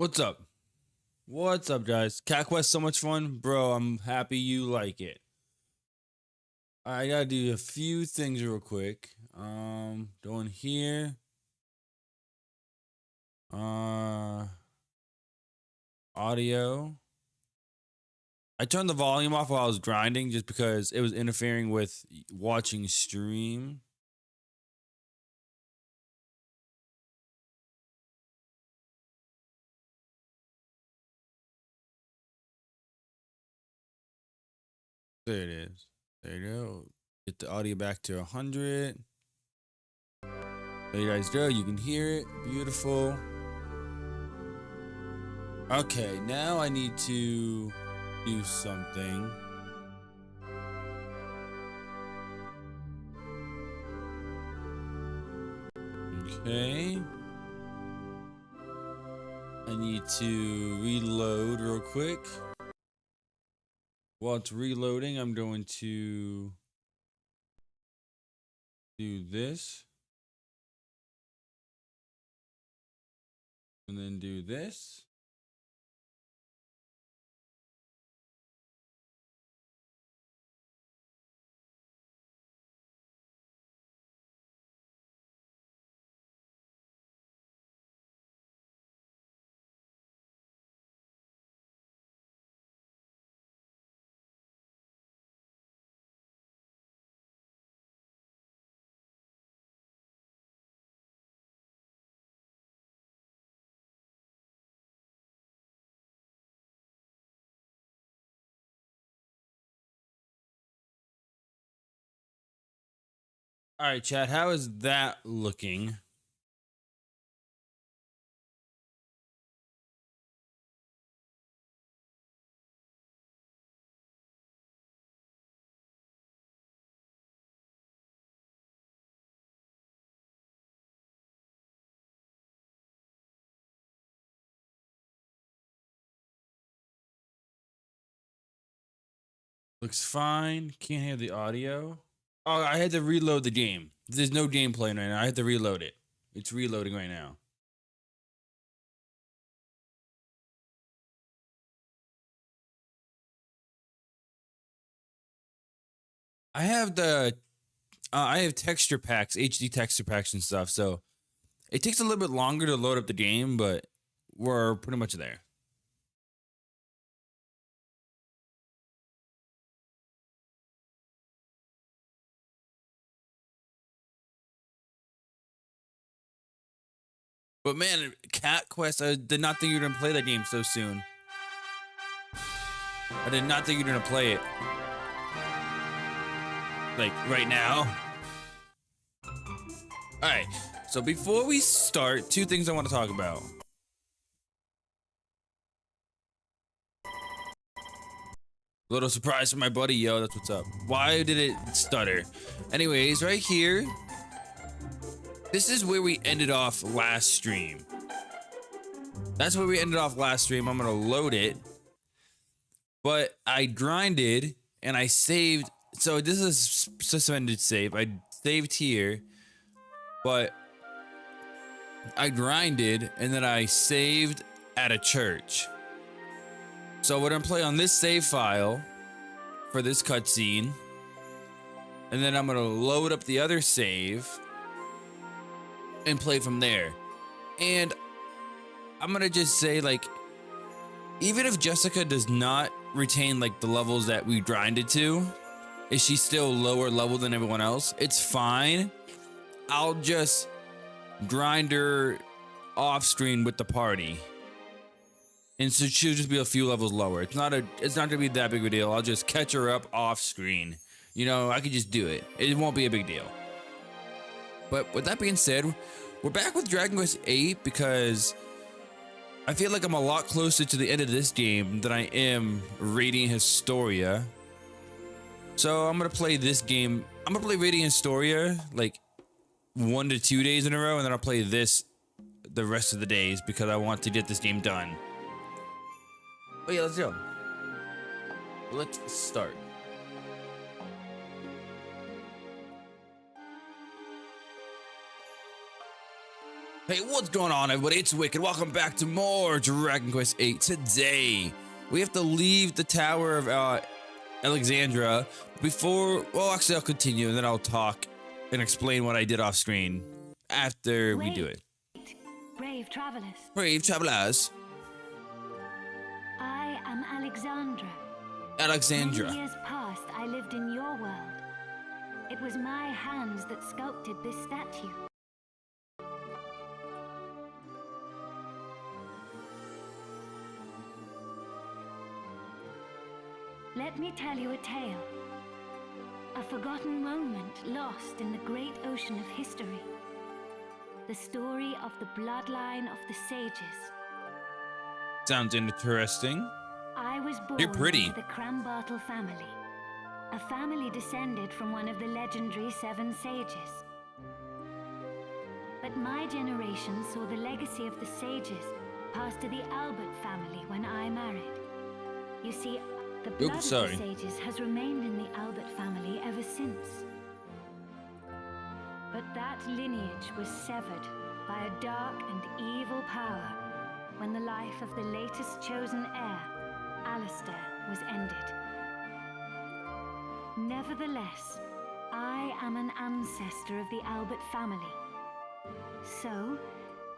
What's up? What's up, guys? Cat Quest so much fun, bro. I'm happy you like it. I gotta do a few things real quick. Going here. Uh, Audio. I turned the volume off while I was grinding just because it was interfering with watching stream. There it is. There you go. Get the audio back to 100. There you guys go. You can hear it. Beautiful. Okay, now I need to do something. Okay. I need to reload real quick. While it's reloading, I'm going to do this. And then do this. All right, chat, how is that looking? Looks fine. Can't hear the audio. Oh, I had to reload the game. There's no gameplay right now. I had to reload it. It's reloading right now. I have I have texture packs, HD texture packs and stuff. So it takes a little bit longer to load up the game, but we're pretty much there. But man, Cat Quest, I did not think you were gonna play that game so soon. I did not think you were gonna play it. Like right now. Alright, so before we start, two things I want to talk about. Little surprise for my buddy, yo, that's what's up. Why did it stutter? Anyways, right here, this is where we ended off last stream. That's where we ended off last stream. I'm gonna load it. But I grinded and I saved. So this is suspended save. I saved here, but I grinded and then I saved at a church. So we're gonna play on this save file for this cutscene, and then I'm gonna load up the other save and play from there. And I'm gonna just say, like, even if Jessica does not retain like the levels that we grinded to, is she still lower level than everyone else? It's fine. I'll just grind her off screen with the party, and so she'll just be a few levels lower. It's not gonna be that big of a deal. I'll just catch her up off screen. You know, I could just do it. It won't be a big deal. But with that being said, we're back with Dragon Quest VIII because I feel like I'm a lot closer to the end of this game than I am Radiant Historia. So I'm gonna play this game. I'm gonna play Radiant Historia like 1 to 2 days in a row, and then I'll play this the rest of the days because I want to get this game done. Oh yeah, let's go. Let's start. Hey, what's going on, everybody? It's Wicked. Welcome back to more Dragon Quest VIII. Today, we have to leave the Tower of Alexandra before... Well, actually, I'll continue, and then I'll talk and explain what I did off screen after we do it. Brave travelers. Brave travelers. I am Alexandra. Alexandra. Many years past, I lived in your world. It was my hands that sculpted this statue. Let me tell you a tale. A forgotten moment lost in the great ocean of history. The story of the bloodline of the sages. Sounds interesting. I was born You're pretty. into the Crambartle family. A family descended from one of the legendary 7 sages. But my generation saw the legacy of the sages pass to the Albert family when I married. You see, the blood of the sages has remained in the Albert family ever since. But that lineage was severed by a dark and evil power when the life of the latest chosen heir, Alistair, was ended. Nevertheless, I am an ancestor of the Albert family. So,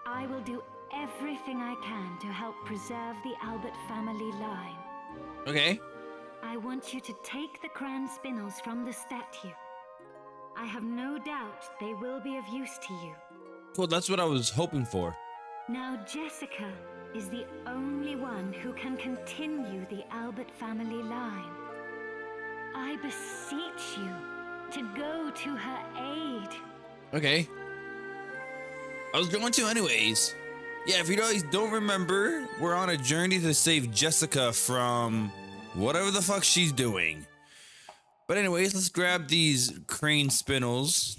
I will do everything I can to help preserve the Albert family line. Okay. I want you to take the crown spinels from the statue. I have no doubt they will be of use to you. Well, that's what I was hoping for. Now, Jessica is the only one who can continue the Albert family line. I beseech you to go to her aid. Okay. I was going to anyways. Yeah, if you guys don't remember, we're on a journey to save Jessica from whatever the fuck she's doing. But anyways, let's grab these crane spinels.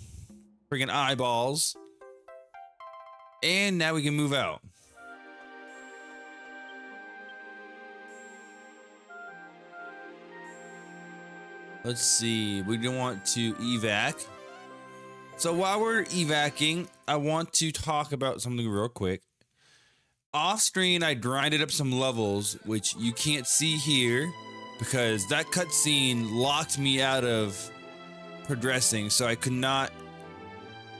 Freaking eyeballs. And now we can move out. Let's see. We don't want to evac. So while we're evacing, I want to talk about something real quick. Off screen, I grinded up some levels, which you can't see here because that cutscene locked me out of progressing, so I could not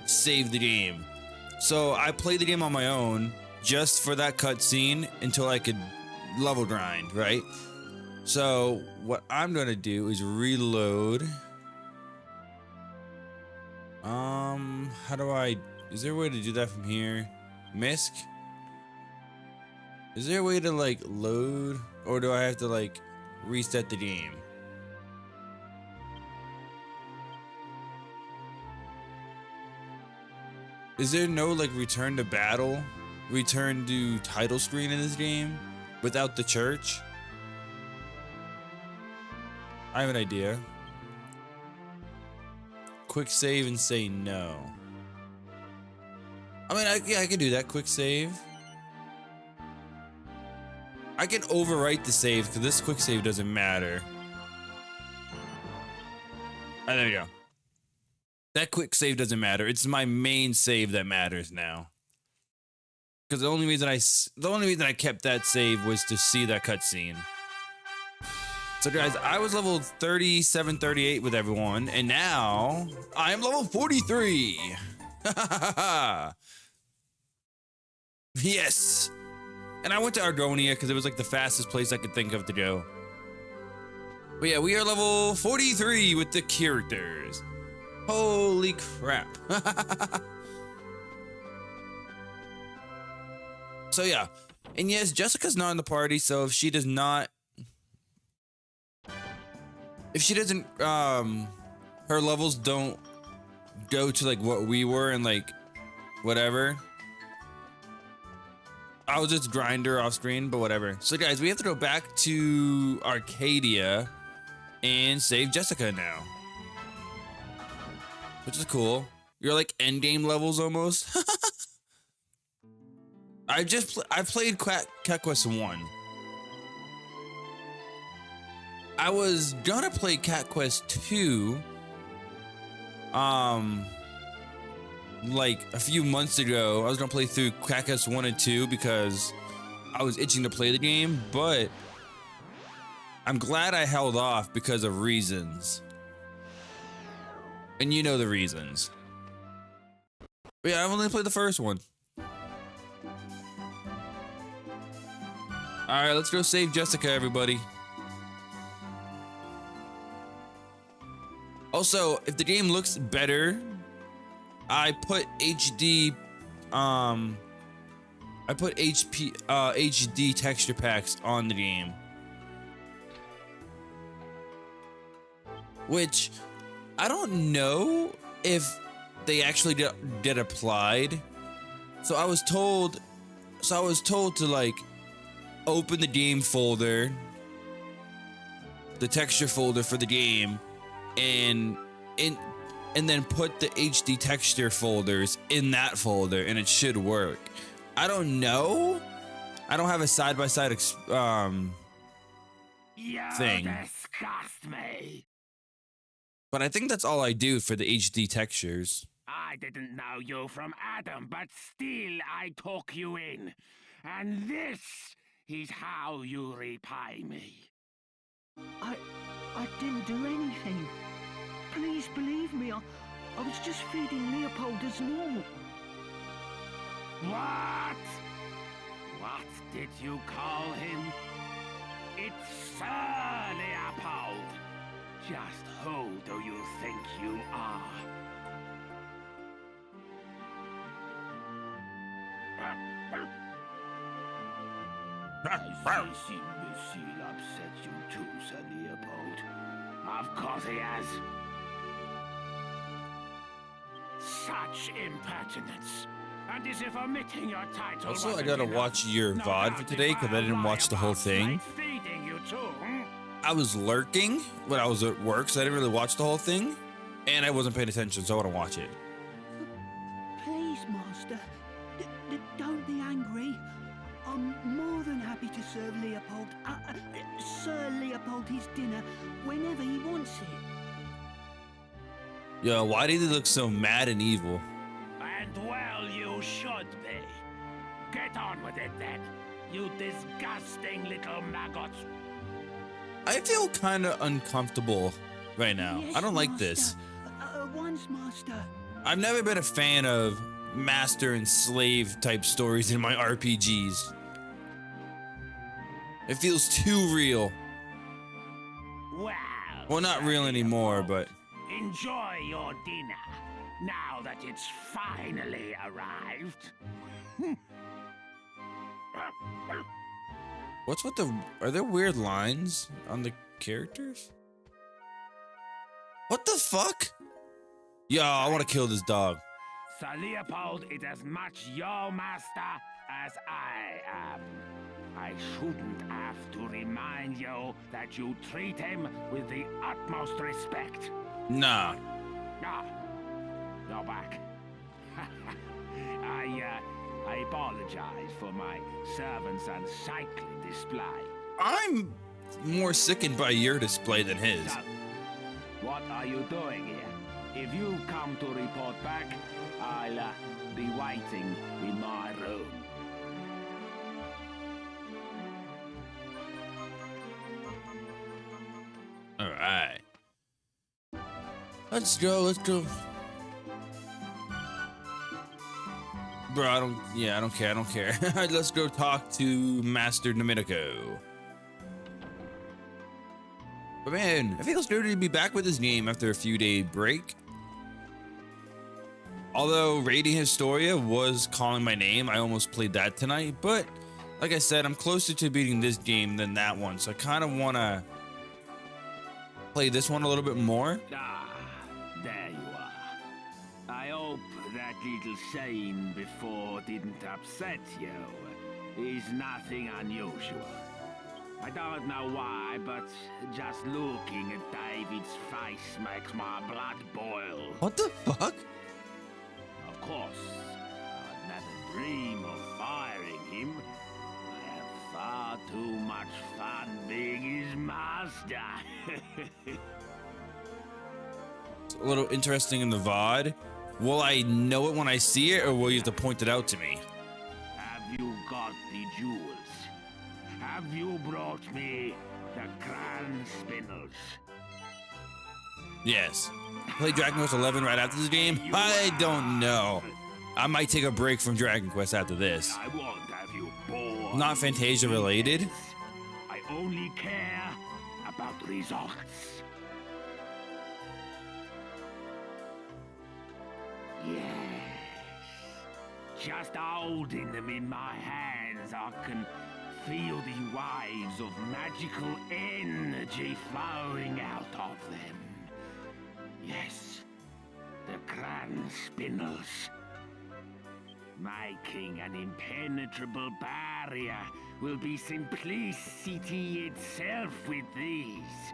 save the game. So I played the game on my own just for that cutscene until I could level grind, right? So what I'm gonna do is reload. How do I? Is there a way to do that from here? Misc? Is there a way to like load, or do I have to like reset the game? Is there no like return to battle, return to title screen in this game without the church? I have an idea. Quick save and say no. I mean, yeah, I can do that. Quick save. I can overwrite the save because this quick save doesn't matter. Oh, there we go. That quick save doesn't matter. It's my main save that matters now. Because the only reason I kept that save was to see that cutscene. So guys, I was level 37, 38 with everyone, and now I am level 43. Yes. And I went to Argonia because it was like the fastest place I could think of to go. But yeah, we are level 43 with the characters. Holy crap. So yeah. And yes, Jessica's not in the party, so if she doesn't, her levels don't go to like what we were and like whatever, I'll just grind her off screen, but whatever. So guys, we have to go back to Arcadia and save Jessica now, which is cool. You're like end game levels almost. I played Cat Quest 1. I was gonna play Cat Quest 2, like a few months ago. I was gonna play through Crackus 1 and 2 because I was itching to play the game, but I'm glad I held off because of reasons. And you know the reasons. But yeah, I've only played the first one. Alright, let's go save Jessica, everybody. Also, if the game looks better, I put HD HD texture packs on the game. Which I don't know if they actually did applied. So I was told to like open the game folder, the texture folder for the game, and then put the HD texture folders in that folder, and it should work. I don't know. I don't have a side-by-side thing. Disgust me. But I think that's all I do for the HD textures. I didn't know you from Adam, but still I took you in. And this is how you repay me. I didn't do anything. Please believe me, I was just feeding Leopold as normal. What? What did you call him? It's Sir Leopold. Just who do you think you are? I see imbecile upset you too, Sir Leopold. Of course he has. Such impertinence. And as if omitting your title. Also, I gotta watch your VOD for today because I didn't watch the whole thing. I was lurking when I was at work, so I didn't really watch the whole thing. And I wasn't paying attention, so I want to watch it. Please, Master, don't be angry. I'm more than happy to serve Leopold, Sir Leopold his dinner whenever he wants it. Yo, why did he look so mad and evil? And well, you should be. Get on with it then, you disgusting little maggot. I feel kind of uncomfortable right now. Yes, I don't like Master. this. Once, Master. I've never been a fan of master and slave type stories in my RPGs. It feels too real. Well, not real anymore, but... Enjoy your dinner, now that it's finally arrived. What's with the... Are there weird lines on the characters? What the fuck? Yo, I want to kill this dog. Sir Leopold is as much your master as I am. I shouldn't have to remind you that you treat him with the utmost respect. Nah. Ah, you're back. I apologize for my servant's unsightly display. I'm more sickened by your display than his. So, what are you doing here? If you come to report back, I'll be waiting in my room. All right. Let's go. Bro, I don't care. Let's go talk to Master Domenico. But man, it feels good to be back with this game after a few-day break. Although raiding Historia was calling my name, I almost played that tonight. But like I said, I'm closer to beating this game than that one, so I kind of want to play this one a little bit more. Ah, there you are. I hope that little scene before didn't upset you. It's nothing unusual. I don't know why, but just looking at David's face makes my blood boil. What the fuck? Of course, I'd never dream of firing him. I have far too much fun being his master. It's a little interesting in the VOD. Will I know it when I see it, or will you have to point it out to me? Have you got the jewels? Have you brought me the crown spindles? Yes. Play Dragon Quest 11 right after this game? I don't know. I might take a break from Dragon Quest after this. I won't have you bored. Not Fantasia related. I only care about results. Yes. Just holding them in my hands, I can feel the waves of magical energy flowing out of them. Yes, the grand spindles. Making an impenetrable barrier will be simplicity itself with these.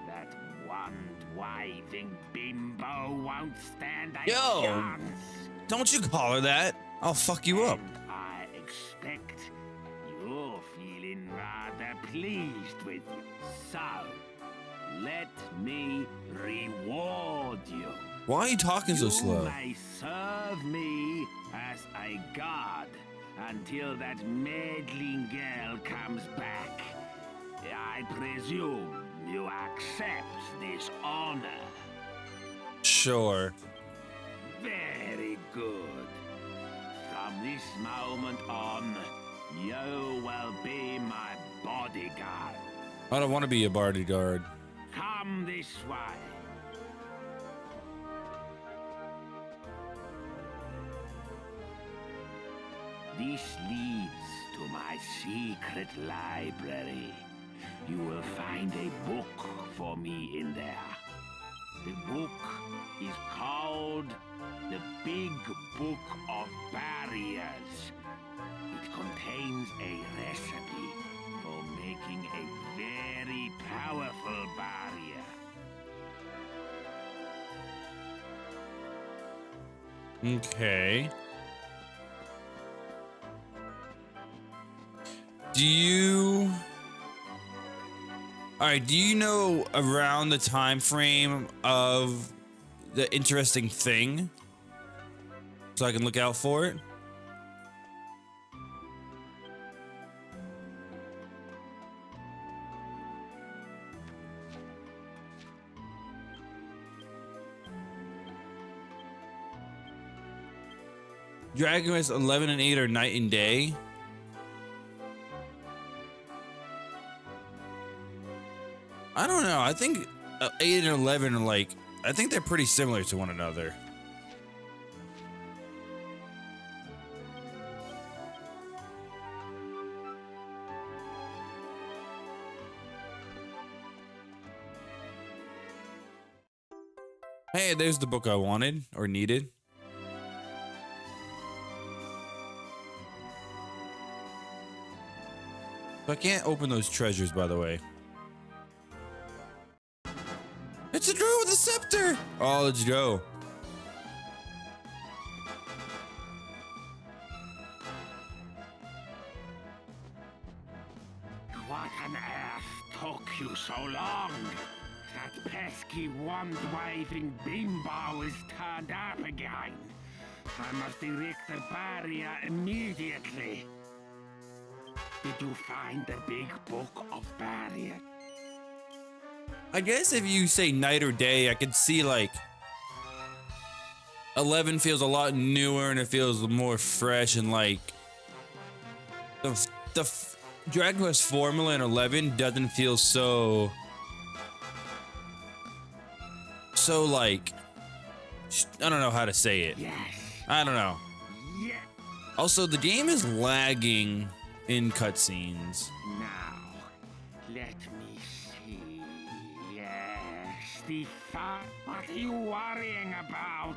That wand-waving bimbo won't stand a Yo! chance. Don't you call her that. I'll fuck you up. And I expect you're feeling rather pleased with it. So, let me reward you. Why are you talking so You slow? may serve me as a guard until that meddling girl comes back. I presume you accept this honor. Sure. Very good. From this moment on, you will be my bodyguard. I don't want to be a bodyguard. Come this way. This leads to my secret library. You will find a book for me in there. The book is called The Big Book of Barriers. It contains a recipe for making a very powerful barrier. Okay. Do you... Alright, do you know around the time frame of the interesting thing? So I can look out for it? Dragon Quest 11 and 8 are night and day. I don't know. I think 8 and 11 are like, I think they're pretty similar to one another. Hey, there's the book I wanted or needed. So I can't open those treasures, by the way. It's a druid with a scepter! Oh, let's go. What on earth took you so long? That pesky wand-waving bimbo is turned up again. I must erect the barrier immediately. Did you find the big book of barrier? I guess if you say night or day, I could see like 11 feels a lot newer and it feels more fresh and like the Dragon Quest formula in 11 doesn't feel so like, I don't know how to say it. Yes. I don't know. Yeah. Also, the game is lagging in cutscenes. Now, let me see. Yes, the fun. What are you worrying about?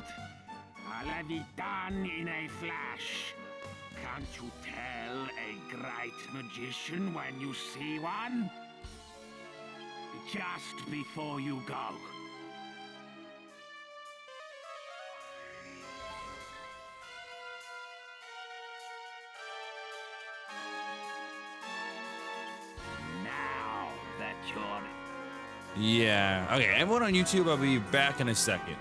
I'll have it done in a flash. Can't you tell a great magician when you see one? Just before you go. Now that you're... Yeah. Okay, everyone on YouTube, I'll be back in a second.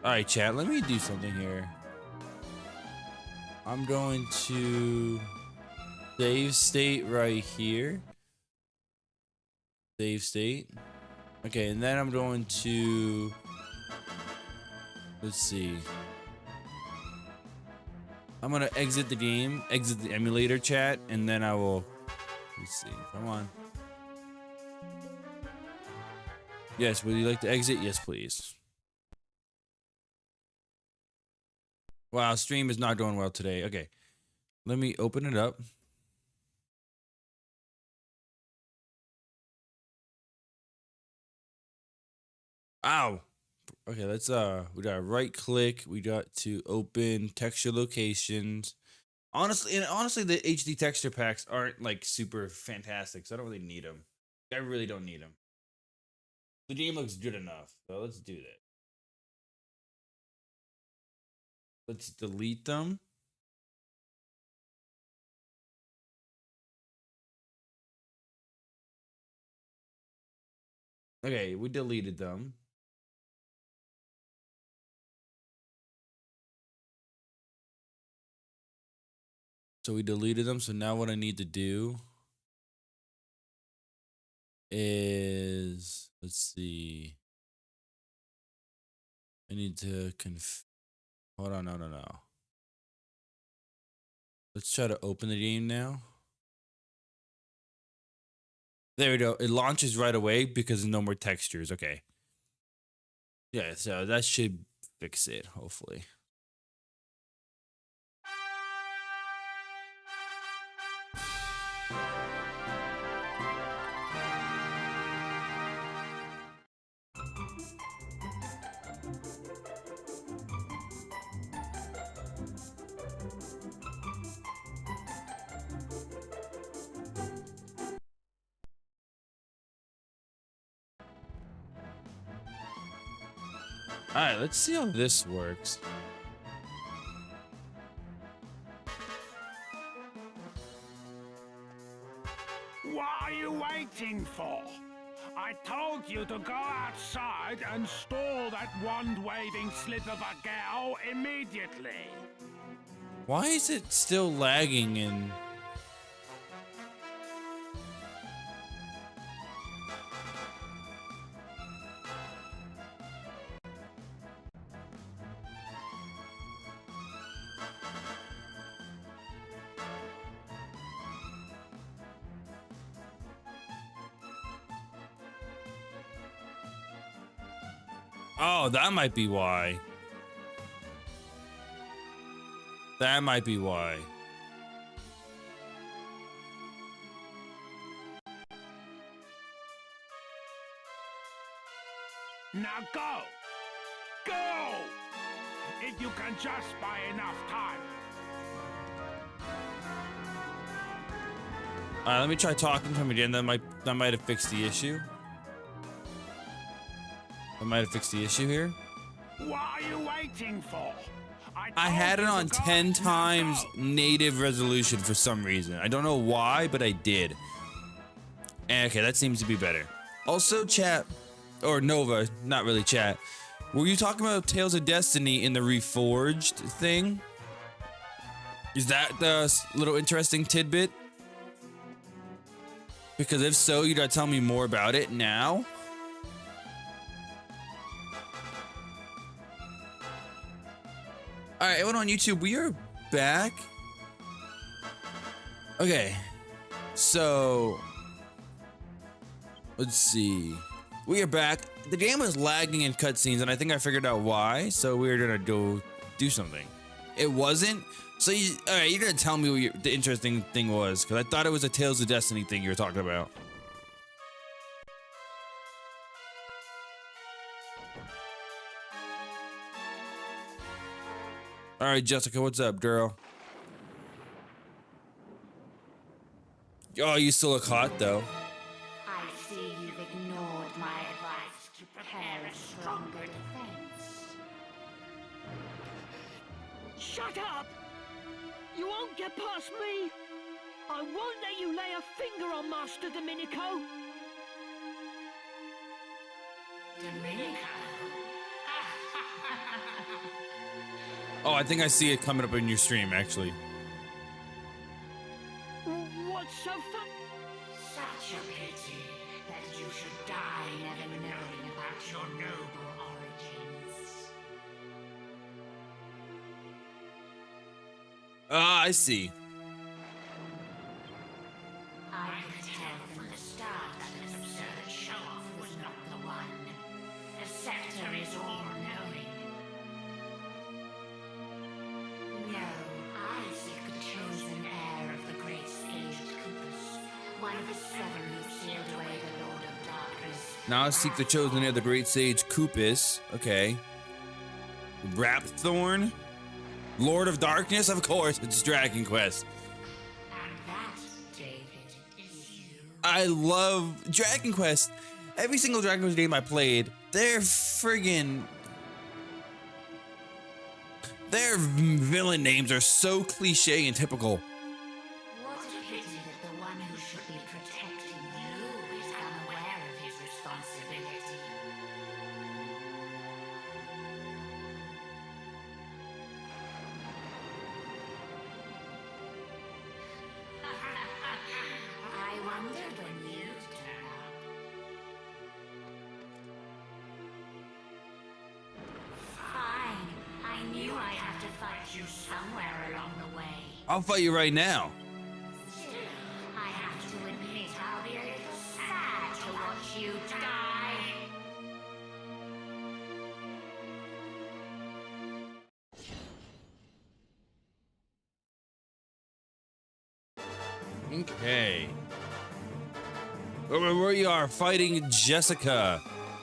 All right, chat. Let me do something here. I'm going to save state right here. Save state. Okay, and then I'm going to, let's see. I'm gonna exit the game, exit the emulator, chat, and then I will, let's see, come on. Yes, would you like to exit? Yes, please. Wow, stream is not going well today. Okay, let me open it up. Ow. Okay, let's we got right click. We got to open texture locations. Honestly, the HD texture packs aren't like super fantastic, so I don't really need them. I really don't need them. The game looks good enough, so let's do that. Let's delete them. Okay, we deleted them. So we deleted them. So now what I need to do is, let's see. I need to hold on, no. Let's try to open the game now. There we go. It launches right away because there's no more textures. Okay. Yeah, so that should fix it, hopefully. All right, let's see how this works. What are you waiting for? I told you to go outside and stall that wand-waving slip of a girl immediately. Why is it still lagging and... Oh, that might be why. That might be why. Now go! Go! If you can just buy enough time. All right, let me try talking to him again. That might have fixed the issue. That might have fixed the issue here. What are you waiting for? I had it on 10 times native resolution for some reason. I don't know why, but I did. Okay, that seems to be better. Also, chat, or Nova, not really chat. Were you talking about Tales of Destiny in the Reforged thing? Is that the little interesting tidbit? Because if so, you gotta tell me more about it now. All right, everyone on YouTube, we are back. Okay, so let's see. We are back. The game was lagging in cutscenes, and I think I figured out why. So we're gonna go do something. It wasn't. So all right, you're gonna tell me what the interesting thing was, because I thought it was a Tales of Destiny thing you were talking about. All right, Jessica, what's up, girl? Oh, you still look hot, though. I see you've ignored my advice to prepare a stronger defense. Shut up! You won't get past me! I won't let you lay a finger on Master Domenico! Domenico? Oh, I think I see it coming up in your stream, actually. What's so fun? Such a pity that you should die never knowing about your noble origins. Ah, I see. I could tell from the start that this absurd show-off was not the one. The scepter is all-knowing. No, I seek the chosen heir of the great sage Kupus, one of the seven who sealed away the Lord of Darkness. Now I seek the chosen of the great sage Kupus. Okay. Rapthorn? Lord of Darkness? Of course, it's Dragon Quest. And that, David, is you. I love Dragon Quest. Every single Dragon Quest game I played, their villain names are so cliche and typical. What a pity that the one who should be protecting you is unaware of his responsibility. I wondered when you'd turn up. Fine. I knew I'd have to fight you somewhere along the way. I'll fight you right now. Still, I have to admit I'll be a little sad to watch you die. Okay. We are fighting Jessica.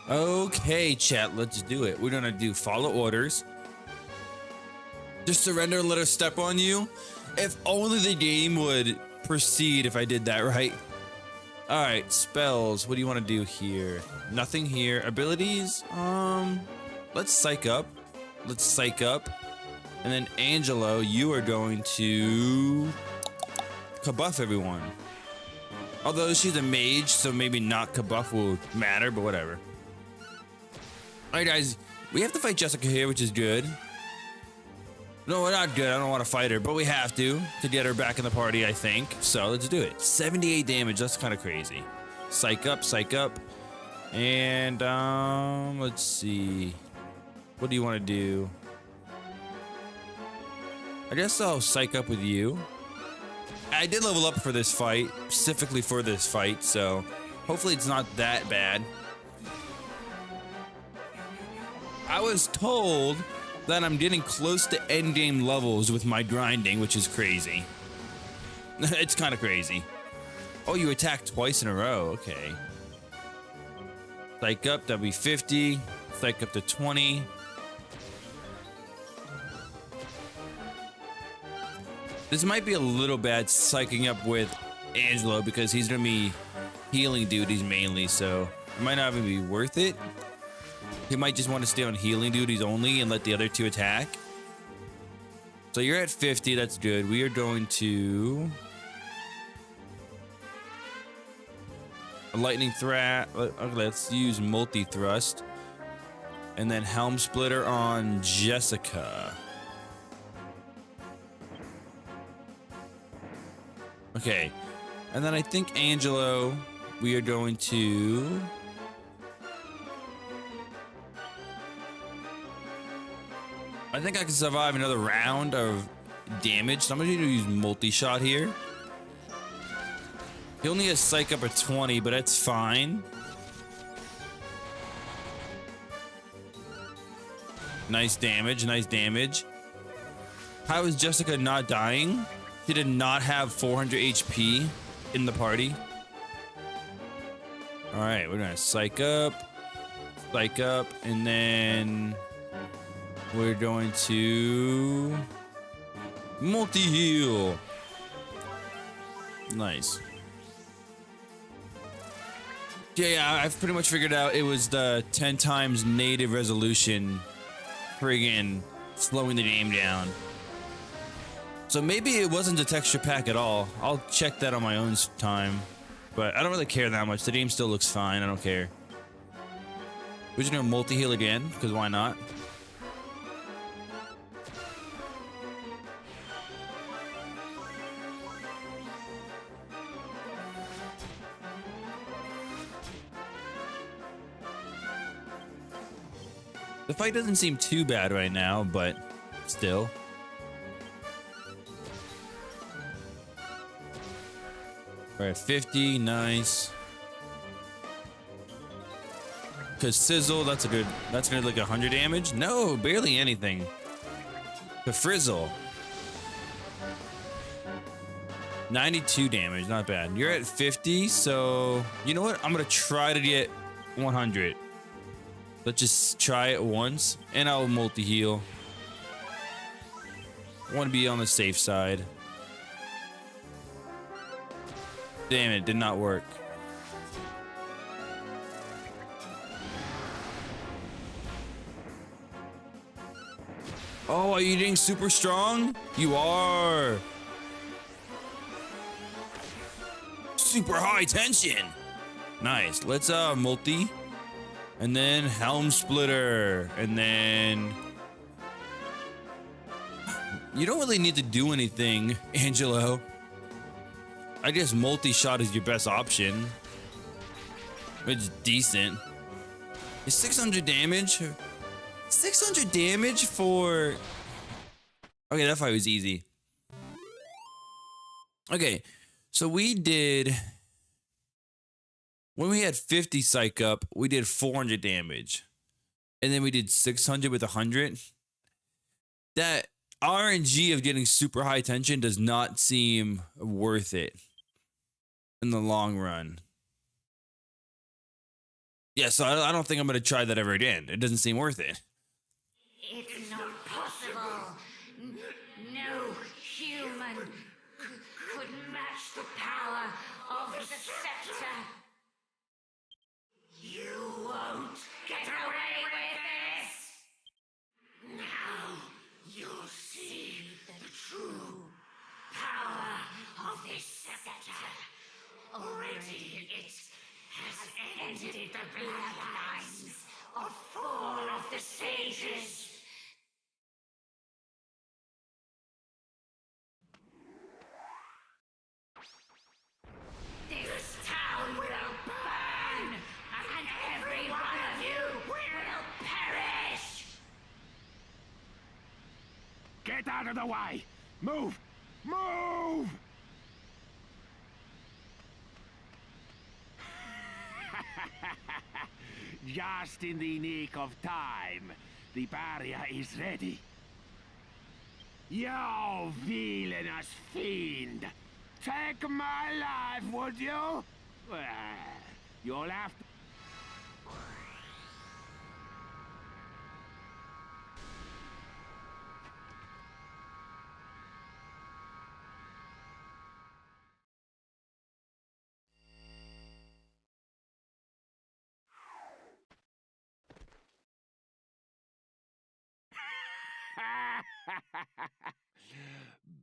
Okay, chat, let's do it. We're gonna do follow orders. Just surrender and let us step on you. If only the game would proceed if I did that right. All right, spells. What do you want to do here? Nothing here. Abilities. Let's psych up. Let's psych up. And then Angelo, you are going to kabuff everyone. Although she's a mage, so maybe not kabuff will matter, but whatever. All right, guys, we have to fight Jessica here, which is good. No, we're not good. I don't want to fight her, but we have to get her back in the party, I think. So let's do it. 78 damage. That's kind of crazy. Psych up, psych up. And let's see. What do you want to do? I guess I'll psych up with you. I did level up for this fight, specifically for this fight, so hopefully it's not that bad. I was told that I'm getting close to endgame levels with my grinding, which is crazy. It's kind of crazy. Oh, you attacked twice in a row. Okay. Psych up, that'll be 50. Psych up to 20. This might be a little bad psyching up with Angelo because he's gonna be healing duties mainly, so it might not even be worth it. He might just want to stay on healing duties only and let the other two attack. So you're at 50, that's good. We are going to a lightning thrust. Okay, let's use multi-thrust. And then Helm Splitter on Jessica. Okay, and then I think Angelo, we are going to I think I can survive another round of damage, so I'm gonna use multi-shot here. He only has psych up at 20, but that's fine. Nice damage, nice damage. How is Jessica not dying? She did not have 400 HP in the party. All right, we're gonna psych up, and then we're going to multi-heal. Nice. Yeah, I've pretty much figured out it was the 10 times native resolution friggin' slowing the game down. So maybe it wasn't a texture pack at all. I'll check that on my own time. But I don't really care that much. The game still looks fine. I don't care. We're just gonna multi-heal again, because why not? The fight doesn't seem too bad right now, but still. We're at 50, nice. Cause sizzle, that's gonna like 100 damage. No, barely anything. The frizzle, 92 damage, not bad. You're at 50, so you know what? I'm gonna try to get 100. Let's just try it once, and I'll multi-heal. I want to be on the safe side. Damn it, did not work. Oh, are you getting super strong? You are. Super high tension. Nice. Let's multi. And then Helm Splitter. And then you don't really need to do anything, Angelo. I guess multi-shot is your best option. It's decent. It's 600 damage. 600 damage for... Okay, that fight was easy. Okay, so we did... When we had 50 psych up, we did 400 damage. And then we did 600 with 100. That RNG of getting super high tension does not seem worth it in the long run. Yeah, so I don't think I'm going to try that ever again. It doesn't seem worth it. It's not possible. No human could match the power of the scepter. You won't get away with this. Now you'll see the true power of this scepter. Already it has ended the bloodlines of 4 of the sages. This town will burn, and every one of you will perish! Get out of the way! Move! Move! Just in the nick of time, the barrier is ready. You villainous fiend! Take my life, would you? Well, you'll have to...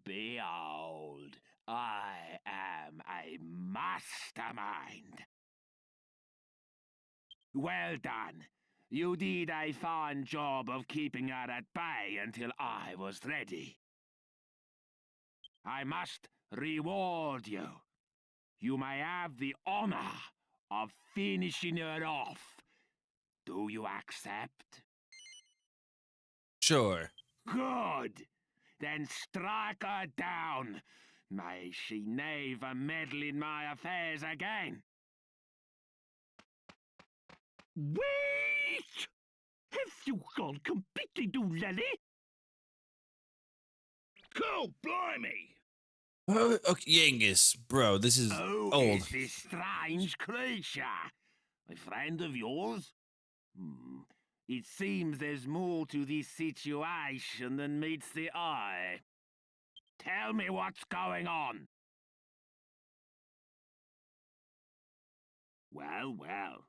Behold, I am a mastermind. Well done. You did a fine job of keeping her at bay until I was ready. I must reward you. You may have the honor of finishing her off. Do you accept? Sure. Good. Then strike her down. May she never meddle in my affairs again. Wait! Have you gone completely doolally? Go, blimey! Okay, Yangus, bro, this is Who old. is this strange creature? A friend of yours? It seems there's more to this situation than meets the eye. Tell me what's going on. Well, well.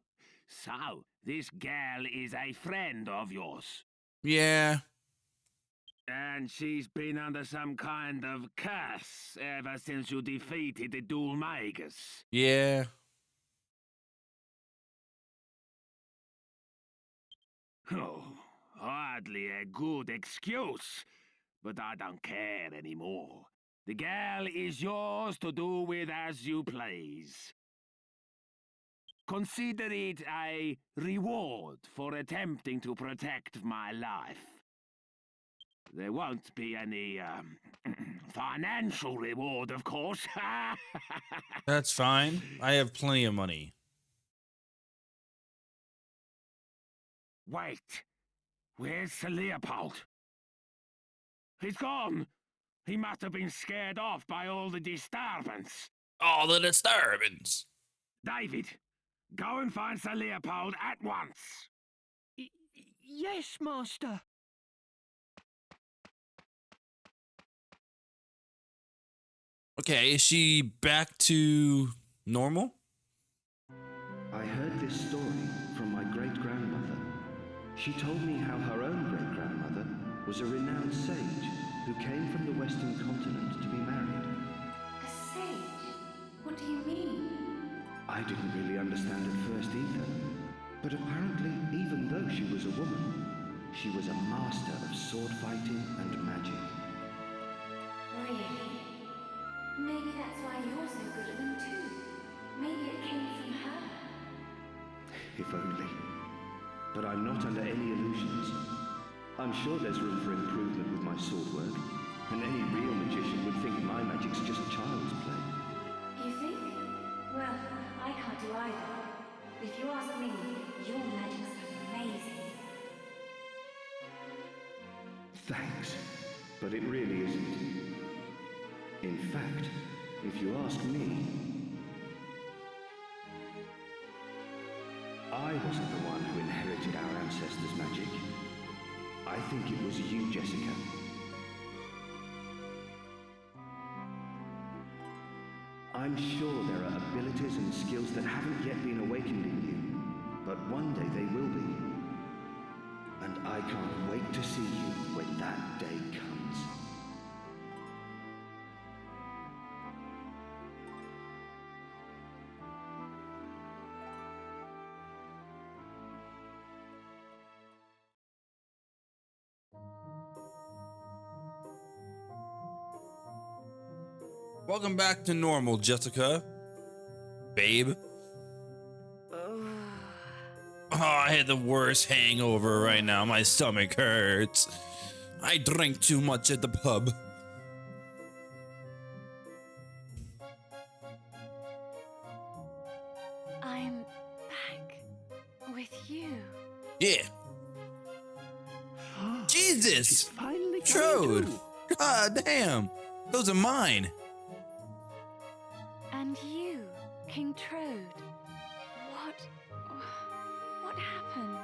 So, this girl is a friend of yours. Yeah. And she's been under some kind of curse ever since you defeated the Dual Magus. Yeah. Oh, hardly a good excuse. But I don't care anymore. The girl is yours to do with as you please. Consider it a reward for attempting to protect my life. There won't be any financial reward, of course. That's fine. I have plenty of money. Wait, where's Sir Leopold? He's gone. He must have been scared off by all the disturbance. All the disturbance. David, go and find Sir Leopold at once. Yes, Master. Okay, is she back to normal? I heard this story from my great-grandmother. She told me how her own great-grandmother was a renowned sage who came from the Western continent to be married. A sage? What do you mean? I didn't really understand at first either, but apparently, even though she was a woman, she was a master of sword fighting and magic. Really? Maybe that's why you're so good at them too. Maybe it came from her. If only. But I'm not under any illusions. I'm sure there's room for improvement with my sword work, and any real magician would think my magic's just child's play. You think? Well, I can't do either. If you ask me, your magic's amazing. Thanks, but it really isn't. In fact, if you ask me, I wasn't the one who inherited our ancestors' magic. I think it was you, Jessica. I'm sure there are abilities and skills that haven't yet been awakened in you, but one day they will be. And I can't wait to see you when that day comes. Welcome back to normal, Jessica. Babe. Oh, I had the worst hangover right now. My stomach hurts. I drank too much at the pub. I'm back with you. Yeah. Jesus. She's finally coming Trode. to. God damn. Those are mine. And you, King Trode. What happened?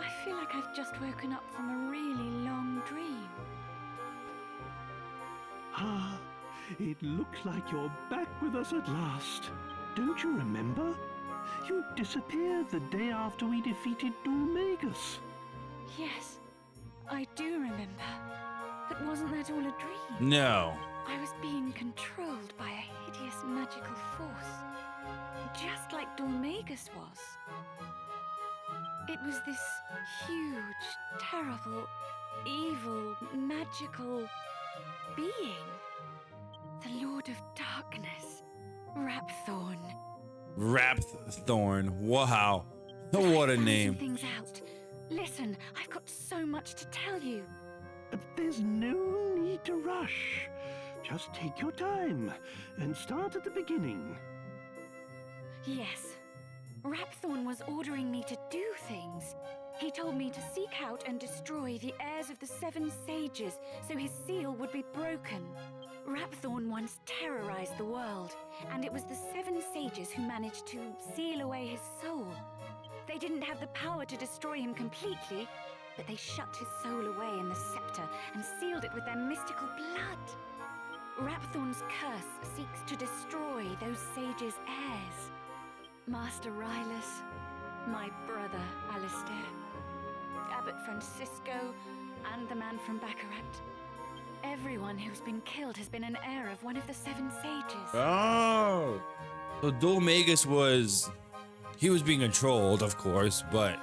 I feel like I've just woken up from a really long dream. Ah, it looks like you're back with us at last. Don't you remember? You disappeared the day after we defeated Dulmagus. Yes, I do remember. But wasn't that all a dream? No. I was being controlled by a hideous magical force. Just like Dulmagus was. It was this huge, terrible, evil, magical being. The Lord of Darkness, Rapthorn. Rapthorn. Wow. What a Some name. things out. Listen, I've got so much to tell you. There's no need to rush. Just take your time and start at the beginning. Yes. Rapthorn was ordering me to do things. He told me to seek out and destroy the heirs of the 7 sages so his seal would be broken. Rapthorn once terrorized the world, and it was the 7 sages who managed to seal away his soul. They didn't have the power to destroy him completely, but they shut his soul away in the scepter and sealed it with their mystical blood. Rapthorn's curse seeks to destroy those sages' heirs. Master Rylus, my brother Alistair, Abbot Francisco, and the man from Baccarat. Everyone who's been killed has been an heir of one of the 7 sages. Oh. So Dulmagus was... He was being controlled, of course, but...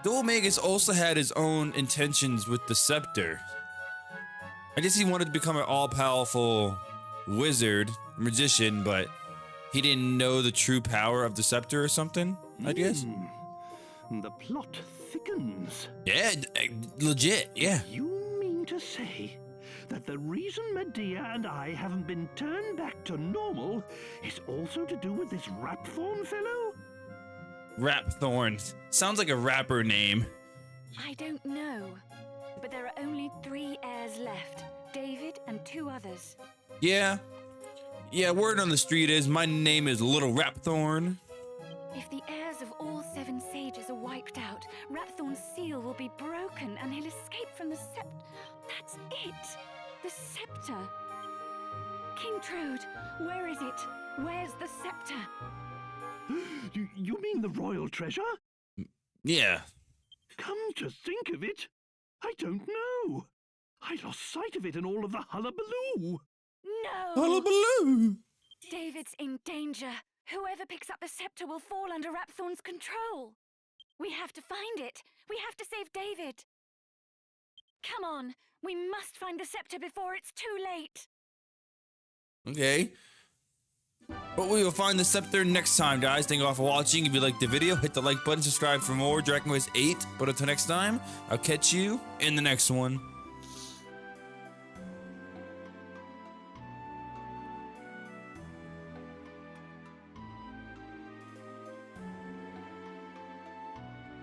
Dulmagus also had his own intentions with the scepter. I guess he wanted to become an all-powerful wizard, magician, but he didn't know the true power of the scepter or something, I guess. The plot thickens. Yeah, legit, yeah. You mean to say that the reason Medea and I haven't been turned back to normal is also to do with this Rapthorn fellow? Rapthorn. Sounds like a rapper name. I don't know, but there are only 3 heirs left. David and 2 others. Yeah. Yeah, word on the street is my name is Little Rapthorn. If the heirs of all 7 sages are wiped out, Rapthorn's seal will be broken and he'll escape from the scepter. That's it! The scepter! King Trode, where is it? Where's the scepter? You mean the royal treasure? Yeah. Come to think of it, I don't know. I lost sight of it in all of the hullabaloo. No! Hullabaloo! David's in danger. Whoever picks up the scepter will fall under Rapthorn's control. We have to find it. We have to save David. Come on, we must find the scepter before it's too late. Okay. But we will find the scepter next time, guys. Thank you all for watching. If you liked the video, hit the like button, subscribe for more Dragon Quest VIII. But until next time, I'll catch you in the next one.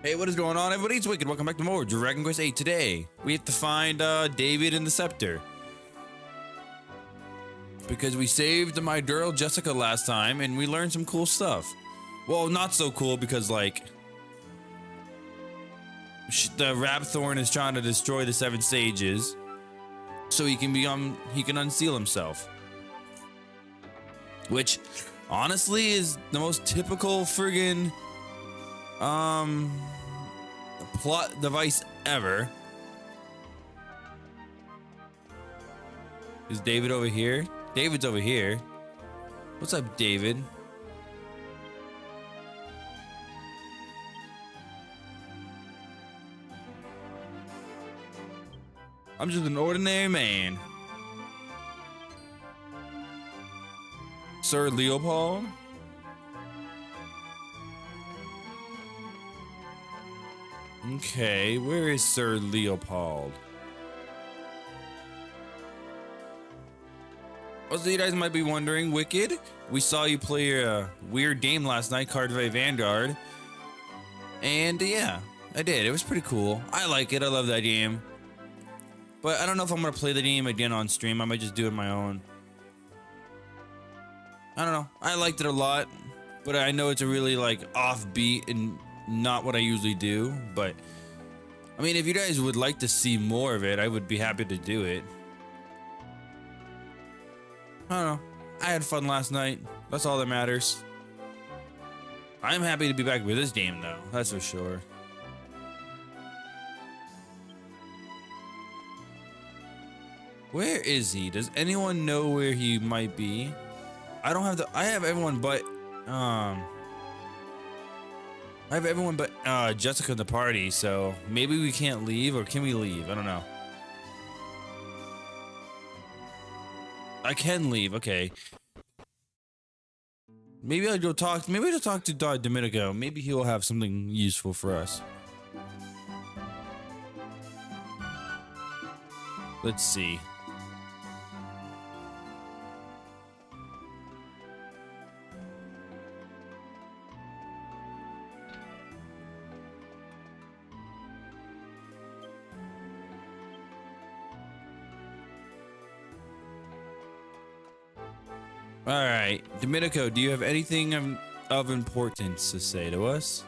Hey, what is going on, everybody? It's Wicked. Welcome back to more Dragon Quest VIII. Today, we have to find David and the scepter. Because we saved my girl Jessica last time, and we learned some cool stuff. Well, not so cool, because, like, the Rapthorn is trying to destroy the 7 sages, so he can unseal himself. Which, honestly, is the most typical friggin' plot device ever. Is David over here? David's over here. What's up, David? I'm just an ordinary man. Sir Leopold? Okay, where is Sir Leopold? Also, you guys might be wondering, Wicked, we saw you play a weird game last night, Cardve Vanguard. And yeah, I did. It was pretty cool. I like it. I love that game. But I don't know if I'm going to play the game again on stream. I might just do it on my own. I don't know. I liked it a lot. But I know it's a really, like, offbeat and not what I usually do. But, I mean, if you guys would like to see more of it, I would be happy to do it. I don't know. I had fun last night. That's all that matters. I'm happy to be back with this game, though. That's for sure. Where is he? Does anyone know where he might be? I don't have the. I have everyone but. I have everyone but Jessica in the party, so maybe we can't leave, or can we leave? I don't know. I can leave. Okay. Maybe I'll go talk. Maybe I'll talk to Domenico. Maybe he'll have something useful for us. Let's see. All right, Domenico, do you have anything of importance to say to us?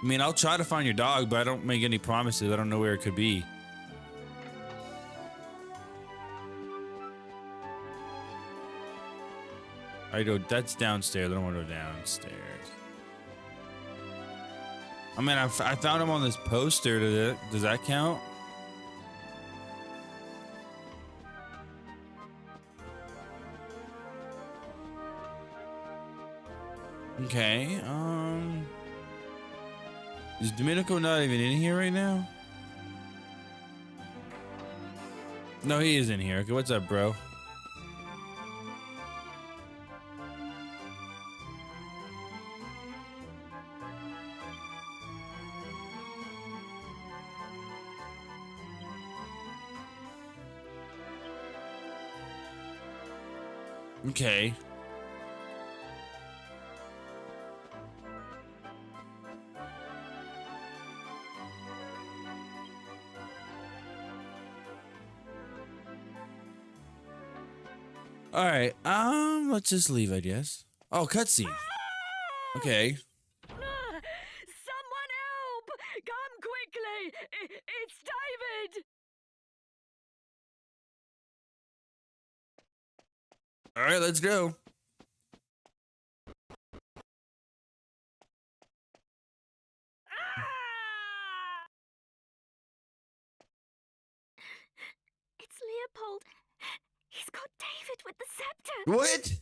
I mean, I'll try to find your dog, but I don't make any promises. I don't know where it could be. I go, that's downstairs. I don't want to go downstairs. I mean, I found him on this poster. Does that count? Okay, is Domenico not even in here right now? No, he is in here. Okay, what's up, bro? Okay. All right. Let's just leave, I guess. Oh, cutscene. Okay. Someone help! Come quickly! It's David! All right, let's go. It's Leopold. He's got David with the scepter. What?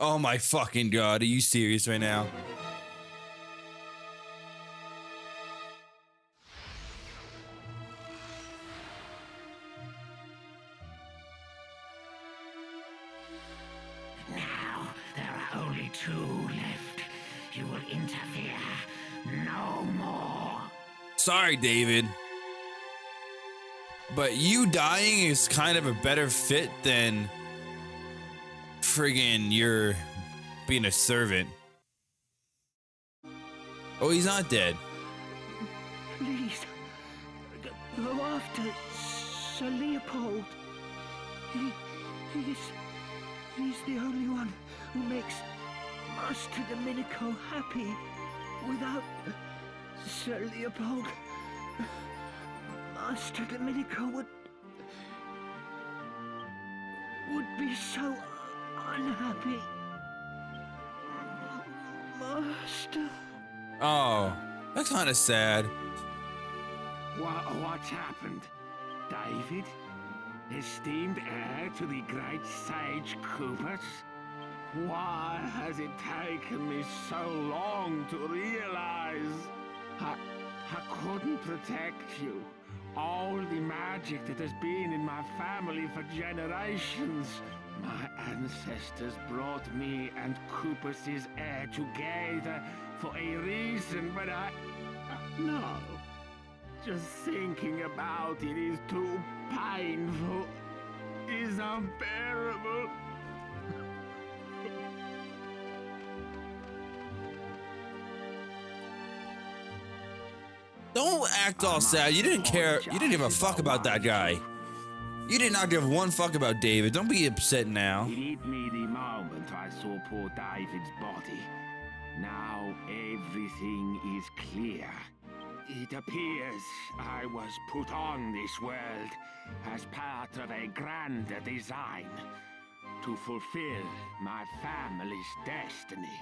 Oh my fucking god, are you serious right now? Now there are only two left. You will interfere no more. Sorry, David. But you dying is kind of a better fit than friggin' you're being a servant. Oh, he's not dead. Please, go after Sir Leopold. He's the only one who makes Master Domenico happy. Without Sir Leopold, Master Domenico would be so unhappy. Master. Oh, that's kind of sad. What's happened? David? Esteemed heir to the great sage Coopers? Why has it taken me so long to realize? I couldn't protect you. All the magic that has been in my family for generations. My ancestors brought me and Coopers' heir together for a reason, but no. Just thinking about it is too painful. Is unbearable. Don't act all sad. You didn't care. You didn't give a fuck about that guy. You did not give one fuck about David. Don't be upset now. It hit me the moment I saw poor David's body. Now everything is clear. It appears I was put on this world as part of a grander design to fulfill my family's destiny.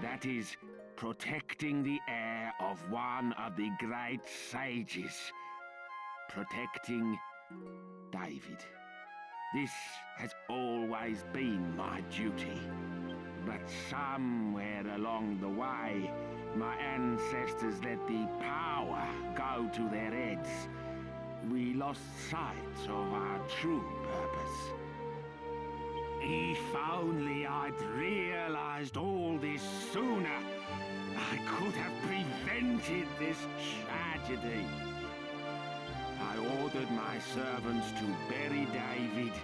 That is, protecting the heir of one of the great sages. Protecting David. This has always been my duty. But somewhere along the way, my ancestors let the power go to their heads. We lost sight of our true purpose. If only I'd realized all this sooner, I could have prevented this tragedy. I ordered my servants to bury David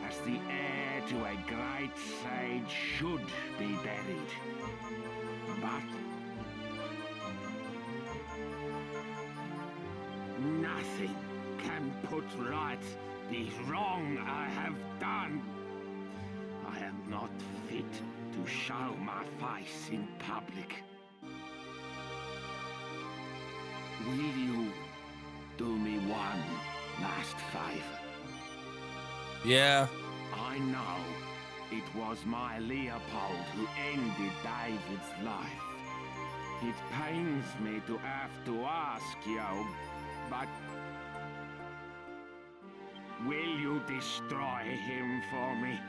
as the heir to a great sage should be buried. But nothing can put right the wrong I have done. I am not fit to show my face in public. Will you do me one last favor? Yeah. I know it was my Leopold who ended David's life. It pains me to have to ask you, but will you destroy him for me?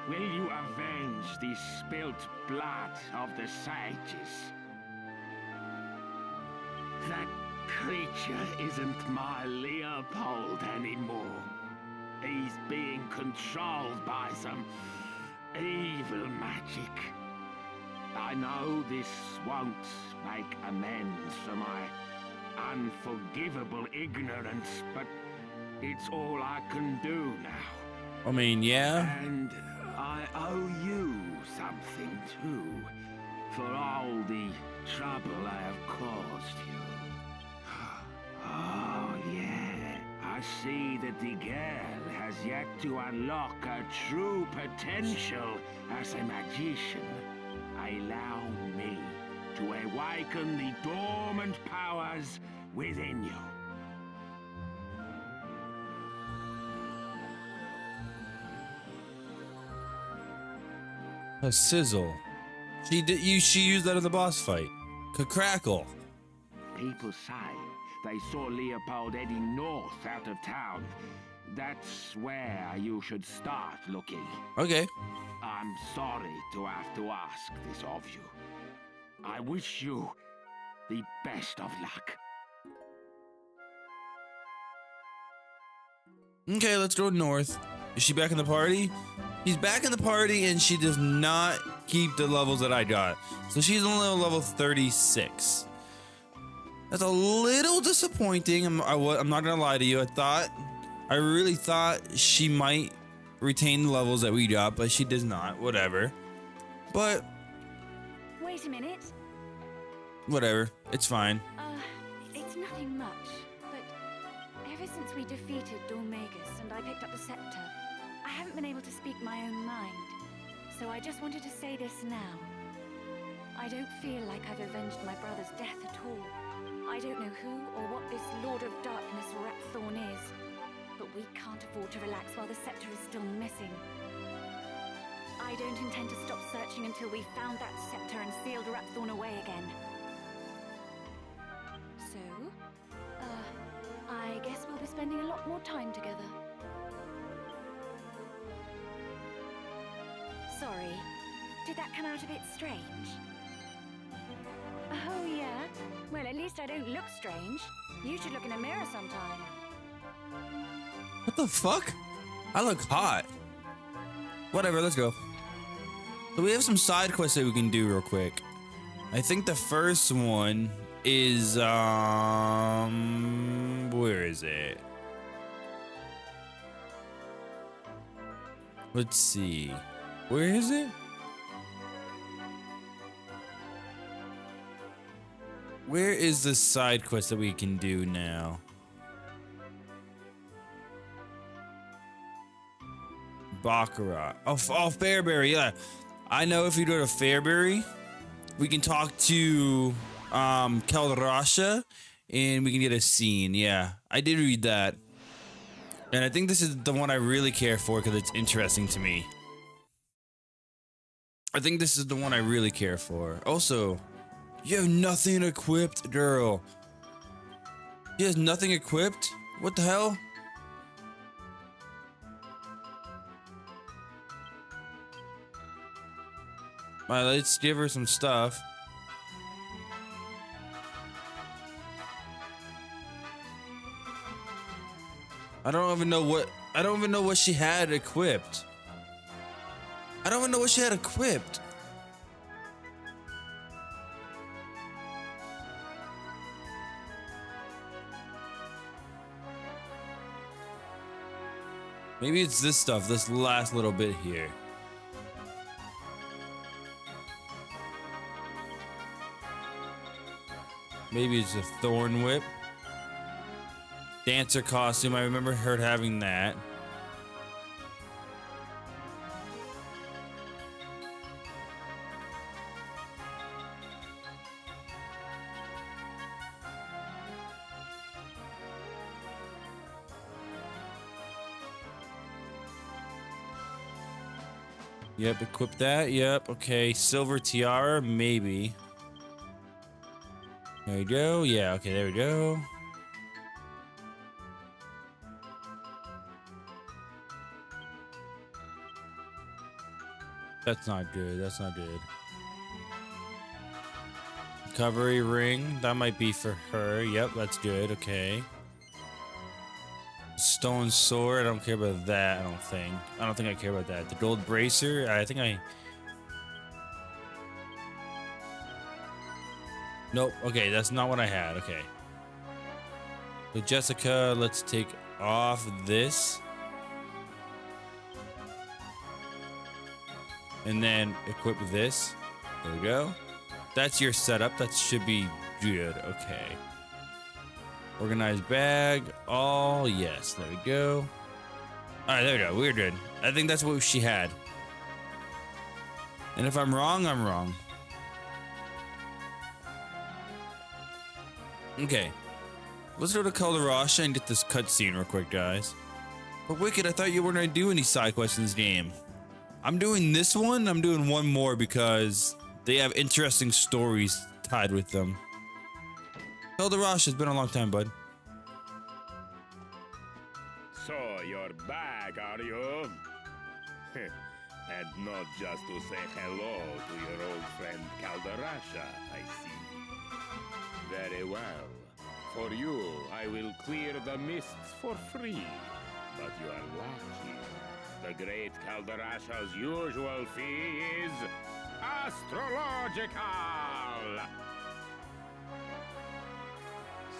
Will you avenge the spilt blood of the sages? That creature isn't my Leopold anymore. He's being controlled by some evil magic. I know this won't make amends for my unforgivable ignorance, but it's all I can do now. I mean, yeah. And owe you something too, for all the trouble I have caused you. Oh, yeah. I see that the girl has yet to unlock her true potential as a magician. Allow me to awaken the dormant powers within you. A sizzle. She used that in the boss fight. Crackle. People say they saw Leopold heading north out of town. That's where you should start looking. Okay. I'm sorry to have to ask this of you. I wish you the best of luck. Okay, let's go north. Is she back in the party? She's back in the party and she does not keep the levels that I got. So she's only on level 36. That's a little disappointing. I'm not gonna lie to you. I really thought she might retain the levels that we got, but she does not. Whatever. But Wait a minute. whatever. It's fine. It's nothing much, but ever since we defeated Dormagus and I picked up the scepter, I haven't been able to speak my own mind. So I just wanted to say this now. I don't feel like I've avenged my brother's death at all. I don't know who or what this Lord of Darkness Rapthorn is, but we can't afford to relax while the scepter is still missing. I don't intend to stop searching until we've found that scepter and sealed Rapthorn away again. So, I guess we'll be spending a lot more time together. Sorry, did that come out a bit strange? Oh yeah? Well, at least I don't look strange. You should look in a mirror sometime. What the fuck? I look hot. Whatever, let's go. So we have some side quests that we can do real quick. I think the first one is where is it? Let's see. Where is it? Where is the side quest that we can do now? Baccarat. Oh, Fairbury, yeah. I know if you go to Fairbury, we can talk to Caldrasha and we can get a scene. Yeah, I did read that. And I think this is the one I really care for because it's interesting to me. I think this is the one I really care for. Also, you have nothing equipped, girl. She has nothing equipped? What the hell? Alright, let's give her some stuff. I don't even know what she had equipped. I don't even know what she had equipped. Maybe it's this stuff, this last little bit here. Maybe it's a thorn whip. Dancer costume, I remember her having that. Yep, equip that. Yep, okay. Silver tiara, maybe. There we go. Yeah, okay, there we go. That's not good. That's not good. Recovery ring. That might be for her. Yep, that's good. Okay. Stone sword. I don't care about that. I don't think I care about that. The gold bracer. I think I. Nope. Okay, that's not what I had. Okay. So Jessica, let's take off this. and then equip this. There we go. That's your setup. That should be good. Okay. Organized bag. Oh, yes. There we go. All right, there we go. We're good. I think that's what she had. And if I'm wrong, I'm wrong. Okay. Let's go to Calderasha and get this cutscene real quick, guys. But Wicked, I thought you weren't going to do any side quests in this game. I'm doing this one. I'm doing one more because they have interesting stories tied with them. Calderasha, it's been a long time, bud. So you're back, are you? And not just to say hello to your old friend Calderasha, I see. Very well. For you, I will clear the mists for free. But you are lucky. The great Calderasha's usual fee is astrological.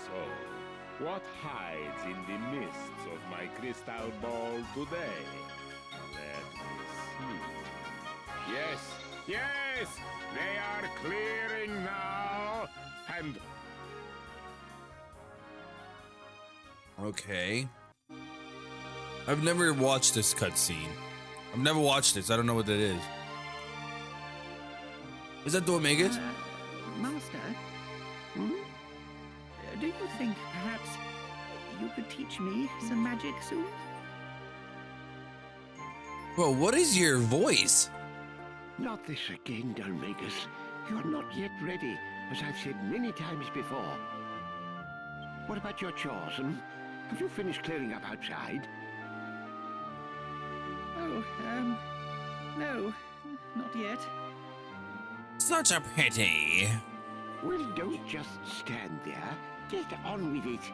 So, what hides in the mists of my crystal ball today? Let me see. Yes, they are clearing now, and... Okay. I've never watched this cutscene. I've never watched this. I don't know what that is. Is that the Omegas? Master? Hmm? Do you think perhaps you could teach me some magic soon? Well, what is your voice? Not this again, Dalmagus. You're not yet ready, as I've said many times before. What about your chores, Have you finished clearing up outside? Oh, no, not yet. Such a pity. Well, don't just stand there. Get on with it.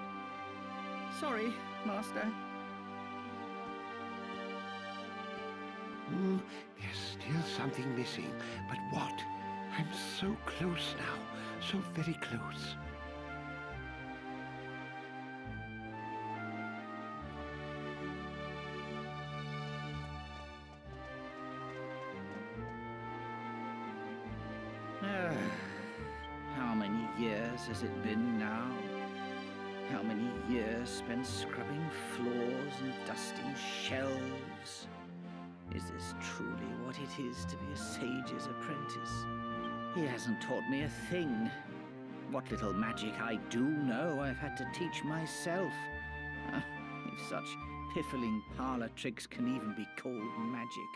Sorry, Master. There's still something missing. But what? I'm so close now. So very close. How many years has it been now? How many years spent scrubbing floors and dusting shelves? Is this truly what it is to be a sage's apprentice? He hasn't taught me a thing. What little magic I do know, I've had to teach myself. If such piffling parlor tricks can even be called magic.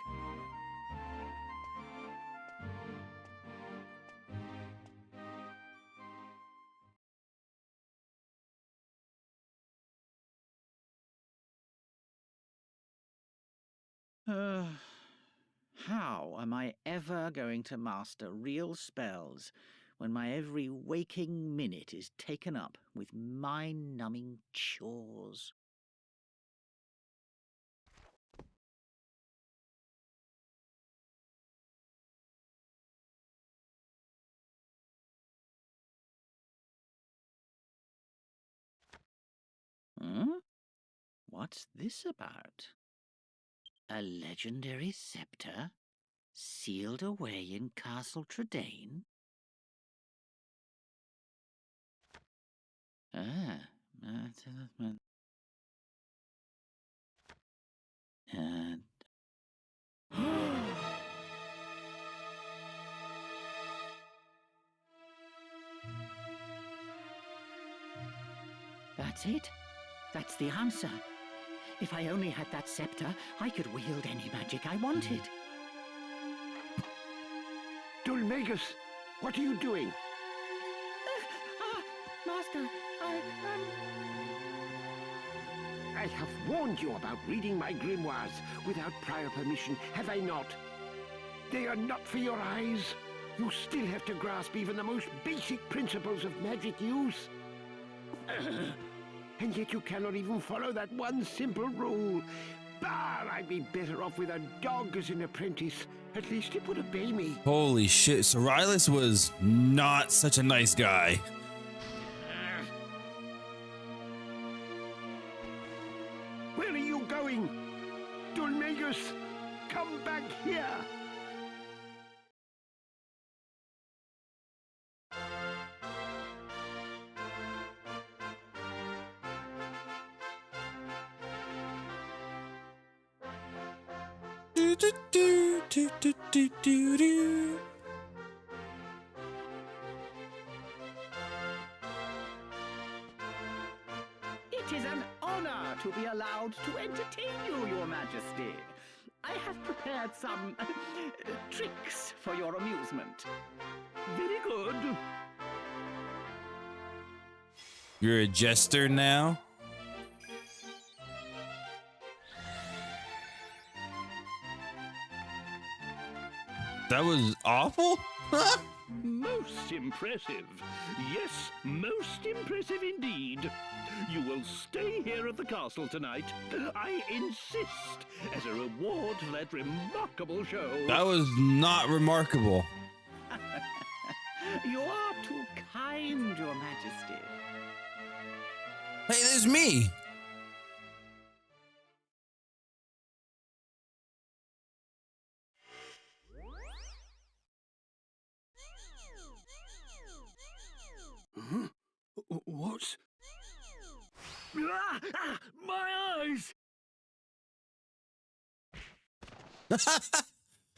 How am I ever going to master real spells when my every waking minute is taken up with mind-numbing chores? What's this about? A legendary scepter? Sealed away in Castle Tredane? That's it. That's the answer. If I only had that scepter, I could wield any magic I wanted. Dalmagus, what are you doing? Master, I have warned you about reading my grimoires without prior permission, have I not? They are not for your eyes. You still have to grasp even the most basic principles of magic use. And yet you cannot even follow that one simple rule. Bah, I'd be better off with a dog as an apprentice. At least it would obey me. Holy shit, so Rylus was not such a nice guy. Where are you going? Dalmagus, come back here! It is an honor to be allowed to entertain you, Your Majesty. I have prepared some tricks for your amusement. Very good. You're a jester now? That was awful? Most impressive. Yes, most impressive indeed. You will stay here at the castle tonight. I insist, as a reward for that remarkable show. That was not remarkable. You are too kind, Your Majesty. Hey, there's me. What? My eyes!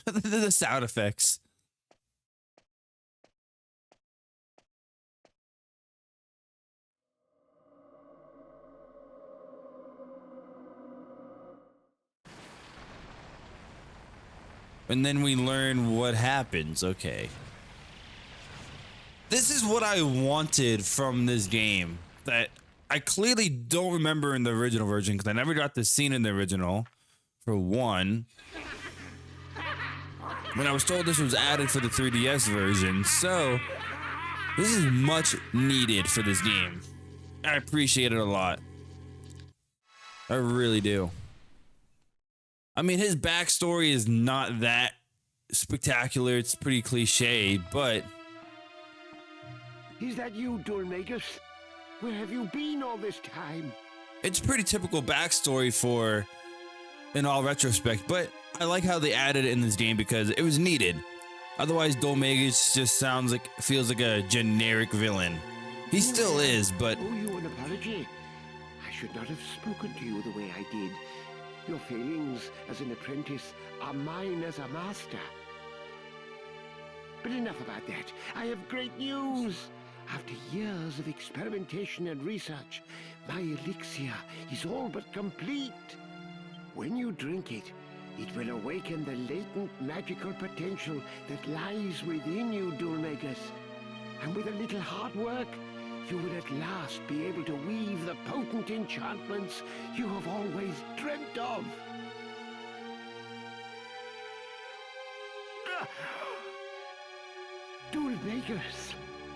The sound effects. And then we learn what happens. Okay. This is what I wanted from this game that I clearly don't remember in the original version because I never got this scene in the original, for one. When I was told this was added for the 3DS version, so this is much needed for this game. I appreciate it a lot. I really do. I mean, his backstory is not that spectacular. It's pretty cliche, but... Is that you, Dulmagus? Where have you been all this time? It's pretty typical backstory for in all retrospect, but I like how they added it in this game because it was needed. Otherwise, Dulmagus just feels like a generic villain. He still is, but... Oh, you an apology? I should not have spoken to you the way I did. Your failings as an apprentice are mine as a master. But enough about that. I have great news. After years of experimentation and research, my elixir is all but complete. When you drink it, it will awaken the latent magical potential that lies within you, Dulmagus. And with a little hard work, you will at last be able to weave the potent enchantments you have always dreamt of. Dulmagus,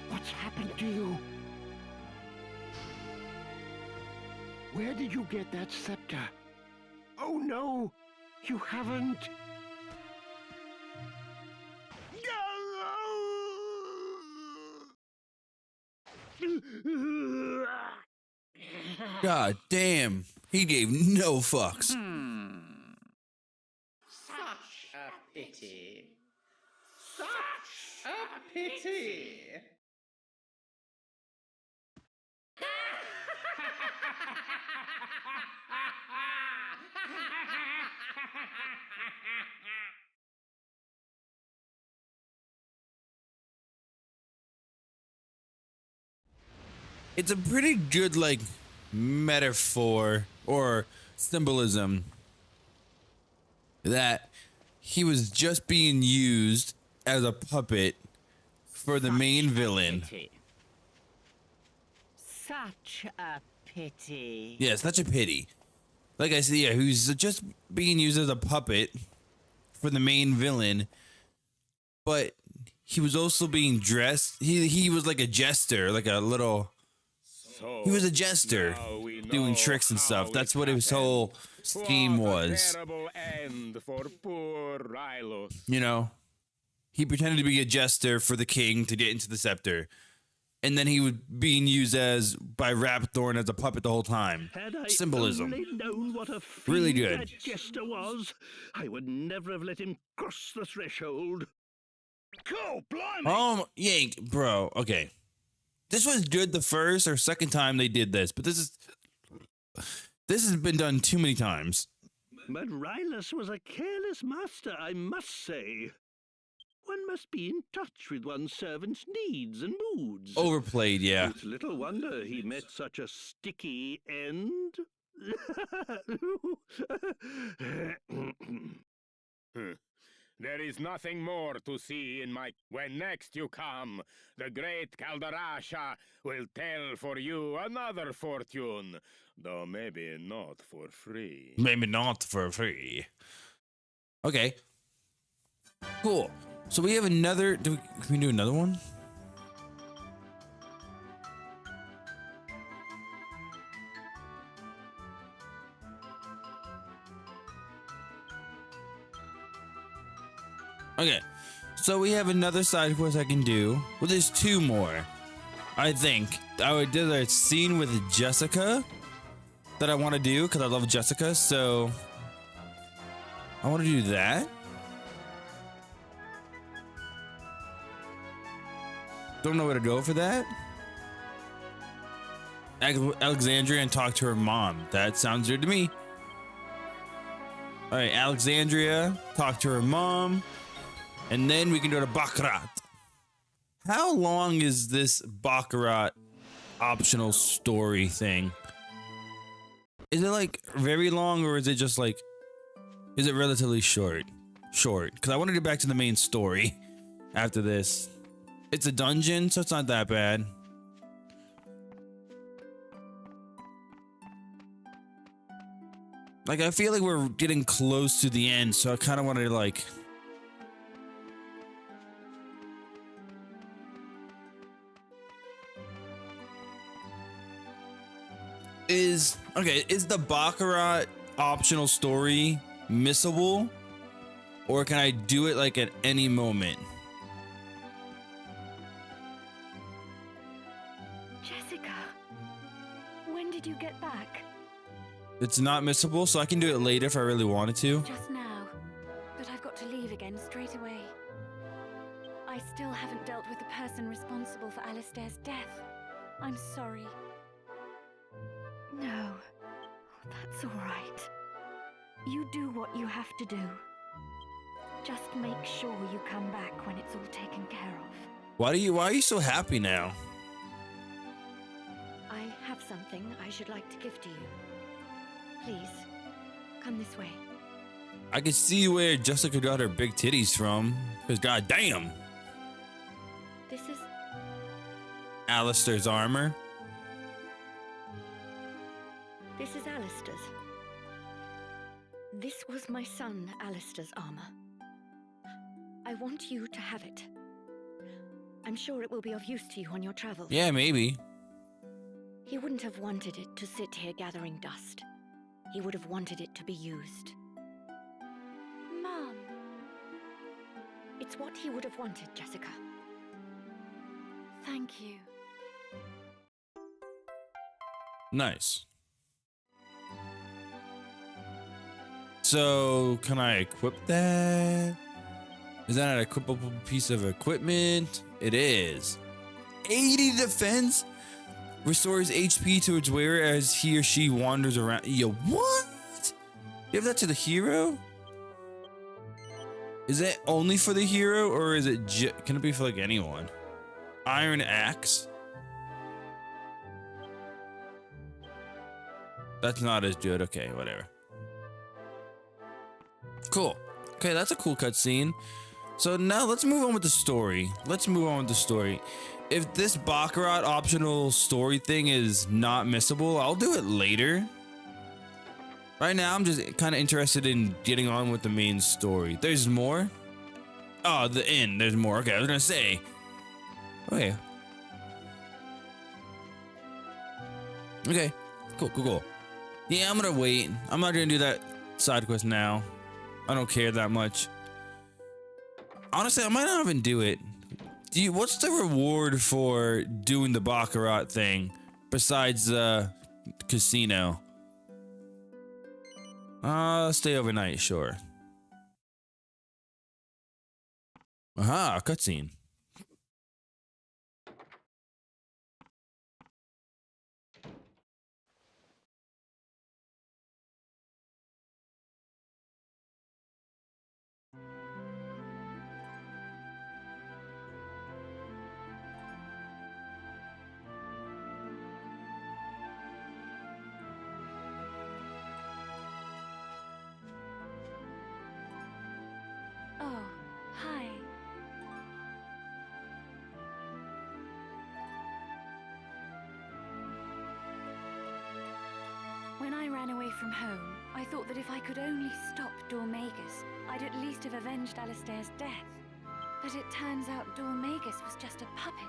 what's happened to you? Where did you get that scepter? Oh no, you haven't. God damn, he gave no fucks. Such a pity. Such a pity. It's a pretty good, like, metaphor or symbolism that he was just being used as a puppet for the main villain. Such a pity. Yeah, such a pity. Like I said, yeah, who's just being used as a puppet for the main villain, but he was also being dressed. He was like a jester, like a little... He was a jester doing tricks and stuff. That's what his whole scheme was. You know, he pretended to be a jester for the king to get into the scepter. And then he was being used by Rapthorn as a puppet the whole time. Symbolism. Only known what a fiend Really good. that jester was, I would never have let him cross the threshold. Cool, blimey! Yank, bro. Okay. This was good the first or second time they did this, but this has been done too many times. But Rylus was a careless master, I must say. One must be in touch with one's servant's needs and moods. Overplayed, yeah. It's little wonder he met such a sticky end. There is nothing more to see in my... When next you come, the great Caldarasha will tell for you another fortune, though maybe not for free. Maybe not for free. Okay. Cool. So we have another... Can we do another one? Okay, so we have another side quest I can do. Well, there's two more, I think. I would do a scene with Jessica that I want to do because I love Jessica. So I want to do that. Don't know where to go for that. Alexandria and talk to her mom. That sounds good to me. All right, Alexandria, talk to her mom. And then we can go to Baccarat. How long is this Baccarat optional story thing? Is it like very long, or is it just like, is it relatively short? Short, because I want to get back to the main story after this. It's a dungeon, so it's not that bad. Like, I feel like we're getting close to the end, so I kind of want to like... Is the Baccarat optional story missable, or can I do it like at any moment? Jessica, when did you get back? It's not missable, so I can do it later if I really wanted to. Just now, but I've got to leave again straight away. I still haven't dealt with the person responsible for Alistair's death. I'm sorry. No, that's all right. You do what you have to do. Just make sure you come back when it's all taken care of. Why are you so happy now? I have something I should like to give to you. Please, come this way. I can see where Jessica got her big titties from, because goddamn. This is Alistair's armor. This is Alistair's. This was my son, Alistair's armor. I want you to have it. I'm sure it will be of use to you on your travels. Yeah, maybe. He wouldn't have wanted it to sit here gathering dust. He would have wanted it to be used. Mom. It's what he would have wanted, Jessica. Thank you. Nice. So, can I equip that? Is that an equipable piece of equipment? It is. 80 defense? Restores HP to its wearer as he or she wanders around. Yo, what? You have that to the hero? Is that only for the hero, or is it can it be for like anyone? Iron axe. That's not as good. Okay, whatever. Cool. Okay, that's a cool cutscene. So now let's move on with the story. If this Baccarat optional story thing is not missable, I'll do it later. Right now, I'm just kind of interested in getting on with the main story. There's more? Oh, the end. There's more. Okay, I was gonna say. Okay. Okay. Cool. Yeah, I'm gonna wait. I'm not gonna do that side quest now. I don't care that much. Honestly, I might not even do it. What's the reward for doing the Baccarat thing besides the casino? Stay overnight, sure. Aha, cutscene. Hi. When I ran away from home, I thought that if I could only stop Dormagus, I'd at least have avenged Alistair's death. But it turns out Dormagus was just a puppet.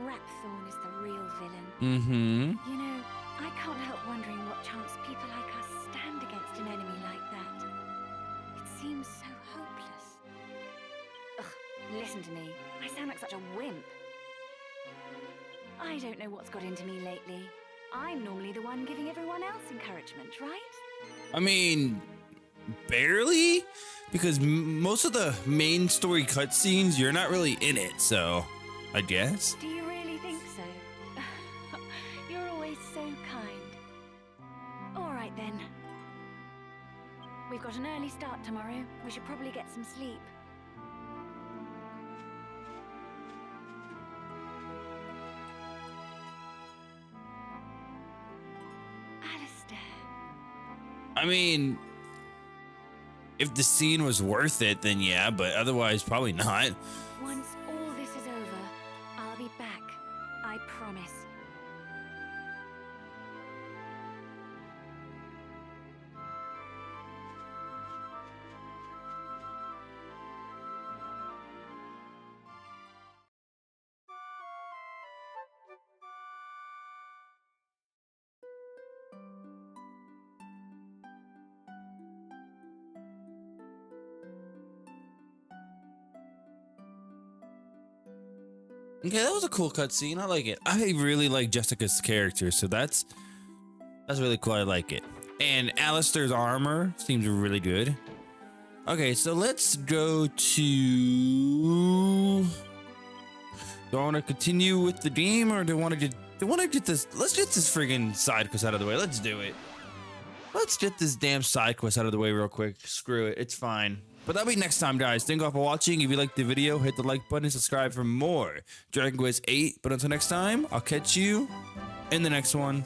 Rapthorn is the real villain. Mm-hmm. You know, I can't help wondering what chance people like us stand against an enemy like that. It seems so hopeless. Ugh, listen to me. I sound like such a wimp. I don't know what's got into me lately. I'm normally the one giving everyone else encouragement, right? I mean, barely? Because most of the main story cutscenes, you're not really in it, so I guess. Do you really think so? You're always so kind. All right then. We've got an early start tomorrow. We should probably get some sleep. Alistair. I mean, if the scene was worth it, then yeah, but otherwise, probably not. Once all this is over, I'll be back. I promise. Okay, that was a cool cutscene. I like it. I really like Jessica's character, so that's really cool. I like it. And Alistair's armor seems really good. Okay, so let's go to. Do I want to continue with the game, or do I want to get this? Let's get this friggin' side quest out of the way. Let's do it. Let's get this damn side quest out of the way real quick. Screw it. It's fine. But that'll be next time, guys. Thank you all for watching. If you liked the video, hit the like button, subscribe for more Dragon Quest VIII. But until next time, I'll catch you in the next one.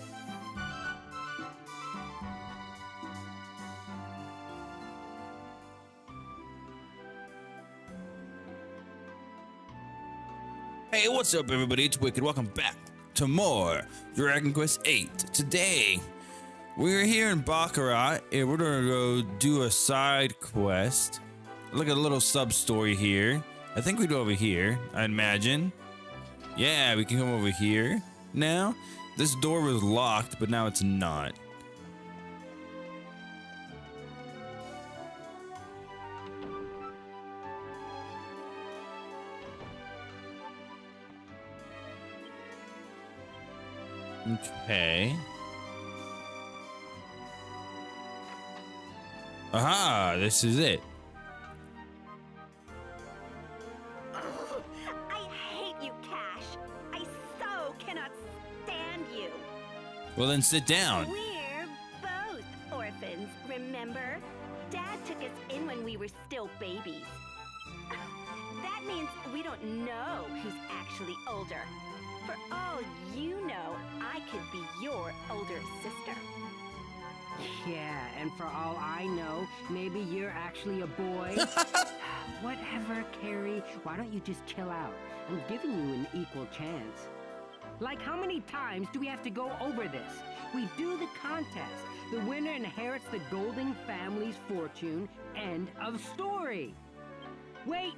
Hey, what's up, everybody? It's Wicked. Welcome back to more Dragon Quest VIII. Today, we're here in Baccarat, and we're gonna go do a side quest. Look at a little sub-story here. I think we go over here, I imagine. Yeah, we can come over here. Now, this door was locked, but now it's not. Okay. Aha, this is it. I hate you, Cash. I so cannot stand you. Well, then sit down. We're both orphans, remember? Dad took us in when we were still babies. That means we don't know who's actually older. For all you know, I could be your older sister. Yeah, and for all I know, maybe you're actually a boy. Whatever, Carrie. Why don't you just chill out? I'm giving you an equal chance. Like, how many times do we have to go over this? We do the contest. The winner inherits the Golding family's fortune. End of story. Wait,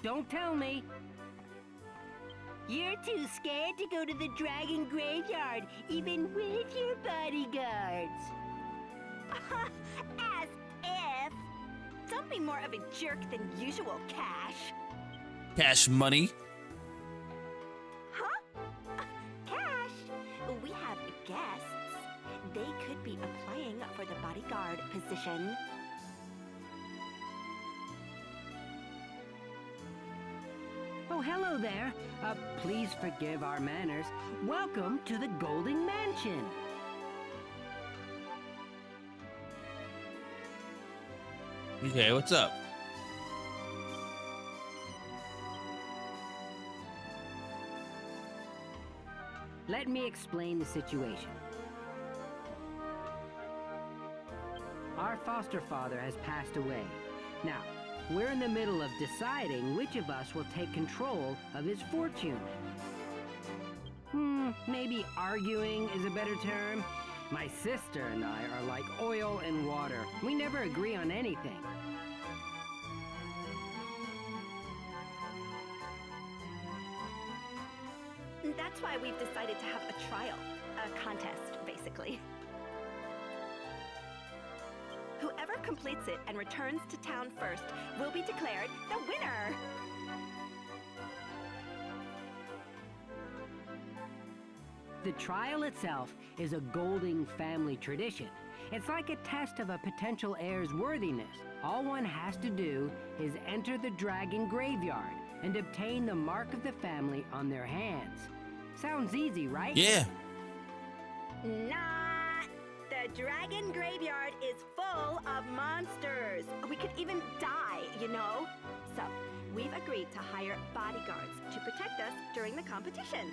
don't tell me. You're too scared to go to the dragon graveyard, even with your bodyguards. As if. Don't be more of a jerk than usual, Cash. Cash money. Huh? Cash, we have guests. They could be applying for the bodyguard position. Oh, hello there. Please forgive our manners. Welcome to the Golding Mansion. Okay, what's up? Let me explain the situation. Our foster father has passed away. Now, we're in the middle of deciding which of us will take control of his fortune. Maybe arguing is a better term. My sister and I are like oil and water. We never agree on anything. That's why we've decided to have a trial, a contest, basically. Whoever completes it and returns to town first will be declared the winner. The trial itself is a Golding family tradition. It's like a test of a potential heir's worthiness. All one has to do is enter the dragon graveyard and obtain the mark of the family on their hands. Sounds easy, right? Yeah. Nah! The dragon graveyard is full of monsters. We could even die, you know? So, we've agreed to hire bodyguards to protect us during the competition.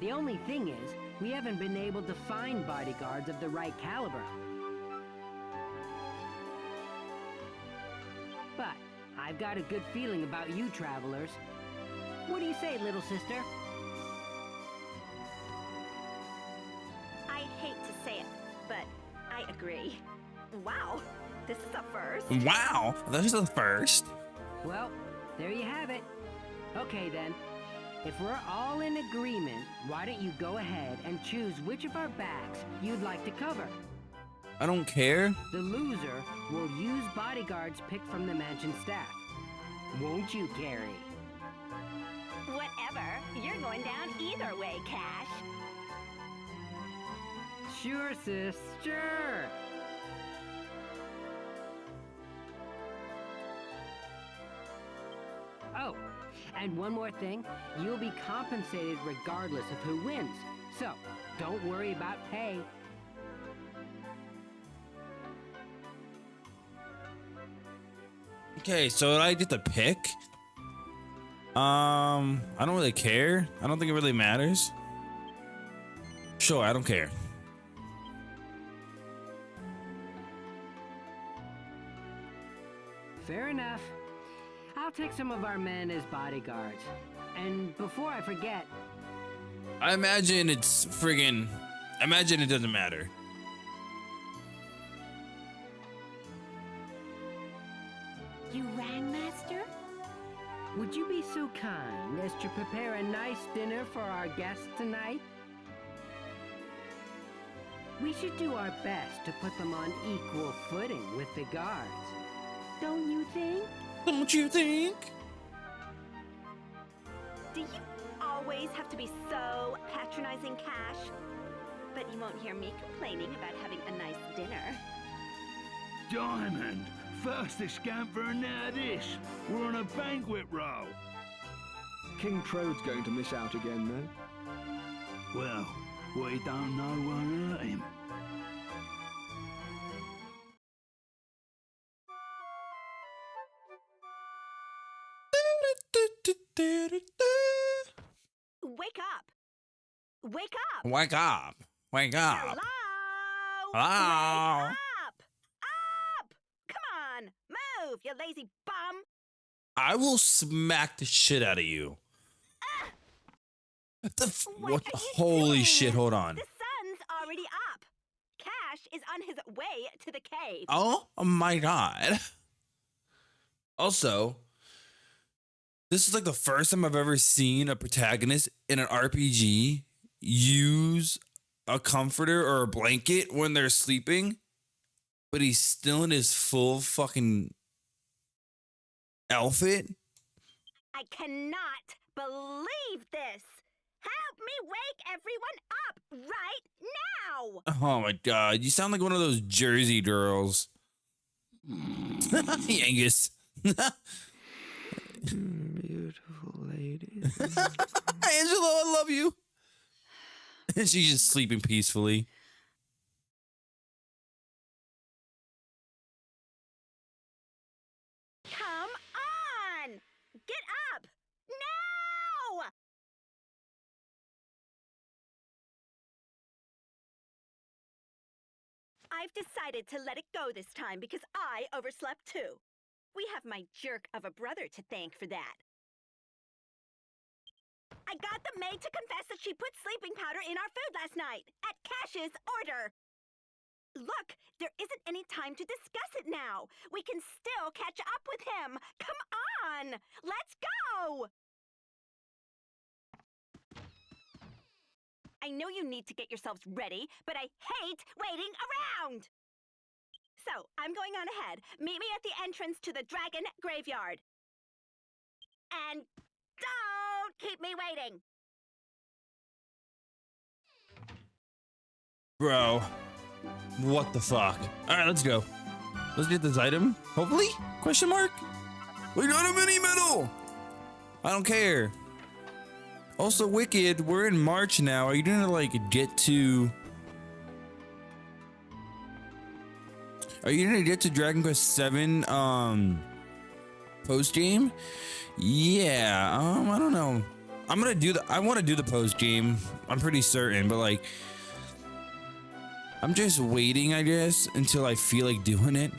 The only thing is, we haven't been able to find bodyguards of the right caliber. But I've got a good feeling about you travelers. What do you say, little sister? I hate to say it, but I agree. Wow, this is a first. Wow, this is the first. Well, there you have it. Okay then. If we're all in agreement, why don't you go ahead and choose which of our backs you'd like to cover? I don't care. The loser will use bodyguards picked from the mansion staff. Won't you, Carrie? Whatever. You're going down either way, Cash. Sure, sis. Sure. Oh, and one more thing. You'll be compensated regardless of who wins. So, don't worry about pay. Okay, so I get to pick. I don't really care. I don't think it really matters. Sure, I don't care. Fair enough. I'll take some of our men as bodyguards. And before I forget... I imagine it's friggin'... Imagine it doesn't matter. You rang, Master? Would you be so kind as to prepare a nice dinner for our guests tonight? We should do our best to put them on equal footing with the guards. Don't you think? Don't you think? Do you always have to be so patronizing, Cash? But you won't hear me complaining about having a nice dinner. Diamond, first the scamper and now this. We're on a banquet roll. King Trode's going to miss out again, though. Well, we don't know what hurt him. Wake up! Wake up! Wake up! Wake up! Hello! Hello! Wake up! Up! Come on! Move, you lazy bum! I will smack the shit out of you. What? Holy shit! Hold on. The sun's already up. Cash is on his way to the cave. Oh my god. Also, this is like the first time I've ever seen a protagonist in an RPG use a comforter or a blanket when they're sleeping, but he's still in his full fucking outfit. I cannot believe this. Help me wake everyone up right now. Oh my god, you sound like one of those Jersey girls. Angus. Beautiful lady. Angela, I love you. And she's just sleeping peacefully. Come on! Get up! Now! I've decided to let it go this time because I overslept too. We have my jerk of a brother to thank for that. I got the maid to confess that she put sleeping powder in our food last night, at Cash's order. Look, there isn't any time to discuss it now. We can still catch up with him. Come on, let's go! I know you need to get yourselves ready, but I hate waiting around! So, I'm going on ahead. Meet me at the entrance to the Dragon Graveyard. And don't keep me waiting! Bro, what the fuck? All right, let's go. Let's get this item, hopefully? Question mark? We got a mini medal! I don't care. Also, Wicked, we're in March now. Are you gonna like get to... Are you gonna get to Dragon Quest VII post game? Yeah, I don't know. I'm gonna do I want to do the post game. I'm pretty certain, but like, I'm just waiting, I guess, until I feel like doing it.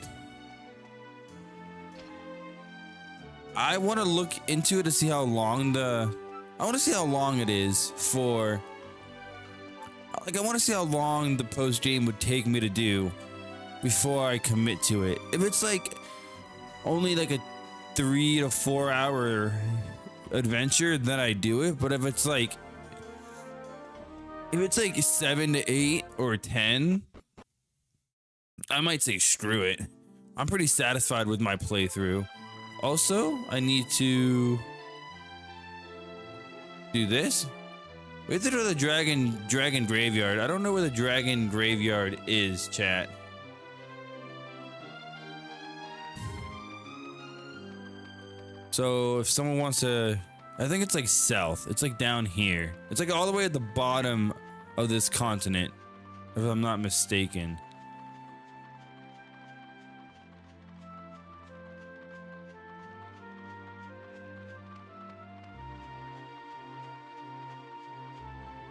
I want to look into it to see how long I want to see how long it is for. Like, I want to see how long the post game would take me to do before I commit to it. If it's like only like a 3 to 4 hour adventure, then I do it. But if it's like 7 to 8 or 10, I might say screw it. I'm pretty satisfied with my playthrough. Also, I need to do this. We have to go to the dragon graveyard. I don't know where the dragon graveyard is, chat. So if someone wants to, I think it's like south. It's like down here. It's like all the way at the bottom of this continent, if I'm not mistaken.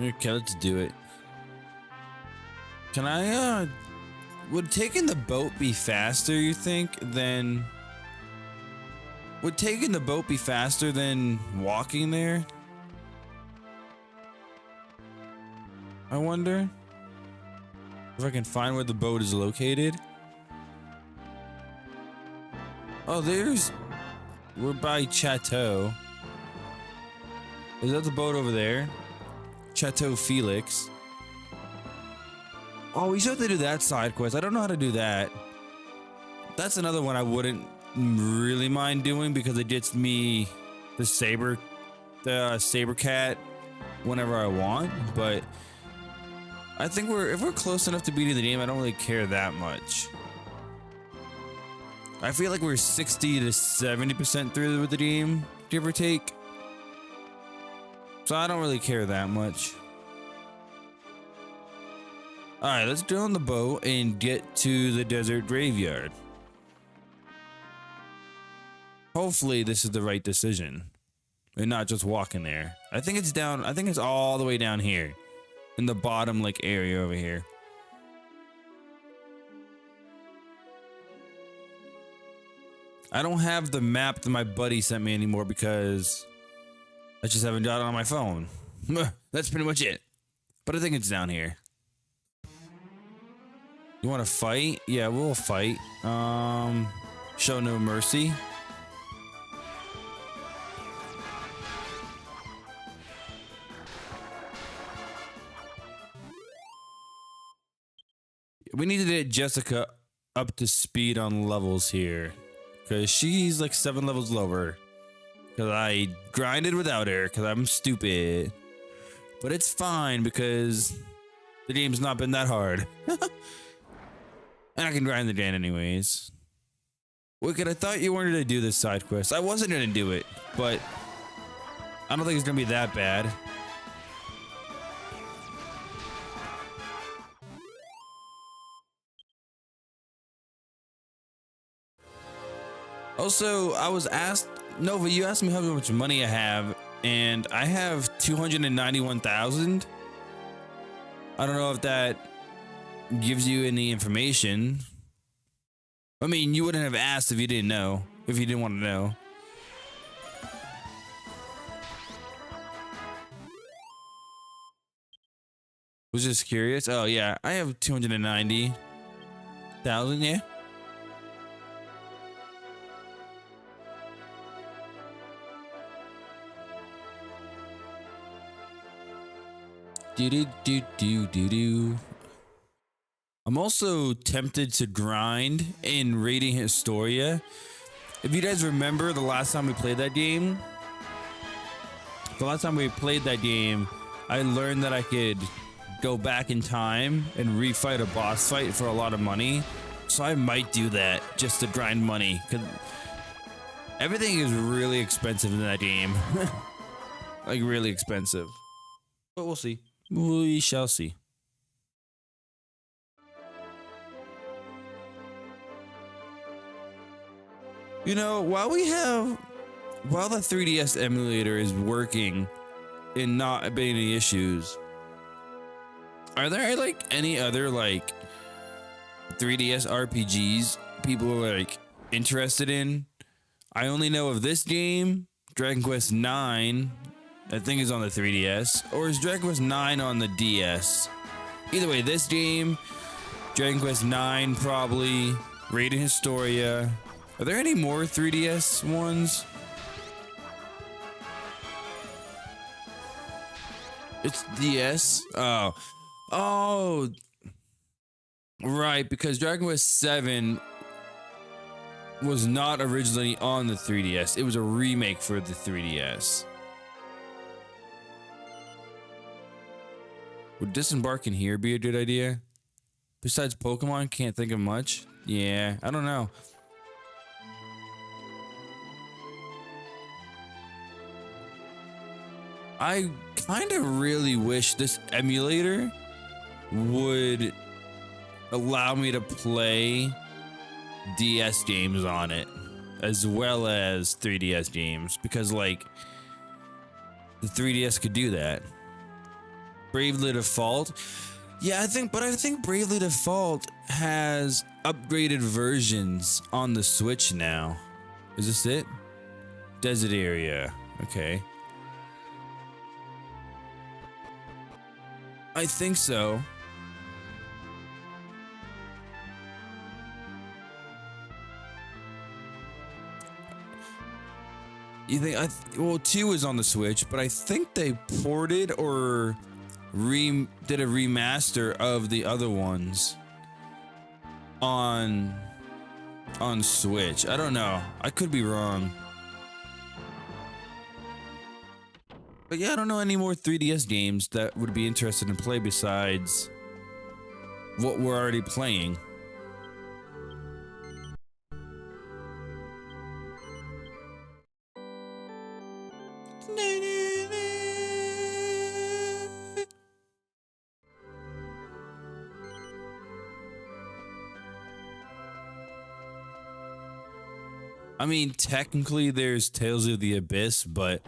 Okay, let's do it. Can I, would taking the boat be faster, you think, than... Would taking the boat be faster than walking there? I wonder if I can find where the boat is located. Oh, we're by Chateau. Is that the boat over there? Chateau Felix. Oh, we should have to do that side quest. I don't know how to do that. That's another one I wouldn't really mind doing because it gets me the saber cat whenever I want. But I think if we're close enough to beating the game, I don't really care that much. I feel like we're 60 to 70% through with the game, give or take. So I don't really care that much. Alright, let's go on the boat and get to the desert graveyard. Hopefully this is the right decision. And not just walking there. I think it's down, I think it's all the way down here. In the bottom like area over here. I don't have the map that my buddy sent me anymore because I just haven't got it on my phone. That's pretty much it. But I think it's down here. You want to fight? Yeah, we'll fight. Show no mercy. We need to get Jessica up to speed on levels here. Because she's like 7 levels lower. Because I grinded without her because I'm stupid. But it's fine because the game's not been that hard. And I can grind the game anyways. Wicked, I thought you wanted to do this side quest. I wasn't going to do it, but I don't think it's going to be that bad. Also, I was asked, Nova, you asked me how much money I have, and I have 291,000. I don't know if that gives you any information. I mean, you wouldn't have asked if you didn't know, if you didn't want to know. Was just curious. Oh yeah, I have 290,000. Yeah. Do do do do do do. I'm also tempted to grind in Raiding Historia. If you guys remember the last time we played that game, I learned that I could go back in time and refight a boss fight for a lot of money. So I might do that just to grind money, because everything is really expensive in that game. Like really expensive. But we'll see. We shall see. You know, while the 3DS emulator is working and not having any issues, are there like any other like 3DS RPGs people are like interested in? I only know of this game, Dragon Quest IX, I think is on the 3DS, or is Dragon Quest IX on the DS? Either way, this game, Dragon Quest IX probably, Raiding Historia. Are there any more 3DS ones? It's DS? Oh, right, because Dragon Quest VII was not originally on the 3DS. It was a remake for the 3DS. Would disembarking here be a good idea? Besides Pokemon, can't think of much. Yeah, I don't know. I kind of really wish this emulator would allow me to play DS games on it as well as 3DS games, because like the 3DS could do that. Bravely Default, yeah, I think Bravely Default has upgraded versions on the Switch now. Is this it? Desert area, okay. I think so. You think well, 2 is on the Switch, but I think they ported or did a remaster of the other ones on Switch. I don't know. I could be wrong. But yeah, I don't know any more 3DS games that would be interested in play besides what we're already playing. I mean, technically there's Tales of the Abyss, but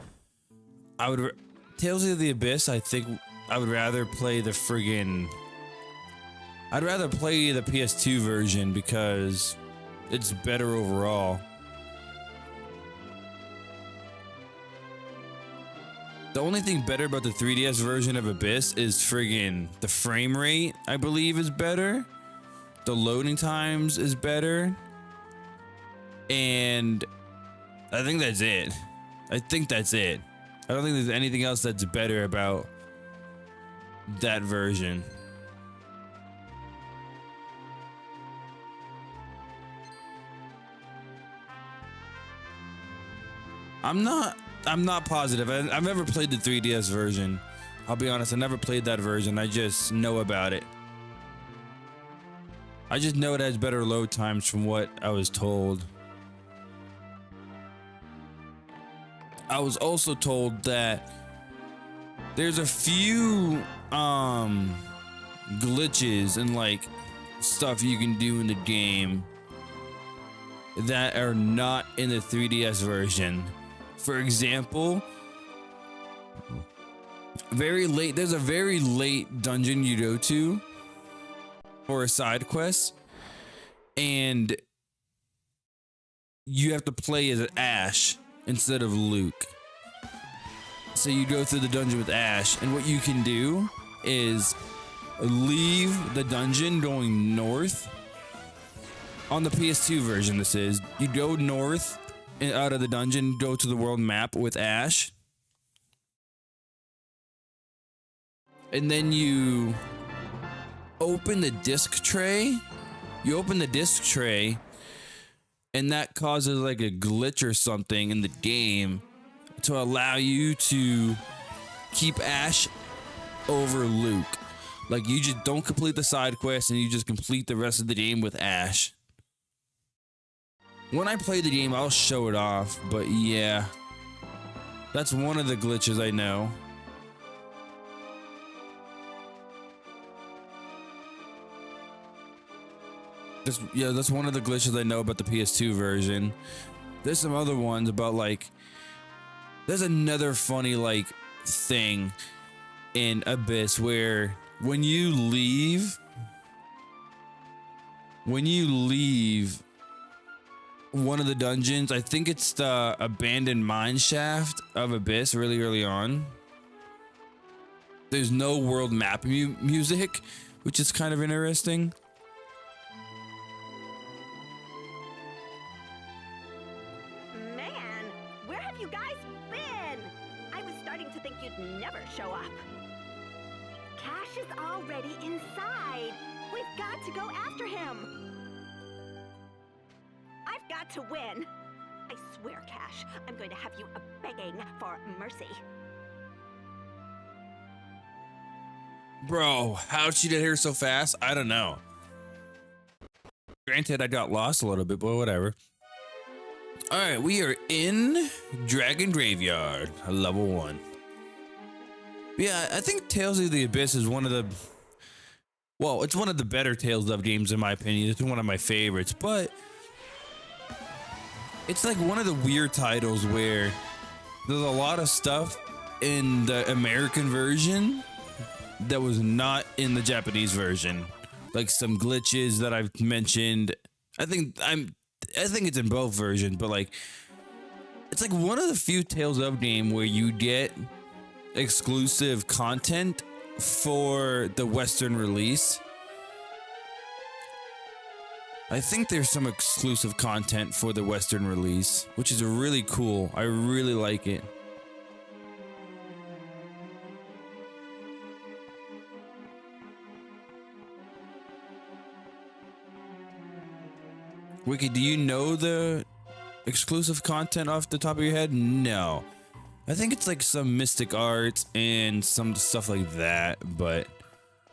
Tales of the Abyss, I think I would rather play the friggin'... I'd rather play the PS2 version because it's better overall. The only thing better about the 3DS version of Abyss is friggin' the frame rate, I believe, is better. The loading times is better. And I think that's it. I don't think there's anything else that's better about that version. I'm not positive. I've never played the 3DS version. I'll be honest, I never played that version. I just know about it. I just know it has better load times from what I was told. I was also told that there's a few glitches and like stuff you can do in the game that are not in the 3DS version. For example, there's a very late dungeon you go to or a side quest, and you have to play as Ash instead of Luke. So you go through the dungeon with Ash, and what you can do is leave the dungeon going north. On the PS2 version, this is. You go north and out of the dungeon, go to the world map with Ash. And then you open the disc tray. You open the disc tray, and that causes like a glitch or something in the game to allow you to keep Ash over Luke. Like, you just don't complete the side quest and you just complete the rest of the game with Ash. When I play the game, I'll show it off, but yeah. That's one of the glitches I know. That's one of the glitches I know about the PS2 version. There's some other ones about, like, there's another funny, like, thing in Abyss where when you leave one of the dungeons, I think it's the abandoned mine shaft of Abyss really early on, there's no world map music, which is kind of interesting. Man, where have you guys been? I was starting to think you'd never show up. Cash is already inside. We've got to go after him. I've got to win. I swear, Cash, I'm going to have you begging for mercy. Bro, how'd she get here so fast? I don't know. Granted, I got lost a little bit, but whatever. Alright, we are in Dragon Graveyard, level 1. Yeah, I think Tales of the Abyss is one of the... Well, it's one of the better Tales of games in my opinion. It's one of my favorites, but... It's like one of the weird titles where there's a lot of stuff in the American version that was not in the Japanese version. Like some glitches that I've mentioned. I think it's in both versions, but like it's like one of the few Tales of game where you get exclusive content for the Western release. I think there's some exclusive content for the Western release, which is really cool. I really like it. Wiki, do you know the exclusive content off the top of your head? No. I think it's like some mystic arts and some stuff like that, but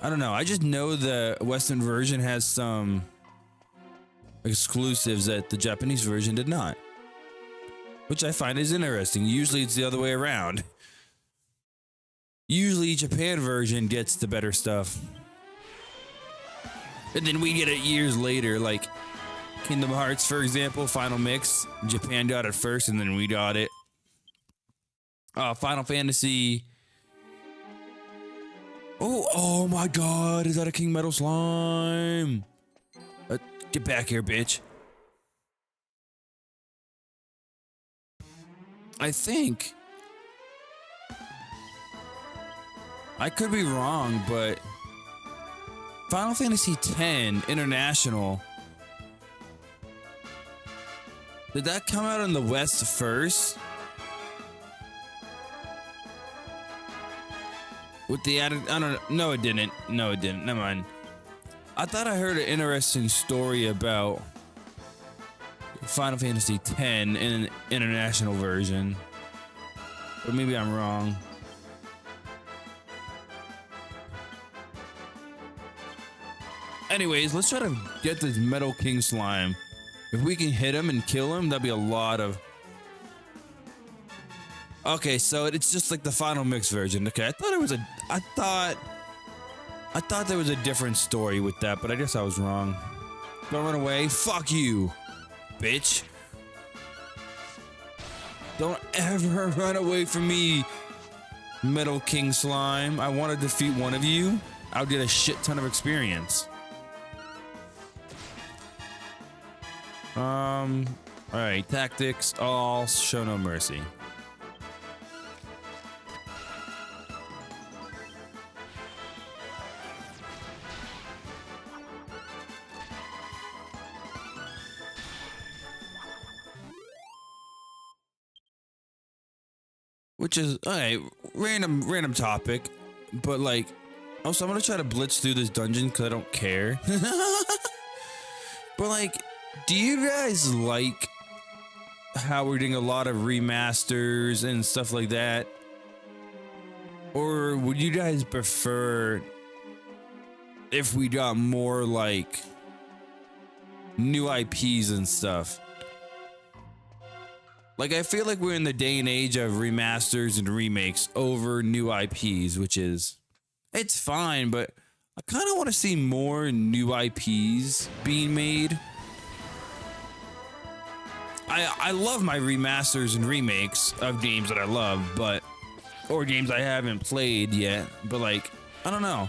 I don't know. I just know the Western version has some exclusives that the Japanese version did not, which I find is interesting. Usually it's the other way around. Usually Japan version gets the better stuff, and then we get it years later, like Kingdom Hearts, for example, Final Mix. Japan got it first, and then we got it. Final Fantasy. Oh my God! Is that a King Metal slime? Get back here, bitch. I think I could be wrong, but Final Fantasy X International, did that come out in the West first? With the added, I don't know. No, it didn't. No, it didn't. Never mind. I thought I heard an interesting story about Final Fantasy X in an international version, but maybe I'm wrong. Anyways, let's try to get this Metal King slime. If we can hit him and kill him, that'd be a lot of... Okay, so it's just like the Final Mix version. Okay, I thought there was a different story with that, but I guess I was wrong. Don't run away. Fuck you, bitch. Don't ever run away from me, Metal King slime. I want to defeat one of you. I'll get a shit ton of experience. All right, tactics, all, show no mercy. Which is, all right, random topic, but like, also I'm gonna try to blitz through this dungeon because I don't care. But like, do you guys like how we're doing a lot of remasters and stuff like that? Or would you guys prefer if we got more like new IPs and stuff? Like, I feel like we're in the day and age of remasters and remakes over new IPs, which is, it's fine, but I kind of want to see more new IPs being made. I love my remasters and remakes of games that I love, but, or games I haven't played yet, but like, I don't know.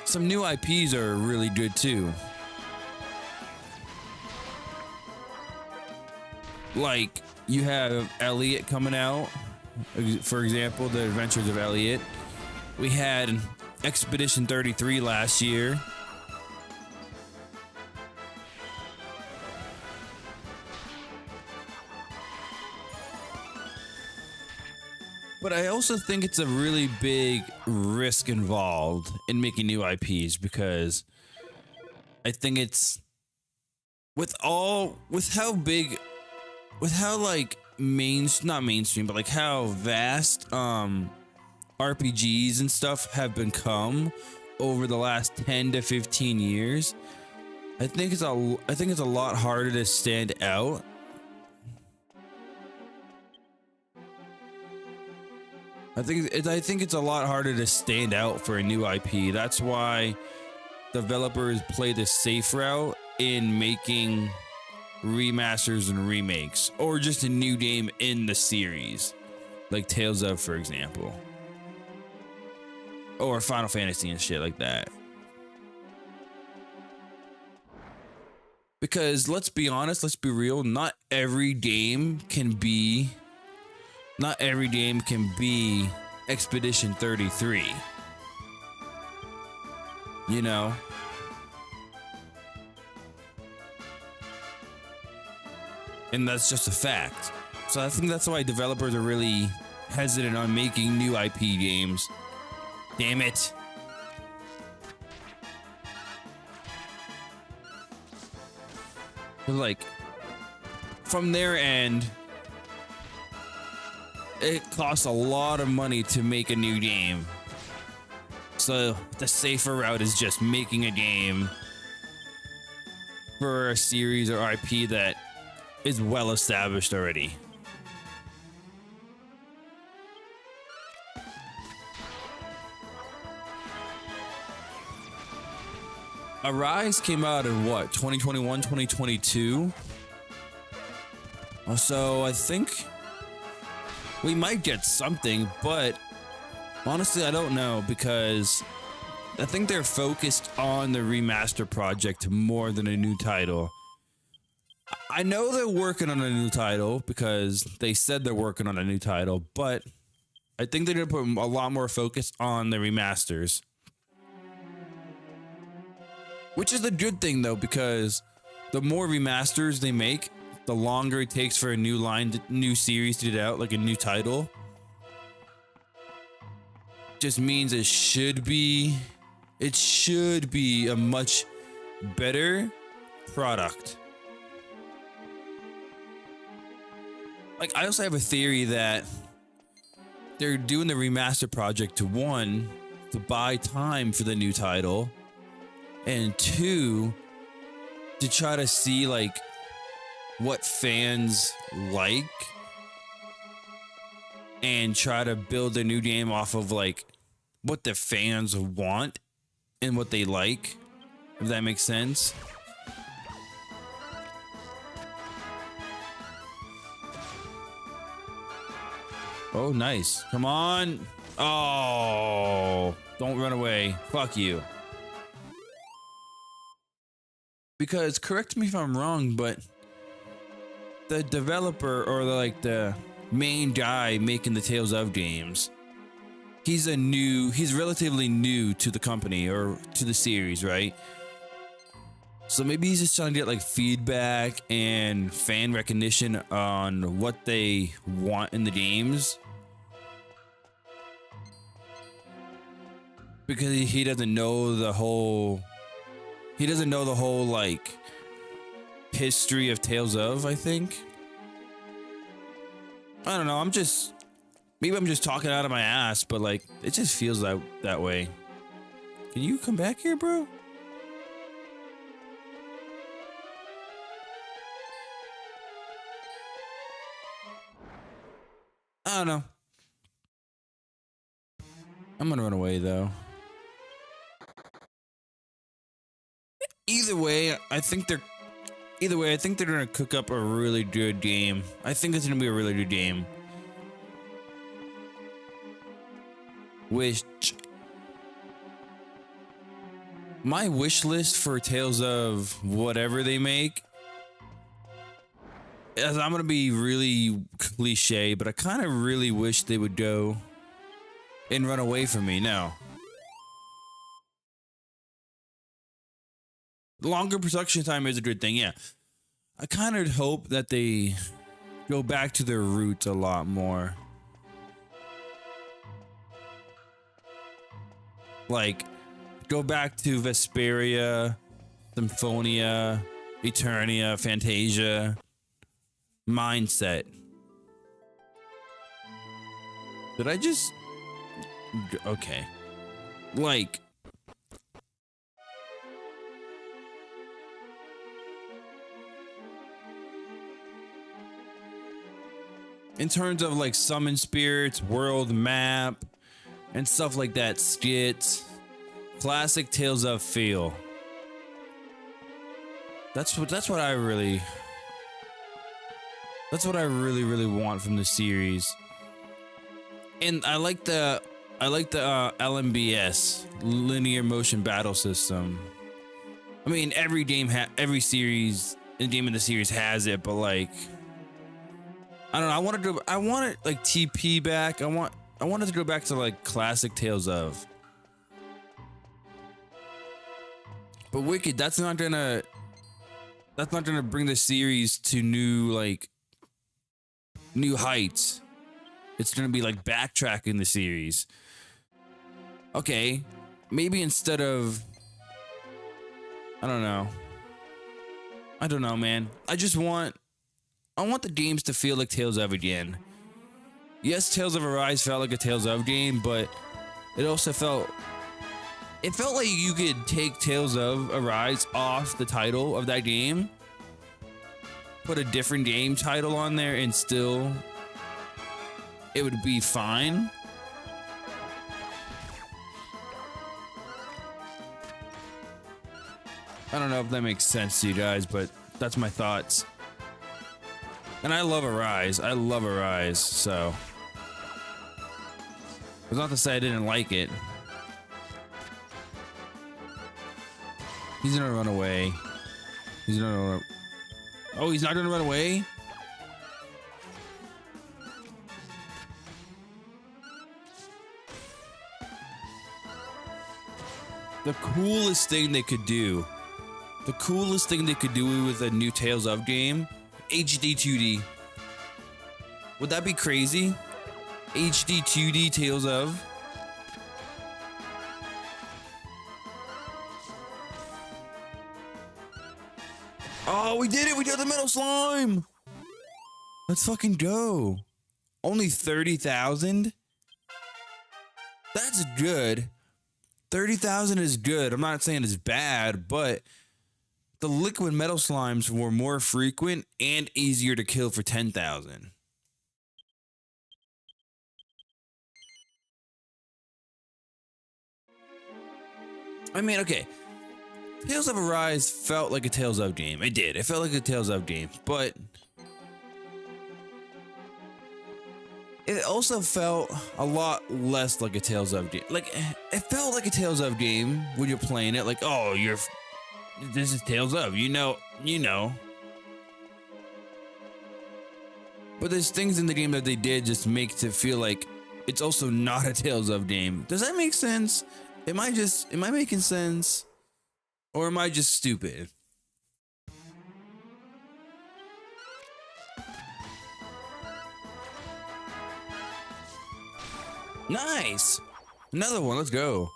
Some new IPs are really good too. Like, you have Elliot coming out, for example, The Adventures of Elliot. We had Expedition 33 last year. But I also think it's a really big risk involved in making new IPs, because I think it's with how like not mainstream, but like how vast RPGs and stuff have become over the last 10 to 15 years. I think it's a lot harder to stand out. I think it's a lot harder to stand out for a new IP. That's why developers play the safe route in making remasters and remakes, or just a new game in the series, like Tales of, for example, or Final Fantasy and shit like that. Because let's be honest, let's be real, not every game can be Expedition 33. You know? And that's just a fact. So I think that's why developers are really hesitant on making new IP games. Damn it. But like, from their end, it costs a lot of money to make a new game. So the safer route is just making a game for a series or IP that is well established already. Arise came out in what, 2021, 2022? So I think we might get something, but honestly, I don't know, because I think they're focused on the remaster project more than a new title. I know they're working on a new title because they said they're working on a new title, but I think they're going to put a lot more focus on the remasters. Which is a good thing, though, because the more remasters they make, the longer it takes for a new series to get out, like a new title. Just means it should be a much better product. Like, I also have a theory that they're doing the remaster project to buy time for the new title, and 2, to try to see like what fans like and try to build a new game off of like what the fans want and what they like, if that makes sense. Oh, nice. Come on. Oh, don't run away. Fuck you. Because correct me if I'm wrong, but the developer or the main guy making the Tales of games, he's relatively new to the company or to the series, right? So maybe he's just trying to get like feedback and fan recognition on what they want in the games. Because he doesn't know the whole like history of Tales of, I think. I don't know, maybe I'm just talking out of my ass, but like it just feels that way. Can you come back here, bro? I don't know. I'm gonna run away though. Either way, I think they're gonna cook up a really good game. I think it's gonna be a really good game. My wish list for Tales of whatever they make, as I'm gonna be really cliche, but I kind of really wish they would go and run away from me. No. Longer production time is a good thing, yeah. I kind of hope that they go back to their roots a lot more. Like, go back to Vesperia, Symphonia, Eternia, Fantasia mindset. Did I just... Okay. Like... in terms of like summon spirits, world map, and stuff like that, skits, classic Tales of feel. That's what I really want from the series. And I like the LMBS, linear motion battle system. I mean, every game in the series has it, but like, I don't know. I wanted like TP back. I wanted to go back to like classic Tales of. But Wicked, that's not gonna bring the series to new heights. It's gonna be like backtracking the series. Okay, maybe instead of, I don't know, man. I want the games to feel like Tales of again. Yes, Tales of Arise felt like a Tales of game, but it also felt like you could take Tales of Arise off the title of that game, put a different game title on there, and still it would be fine. I don't know if that makes sense to you guys, but that's my thoughts. And I love Arise. So it's not to say I didn't like it. He's gonna run away. Oh, he's not gonna run away? The coolest thing they could do with a new Tales of game, HD 2D. Would that be crazy? HD 2D Tales of? Oh, we did it! We got the metal slime! Let's fucking go. Only 30,000? That's good. 30,000 is good. I'm not saying it's bad, but the liquid metal slimes were more frequent and easier to kill for 10,000. I mean, okay. Tales of Arise felt like a Tales of game. It did. It felt like a Tales of game, but it also felt a lot less like a Tales of game. Like, it felt like a Tales of game when you're playing it. Like, oh, this is Tales of, you know. But there's things in the game that they did just makes it feel like it's also not a Tales of game. Does that make sense? Am I making sense? Or am I just stupid? Nice! Another one, let's go.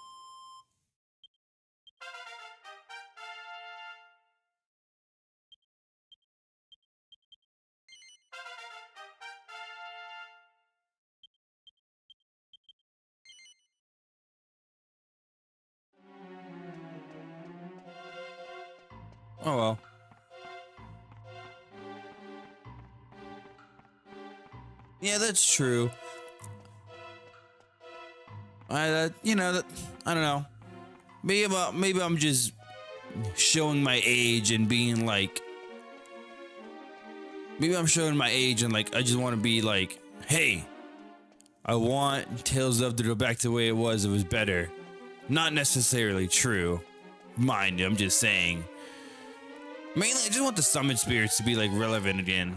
Oh well. Yeah, that's true. I don't know. Maybe I'm just showing my age and being like. Maybe I'm showing my age and like I just want to be like, hey, I want Tales of to go back to the way it was. It was better. Not necessarily true. Mind you, I'm just saying. Mainly, I just want the summon spirits to be like relevant again.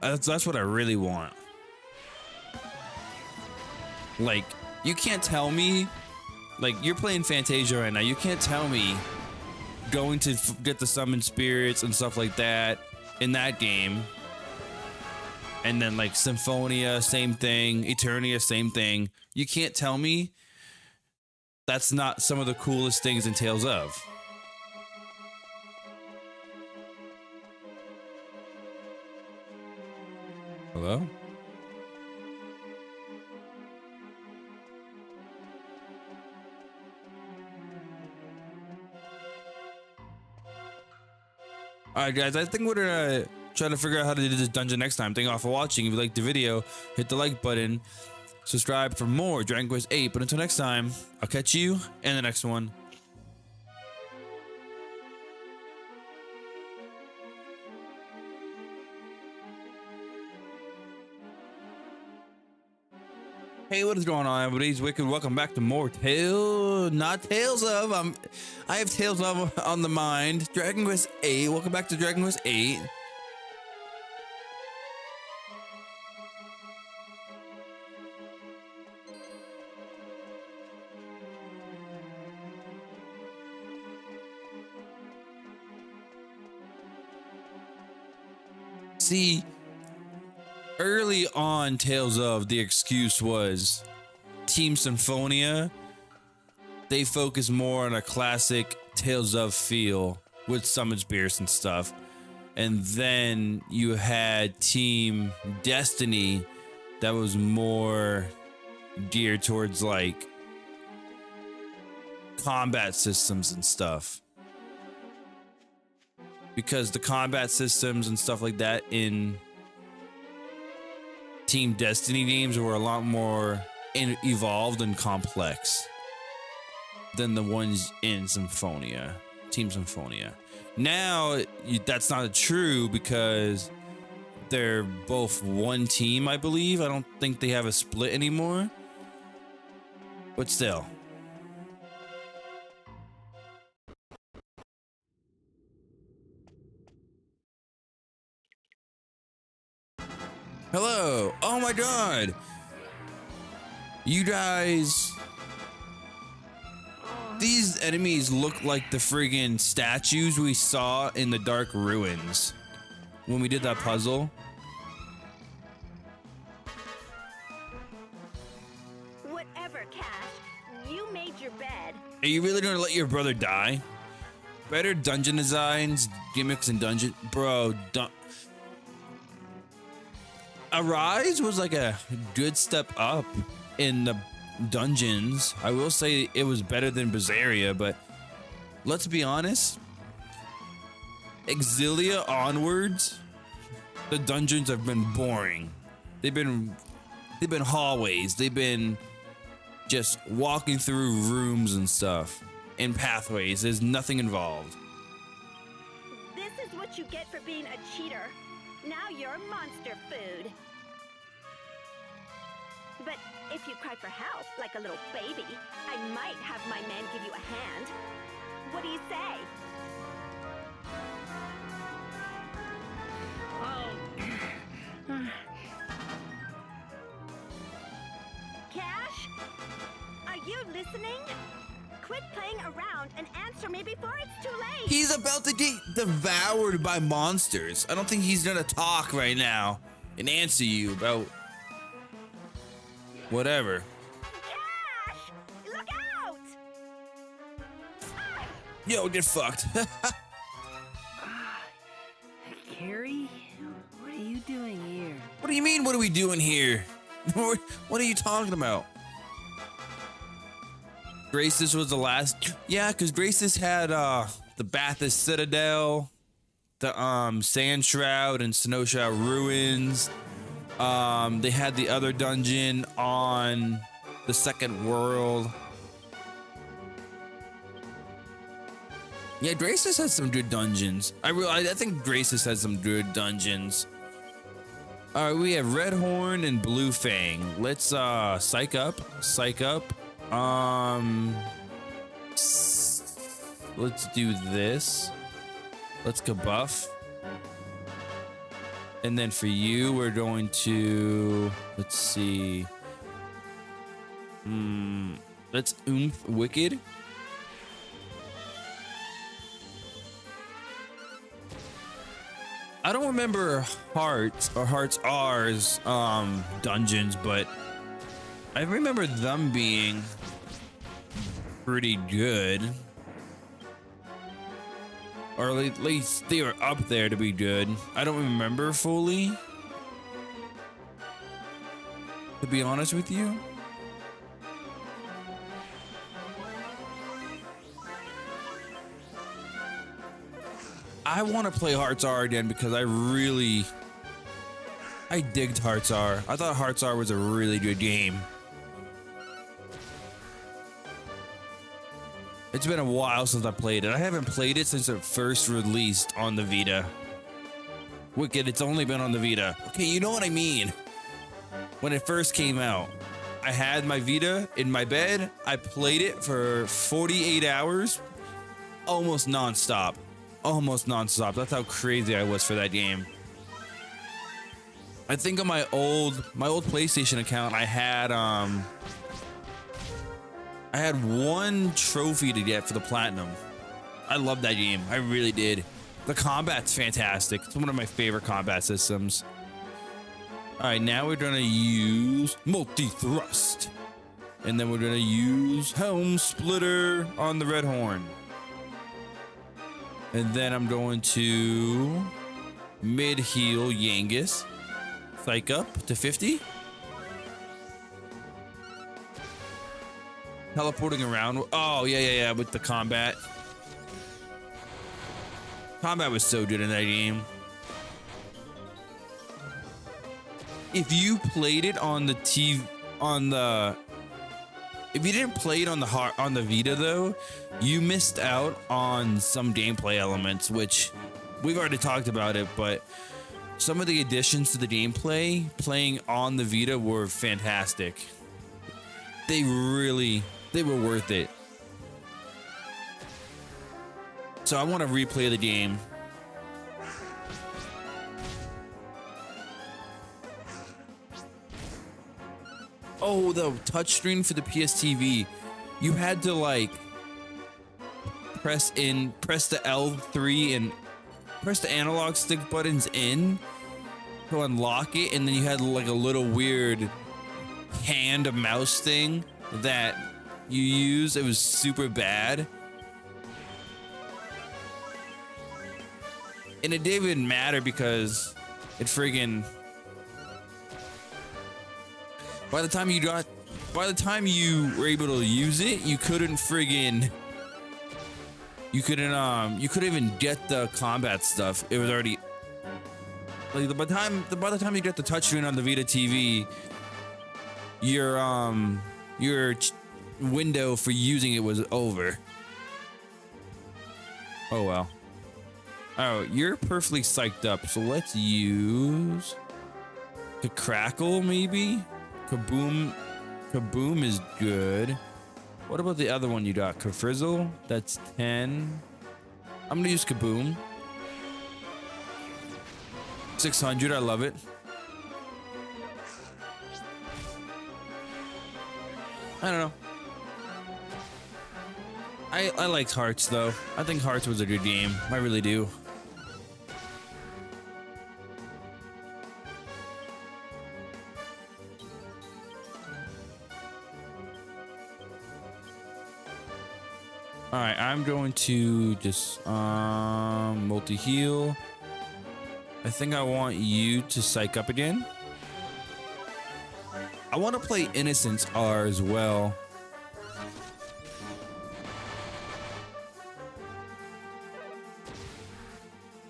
That's what I really want. Like, you can't tell me, like, you're playing Fantasia right now. You can't tell me going to get the summon spirits and stuff like that in that game. And then like Symphonia, same thing. Eternia, same thing. You can't tell me that's not some of the coolest things in Tales of. Hello? Alright guys, I think we're gonna try to figure out how to do this dungeon next time. Thank you all for watching. If you liked the video, hit the like button. Subscribe for more Dragon Quest VIII. But until next time, I'll catch you in the next one. Hey, what is going on, everybody? It's Wicked. Welcome back to more not Tales of. I have Tales of on the mind. Dragon Quest VIII. Welcome back to Dragon Quest VIII. See, early on Tales of, the excuse was Team Symphonia. They focus more on a classic Tales of feel with summon spirits and stuff. And then you had Team Destiny that was more geared towards like combat systems and stuff. Because the combat systems and stuff like that in Team Destiny games were a lot more evolved and complex than the ones in Symphonia, Team Symphonia. Now, that's not true because they're both one team, I believe. I don't think they have a split anymore. But still. Hello. Oh my god. You guys. These enemies look like the friggin' statues we saw in the Dark Ruins when we did that puzzle. Whatever, Cash. You made your bed. Are you really gonna let your brother die? Better dungeon designs, gimmicks, and dungeon. Bro, Arise was like a good step up in the dungeons. I will say it was better than Berseria, but let's be honest. Exilia onwards, the dungeons have been boring. They've been hallways. They've been just walking through rooms and stuff and pathways. There's nothing involved. This is what you get for being a cheater. Now you're monster food. But if you cry for help, like a little baby, I might have my men give you a hand. What do you say? Cash? Are you listening? Quit playing around and answer me before it's too late. He's about to get devoured by monsters. I don't think he's gonna talk right now and answer you about whatever. Cash! Look out! Yo, get fucked. Carrie, what are you doing here? What do you mean, what are we doing here? What are you talking about? Graces was the last. Yeah, because Graces had the Bathurst Citadel, the Sand Shroud and Snow Shroud Ruins. They had the other dungeon on the second world. Yeah, Graces has some good dungeons. I think Graces has some good dungeons. All right, we have Red Horn and Blue Fang. Let's psych up. Let's do this. Let's kabuff. And then for you, we're going to, let's see. Let's oomph wicked. I don't remember Hearts or Hearts R's dungeons, but I remember them being pretty good. Or at least they were up there to be good. I don't remember fully, to be honest with you. I want to play Hearts R again because I digged Hearts R. I thought Hearts R was a really good game. It's been a while since I played it. I haven't played it since it first released on the Vita. Wicked, it's only been on the Vita. Okay, you know what I mean. When it first came out, I had my Vita in my bed. I played it for 48 hours, almost nonstop. That's how crazy I was for that game. I think on my old PlayStation account, I had one trophy to get for the platinum. I love that game. I really did. The combat's fantastic. It's one of my favorite combat systems. All right, now we're gonna use multi-thrust. And then we're gonna use Helm Splitter on the Red Horn. And then I'm going to mid-heal Yangus. Psych up to 50. Teleporting around. Oh, yeah, with the combat. Combat was so good in that game. If you played it on the TV, if you didn't play it on the Vita though, you missed out on some gameplay elements, which we've already talked about it, but some of the additions to the gameplay playing on the Vita were fantastic. They were worth it. So I want to replay the game. Oh, the touchscreen for the PSTV. You had to like press the L3 and press the analog stick buttons in to unlock it, and then you had like a little weird hand mouse thing that you use. It was super bad. And it didn't even matter because it friggin' by the time you were able to use it, you couldn't even get the combat stuff. It was already like by the time you get the touchscreen on the Vita TV, your window for using it was over. Oh well. Oh, you're perfectly psyched up, so let's use the Crackle maybe? Kaboom. Kaboom is good. What about the other one you got? Kafrizzle? That's 10. I'm gonna use Kaboom. 600, I love it. I don't know. I liked Hearts though. I think Hearts was a good game. I really do. All right, I'm going to just multi-heal. I think I want you to psych up again. I want to play Innocence R as well.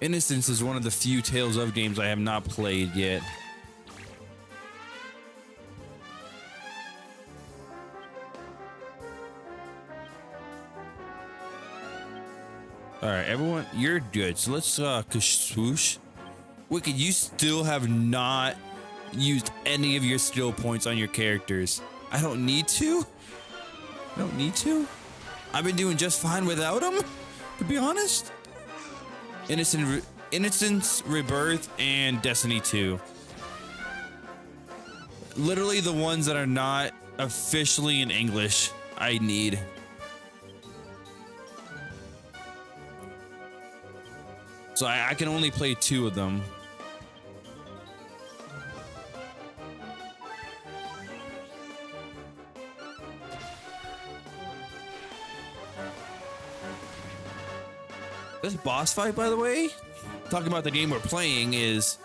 Innocence is one of the few Tales of games I have not played yet. All right, everyone, you're good. So let's swoosh. Wicked, you still have not used any of your skill points on your characters. I don't need to. I don't need to. I've been doing just fine without them, to be honest. Innocence, Rebirth, and Destiny 2. Literally the ones that are not officially in English, I need. So I can only play 2 of them. This boss fight, by the way, talking about the game we're playing, is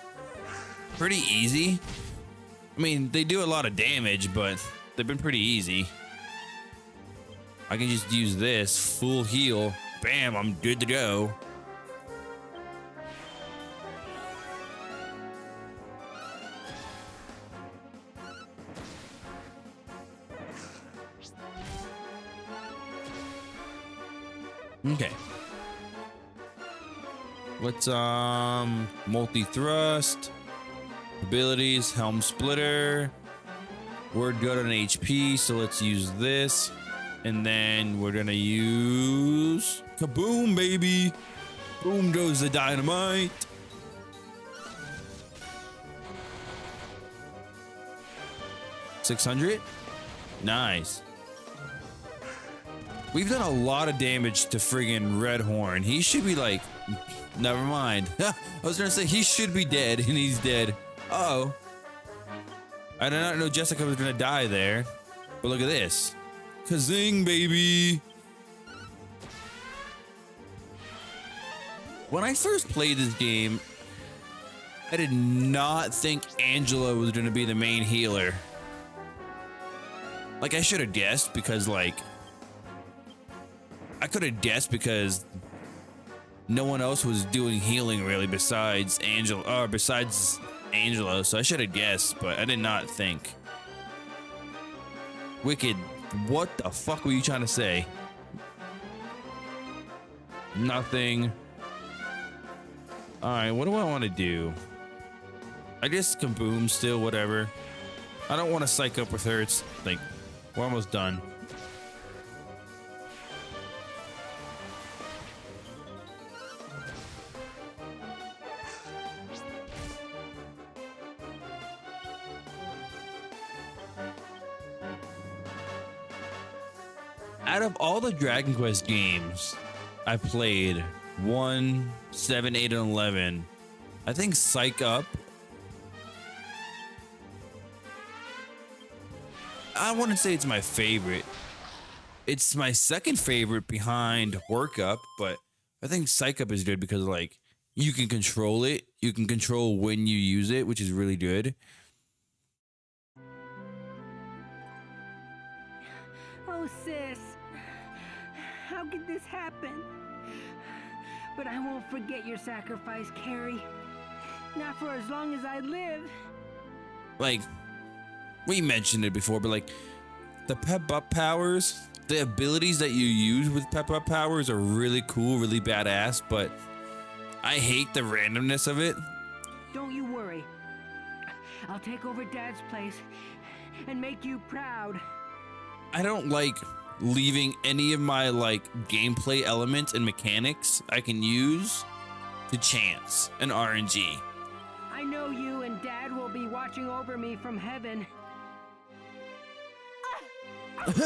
pretty easy. I mean, they do a lot of damage, but they've been pretty easy. I can just use this full heal. Bam, I'm good to go. Okay. Let's multi-thrust. Abilities, Helm Splitter. We're good on HP, so let's use this. And then we're gonna use Kaboom, baby. Boom goes the dynamite. $600. Nice. We've done a lot of damage to friggin' Redhorn. He should be like, never mind. I was gonna say he should be dead, and he's dead. Uh-oh. I did not know Jessica was gonna die there. But look at this. Kazing, baby. When I first played this game, I did not think Angela was gonna be the main healer. Like, I should have guessed because, like, I could have guessed because no one else was doing healing really besides Angela, so I should have guessed, but I did not think. Wicked, what the fuck were you trying to say? Nothing. Alright, what do I want to do? I guess Kaboom still, whatever. I don't want to psych up with her. It's like, we're almost done. Out of all the Dragon Quest games I played, 1, 7, 8, and 11, I think Psych Up, I wouldn't say it's my favorite. It's my second favorite behind Work Up, but I think Psych Up is good because, like, you can control it. You can control when you use it, which is really good. Oh, sis. How could this happen? But I won't forget your sacrifice, Carrie. Not for as long as I live. Like, we mentioned it before, but like, the pep up powers, the abilities that you use with pep up powers are really cool, really badass, but I hate the randomness of it. Don't you worry. I'll take over Dad's place and make you proud. I don't like leaving any of my like gameplay elements and mechanics I can use to chance and RNG. I know you and Dad will be watching over me from heaven. Sorry,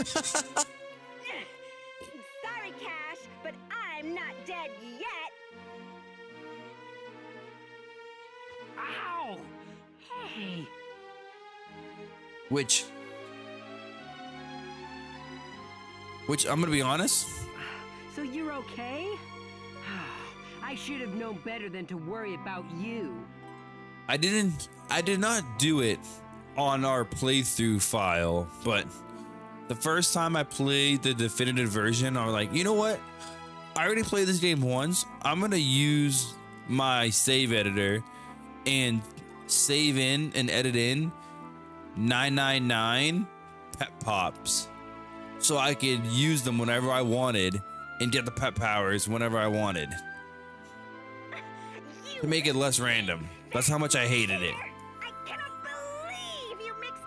Cash, but I'm not dead yet. Ow! Hey! Which I'm gonna be honest. So you're okay? I should have known better than to worry about you. I did not do it on our playthrough file, but the first time I played the definitive version, I was like, you know what? I already played this game once. I'm gonna use my save editor and save in and edit in 999 pet pops so I could use them whenever I wanted and get the pet powers whenever I wanted to make it less random. That's how much I hated it. I cannot believe you mixed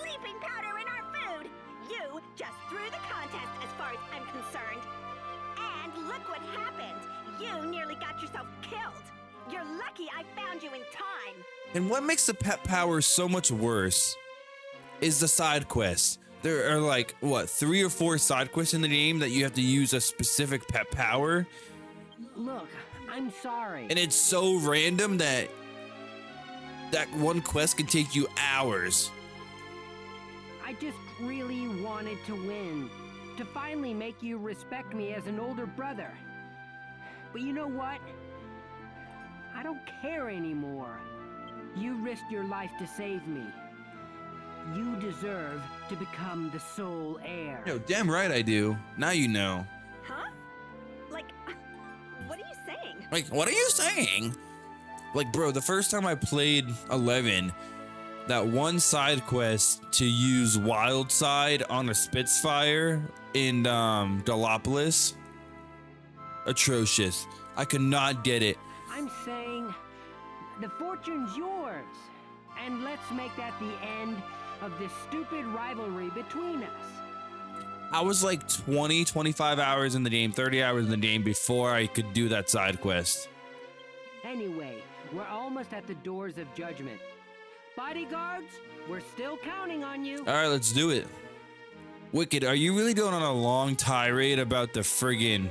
sleeping powder in our food. You just threw the contest as far as I'm concerned. And look what happened. You nearly got yourself killed. You're lucky I found you in time. And what makes the pet powers so much worse is the side quests. There are like, what, 3 or 4 side quests in the game that you have to use a specific pet power. Look, I'm sorry. And it's so random that one quest can take you hours. I just really wanted to win. To finally make you respect me as an older brother. But you know what? I don't care anymore. You risked your life to save me. You deserve to become the sole heir. Yo, damn right I do. Now you know. Huh? Like, what are you saying? Like, what are you saying? Like, bro, the first time I played 11, that one side quest to use Wild Side on a Spitfire in Gallopolis, atrocious. I could not get it. I'm saying the fortune's yours. And let's make that the end of this stupid rivalry between us. I was like 20, 25 hours in the game, 30 hours in the game before I could do that side quest. Anyway, we're almost at the doors of judgment. Bodyguards, we're still counting on you. All right, let's do it. Wicked, are you really going on a long tirade about the friggin'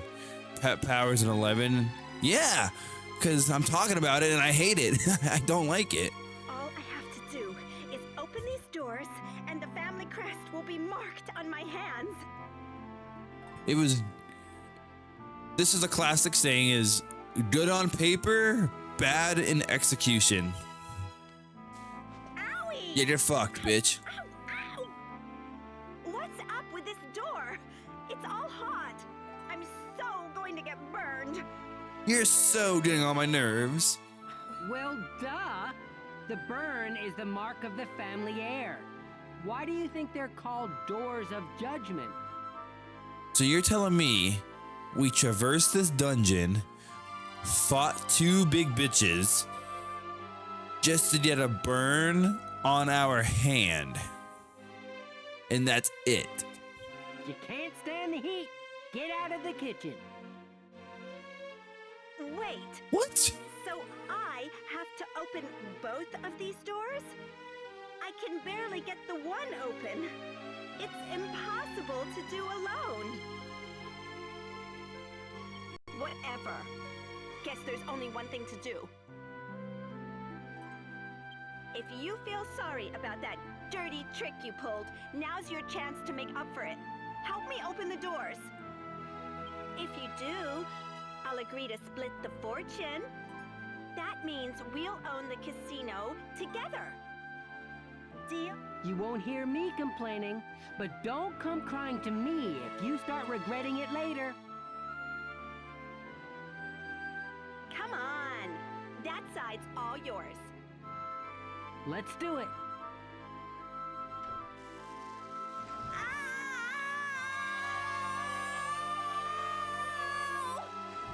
pet powers in 11? Yeah, because I'm talking about it and I hate it. I don't like it. All I have to do is open these doors and the family crest will be marked on my hands. This is a classic saying, is good on paper, bad in execution. Owie! Yeah, you're fucked, bitch. Ow, ow! What's up with this door? It's all hot. I'm so going to get burned. You're so getting on my nerves. Well, duh. The burn is the mark of the family heir. Why do you think they're called doors of judgment? So you're telling me we traversed this dungeon, fought 2 big bitches, just to get a burn on our hand. And that's it. You can't stand the heat. Get out of the kitchen. Wait. What? So I have to open both of these doors? I can barely get the one open. It's impossible to do alone. Whatever. Guess there's only one thing to do. If you feel sorry about that dirty trick you pulled, now's your chance to make up for it. Help me open the doors. If you do, I'll agree to split the fortune. That means we'll own the casino together. Deal? You won't hear me complaining, but don't come crying to me if you start regretting it later. Come on. That side's all yours. Let's do it.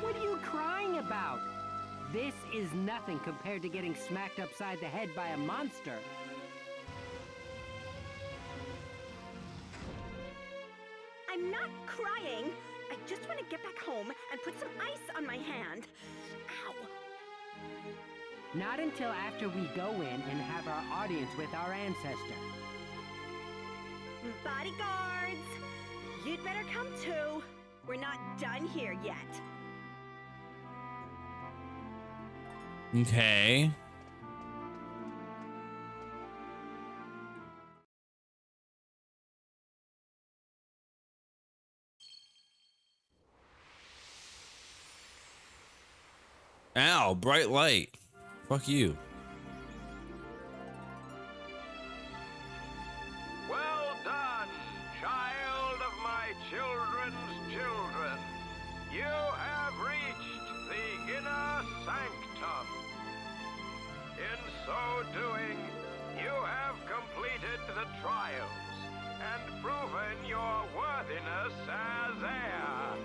What are you crying about? This is nothing compared to getting smacked upside the head by a monster. I'm not crying. I just want to get back home and put some ice on my hand. Ow. Not until after we go in and have our audience with our ancestor. Bodyguards, you'd better come too. We're not done here yet. Okay. Ow, bright light. Fuck you. Well done, child of my children's children. You have reached the inner sanctum. In so doing, you have completed the trials and proven your worthiness as heir.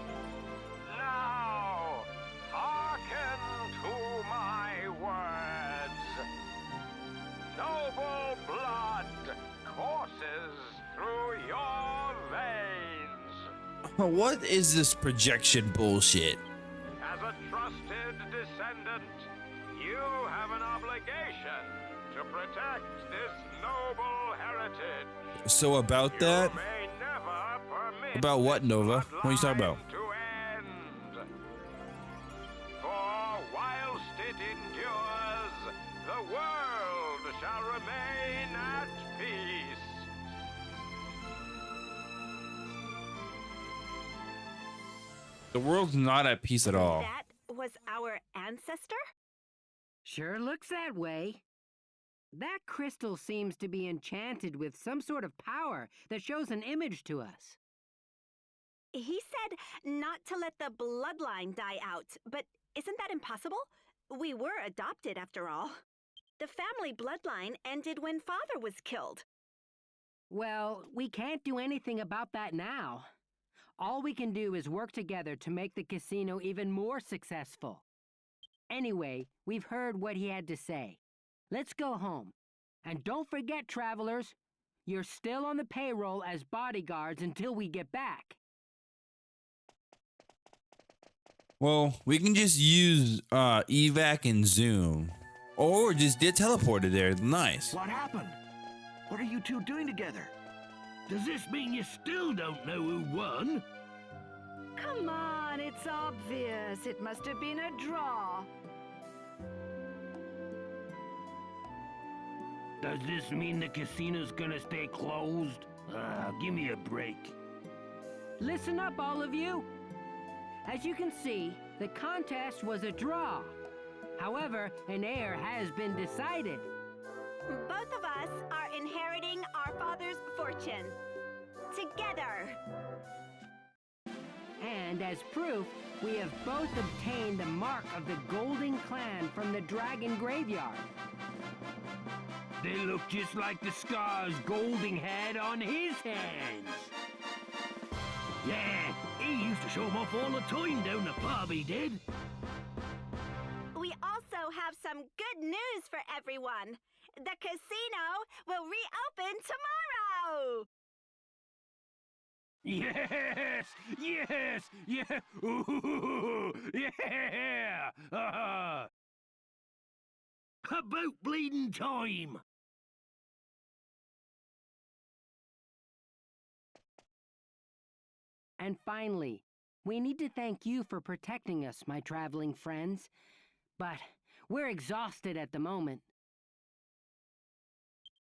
Now, hearken to my words. Noble blood courses through your veins. What is this projection bullshit? As a trusted descendant, you have an obligation to protect this noble heritage. So about that? About what, Nova? What are you talking about? For whilst it endures, the world shall remain at peace. The world's not at peace at all. That was our ancestor? Sure looks that way. That crystal seems to be enchanted with some sort of power that shows an image to us. He said not to let the bloodline die out, but isn't that impossible? We were adopted after all. The family bloodline ended when Father was killed. Well, we can't do anything about that now. All we can do is work together to make the casino even more successful. Anyway, we've heard what he had to say. Let's go home. And don't forget, travelers, you're still on the payroll as bodyguards until we get back. Well, we can just use evac and zoom. Or just get teleported there. Nice. What happened? What are you two doing together? Does this mean you still don't know who won? Come on, it's obvious. It must have been a draw. Does this mean the casino's gonna stay closed? Give me a break. Listen up, all of you. As you can see, the contest was a draw. However, an heir has been decided. Both of us are inheriting our father's fortune. Together. And as proof, we have both obtained the mark of the Golden Clan from the Dragon Graveyard. They look just like the scars Golding had on his hands. Yeah, he used to show them off all the time down the pub, he did. We also have some good news for everyone. The casino will reopen tomorrow! Yes! Yes! Yeah! Ooh, yeah! About bleeding time! And finally, we need to thank you for protecting us, my traveling friends. But we're exhausted at the moment.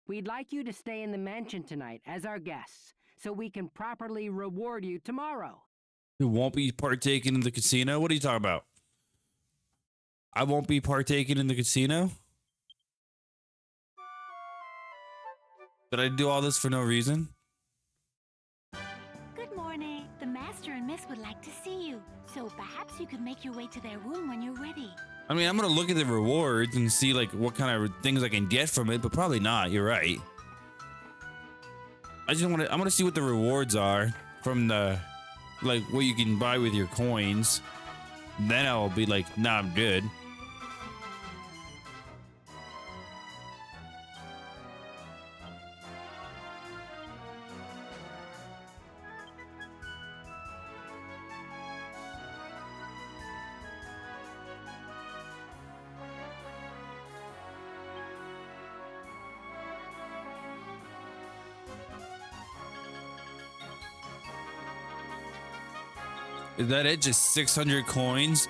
We'd like you to stay in the mansion tonight as our guests, so we can properly reward you tomorrow. You won't be partaking in the casino? What are you talking about? I won't be partaking in the casino? Did I do all this for no reason? Good morning. The master and miss would like to see you, so perhaps you could make your way to their room when you're ready. I mean, I'm gonna look at the rewards and see like what kind of things I can get from it, but probably not. You're right. I want to see what the rewards are from the, like what you can buy with your coins. Then I'll be like, nah, I'm good. Is that it? Just 600 coins?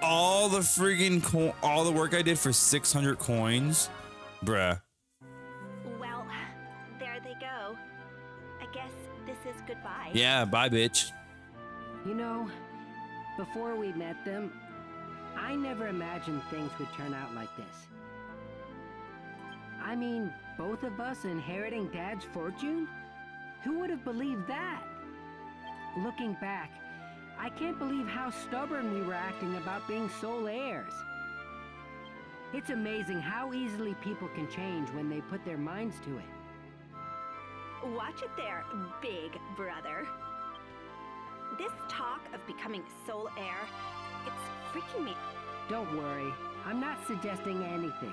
All the friggin' all the work I did for 600 coins? Bruh. Well, there they go. I guess this is goodbye. Yeah, bye, bitch. You know, before we met them, I never imagined things would turn out like this. I mean, both of us inheriting Dad's fortune? Who would have believed that? Looking back, I can't believe how stubborn we were acting about being sole heirs. It's amazing how easily people can change when they put their minds to it. Watch it there, big brother. This talk of becoming sole heir, it's freaking me. Don't worry, I'm not suggesting anything.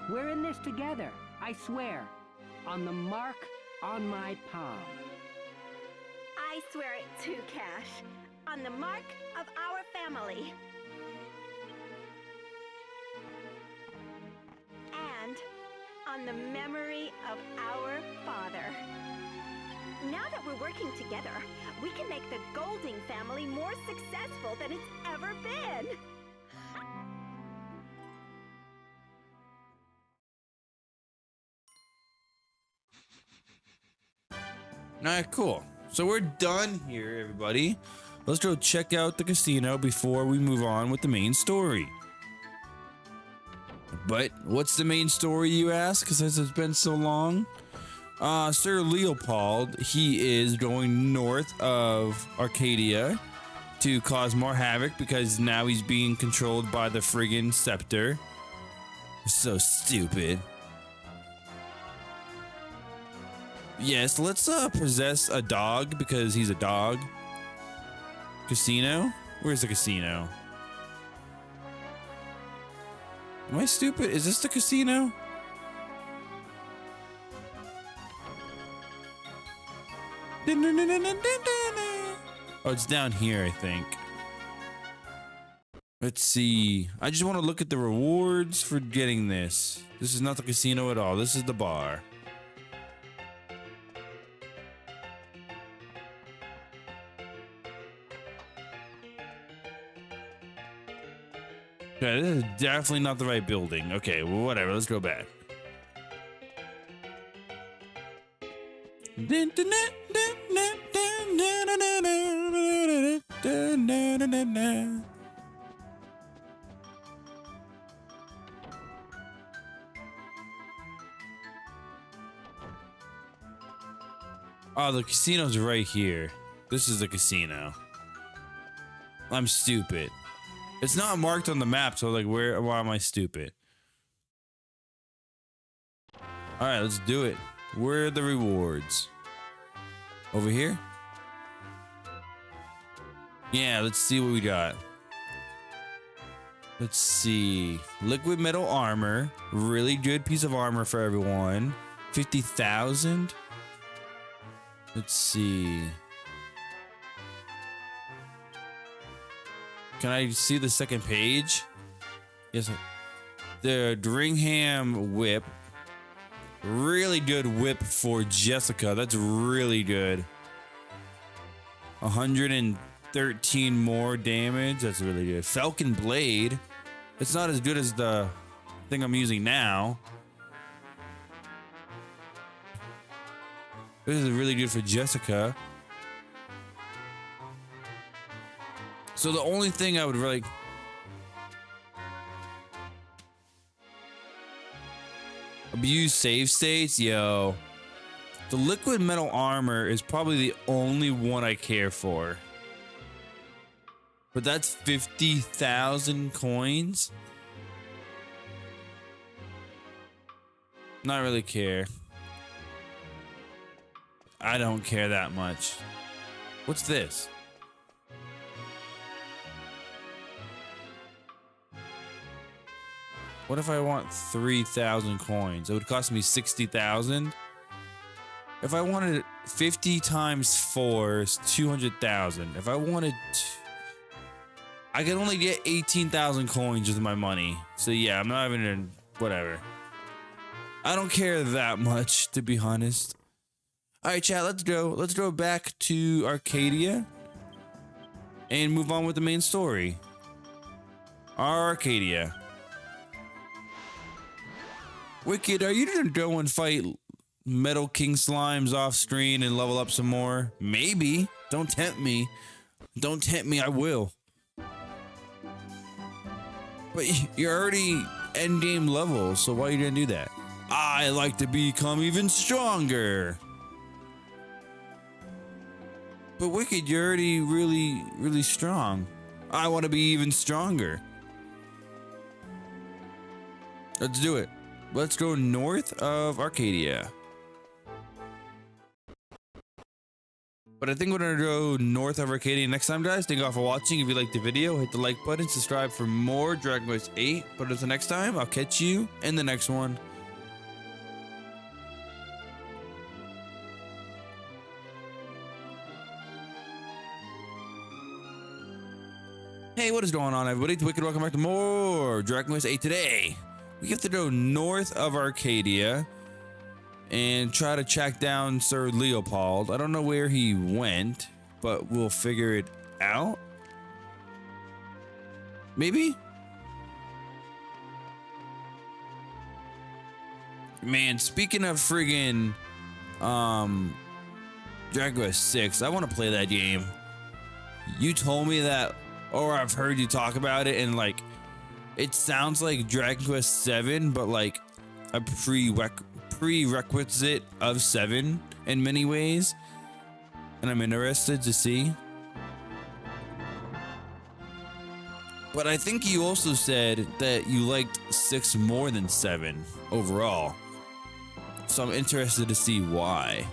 We're in this together, I swear. On the mark on my palm. I swear it too, Cash. On the mark of our family. And on the memory of our father. Now that we're working together, we can make the Golding family more successful than it's ever been. Alright, cool. So we're done here, everybody. Let's go check out the casino before we move on with the main story. But what's the main story, you ask? Because it's been so long. Sir Leopold, he is going north of Arcadia to cause more havoc because now he's being controlled by the friggin' scepter. So stupid. Yes, let's possess a dog because he's a dog. Casino? Where's the casino? Am I stupid? Is this the casino? Oh, it's down here, I think. Let's see. I just want to look at the rewards for getting this. This is not the casino at all. This is the bar. Okay, this is definitely not the right building. Okay, well, whatever. Let's go back. Oh, the casino's right here. This is the casino. I'm stupid. It's not marked on the map, so like, why am I stupid? All right, let's do it. Where are the rewards? Over here? Yeah, let's see what we got. Let's see. Liquid metal armor. Really good piece of armor for everyone. 50,000. Let's see. Can I see the second page? Yes. The Dringham whip. Really good whip for Jessica. That's really good. 113 more damage. That's really good. Falcon blade. It's not as good as the thing I'm using now. This is really good for Jessica. So the only thing I would really... Abuse save states? Yo. The liquid metal armor is probably the only one I care for. But that's 50,000 coins? Not really care. I don't care that much. What's this? What if I want 3,000 coins? It would cost me 60,000. If I wanted 50 times 4 is 200,000. If I wanted... I could only get 18,000 coins with my money. So yeah, I'm not even in... Whatever. I don't care that much, to be honest. Alright, chat, let's go. Let's go back to Arcadia. and move on with the main story. Arcadia. Wicked, are you gonna go and fight Metal King Slimes off screen and level up some more? Maybe. Don't tempt me. Don't tempt me, I will. But you're already endgame level, so why are you gonna do that? I like to become even stronger. But Wicked, you're already really strong. I want to be even stronger. Let's do it. Let's go north of Arcadia. But I think we're gonna go north of Arcadia next time, guys. Thank you all for watching. If you liked the video, hit the like button, subscribe for more Dragon Quest VIII. But until next time, I'll catch you in the next one. Hey, what is going on, everybody? It's Wicked. Welcome back to more Dragon Quest VIII. Today, we have to go north of Arcadia and try to track down Sir Leopold. I don't know where he went, but we'll figure it out. Maybe? Man, speaking of friggin' Dragon Quest VI, I want to play that game. You told me that, or I've heard you talk about it, and like, it sounds like Dragon Quest VII, but like a prerequisite of 7 in many ways, and I'm interested to see. But I think you also said that you liked 6 more than 7 overall, so I'm interested to see why.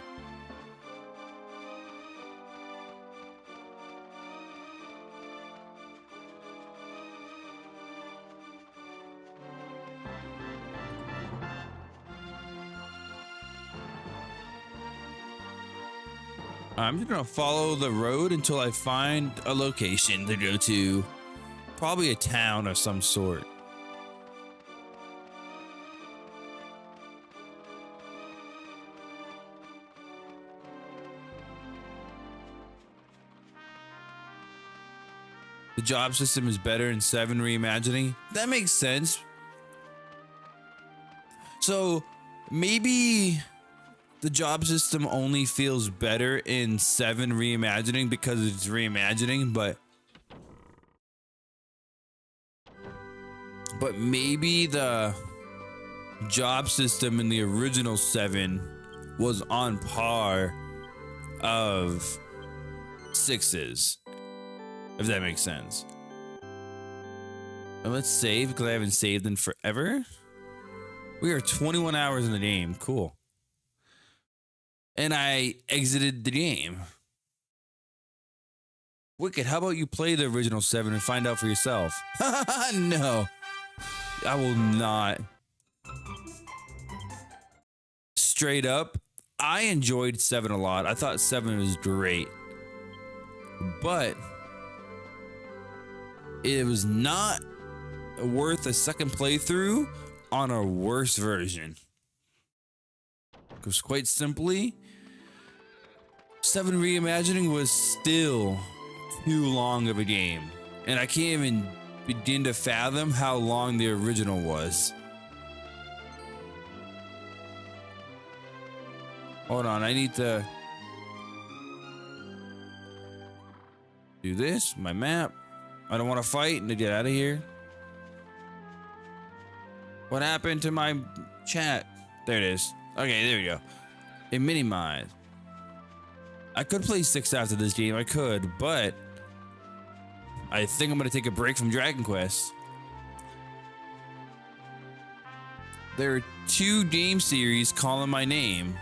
I'm just gonna follow the road until I find a location to go to. Probably a town of some sort. The job system is better in 7 reimagining. That makes sense. So maybe the job system only feels better in 7 reimagining because it's reimagining, but maybe the job system in the original 7 was on par of 6's, if that makes sense. And let's save because I haven't saved in forever. We are 21 hours in the game. Cool. And I exited the game. Wicked, how about you play the original 7 and find out for yourself? No, I will not. Straight up, I enjoyed 7 a lot. I thought 7 was great. But it was not worth a second playthrough on a worse version. Because quite simply, 7 reimagining was still too long of a game, and I can't even begin to fathom how long the original was. Hold on, I need to do this. My map. I don't want to fight and to get out of here. What happened to my chat? There it is. Okay, there we go. It minimized. I could play 6 after this game. I could, but I think I'm going to take a break from Dragon Quest. There are 2 game series calling my name.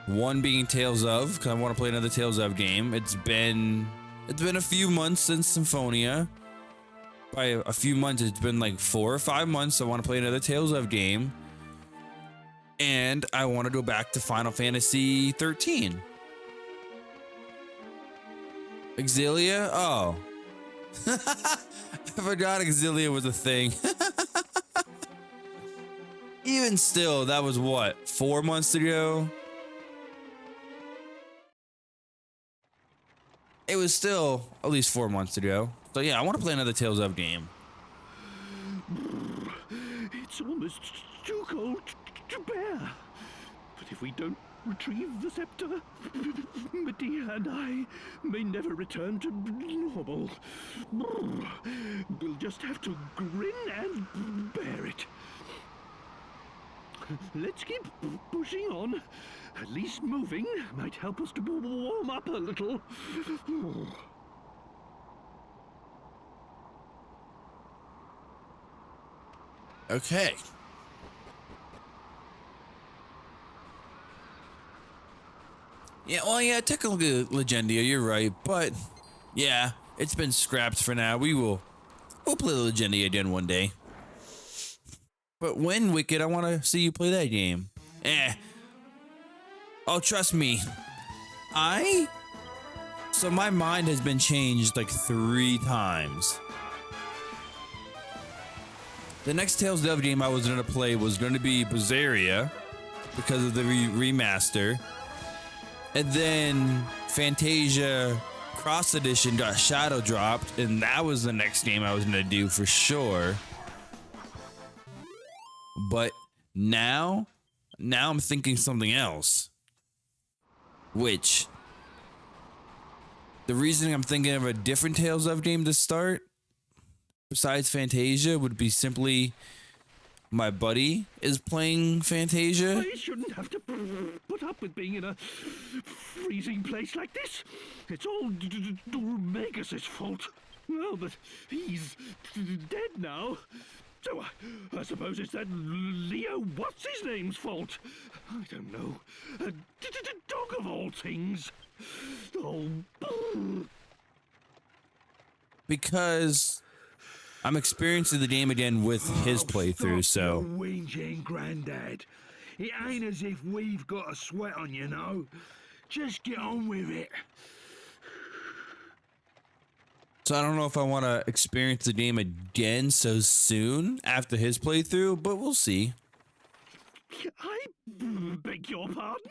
One being Tales of, because I want to play another Tales of game. It's been a few months since Symphonia. By a few months, it's been like 4 or 5 months. So I want to play another Tales of game. And I want to go back to Final Fantasy 13. Exilia? Oh. I forgot Exilia was a thing. Even still, that was what, 4 months ago? It was still at least 4 months to go. So yeah, I want to play another Tales of game. It's almost too cold to bear. But if we don't retrieve the scepter, Medea and I may never return to normal. We'll just have to grin and bear it. Let's keep pushing on. At least moving might help us to warm up a little. Okay. Yeah, well, yeah, technically Legendia, you're right, but yeah, it's been scrapped for now. We'll play Legendia again one day. But when, Wicked, I want to see you play that game. Oh, trust me. So my mind has been changed like 3 times. The next Tales of game I was going to play was going to be Berseria because of the remaster. And then Fantasia Cross Edition got shadow dropped, and that was the next game I was going to do for sure. But now I'm thinking something else. Which, the reason I'm thinking of a different Tales of game to start, besides Fantasia, would be simply my buddy is playing Fantasia. I shouldn't have to put up with being in a freezing place like this. It's all Dormagus' fault. Well, but he's dead now. So I suppose it's that Leo what's-his-name's fault. I don't know. A dog of all things. Oh. Because I'm experiencing the game again with his playthrough, so. Whinging, Grandad. It ain't as if we've got a sweat on, you know. Just get on with it. So I don't know if I want to experience the game again so soon after his playthrough, but we'll see. I beg your pardon?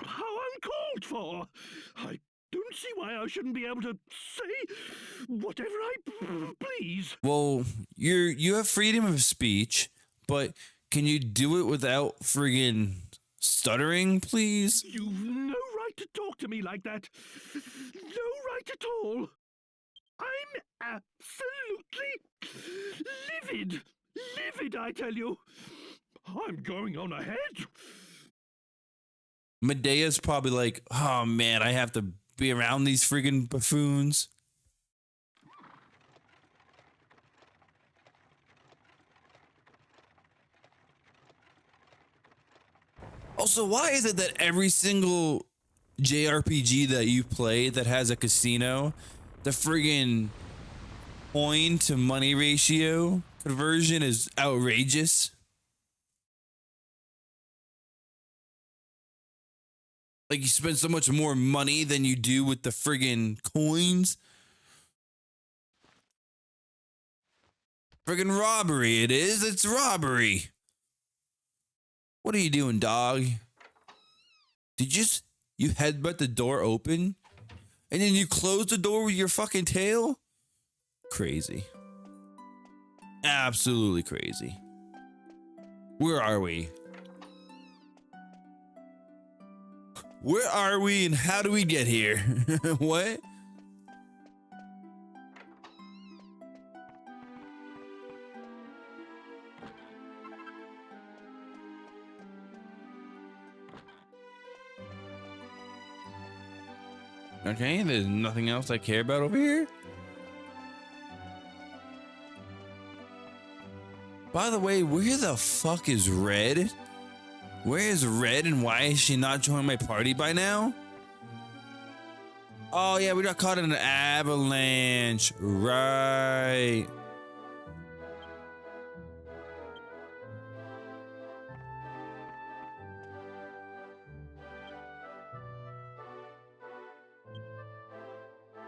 How uncalled for! I don't see why I shouldn't be able to say whatever I please. Well, you have freedom of speech, but can you do it without friggin' stuttering, please? You've no right to talk to me like that. No right at all. I'm absolutely livid. Livid, I tell you. I'm going on ahead. Medea's probably like, oh man, I have to be around these friggin' buffoons. Also, why is it that every single JRPG that you play that has a casino, the friggin' coin to money ratio conversion is outrageous? Like, you spend so much more money than you do with the friggin' coins. Friggin' robbery it is. It's robbery. What are you doing, dog? Did you headbutt the door open? And then you close the door with your fucking tail? Crazy. Absolutely crazy. Where are we? Where are we and how do we get here? What? Okay, there's nothing else I care about over here. By the way, where the fuck is Red? Where is Red and why is she not joining my party by now? Oh yeah, we got caught in an avalanche. Right.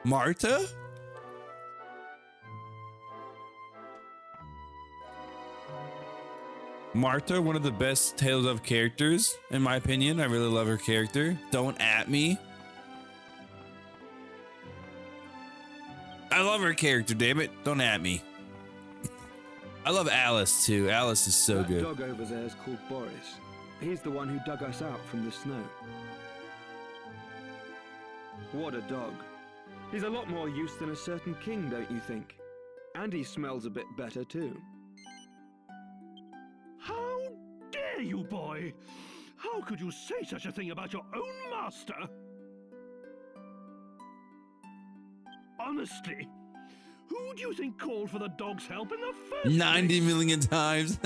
Marta? Marta, one of the best Tales of characters, in my opinion. I really love her character. Don't at me. I love her character, damn it. Don't at me. I love Alice too. Alice is so that good. dog over there is called Boris. He's the one who dug us out from the snow. What a dog. He's a lot more use than a certain king, don't you think? And he smells a bit better too. How dare you, boy? How could you say such a thing about your own master? Honestly, who do you think called for the dog's help in the first 90 place? million times.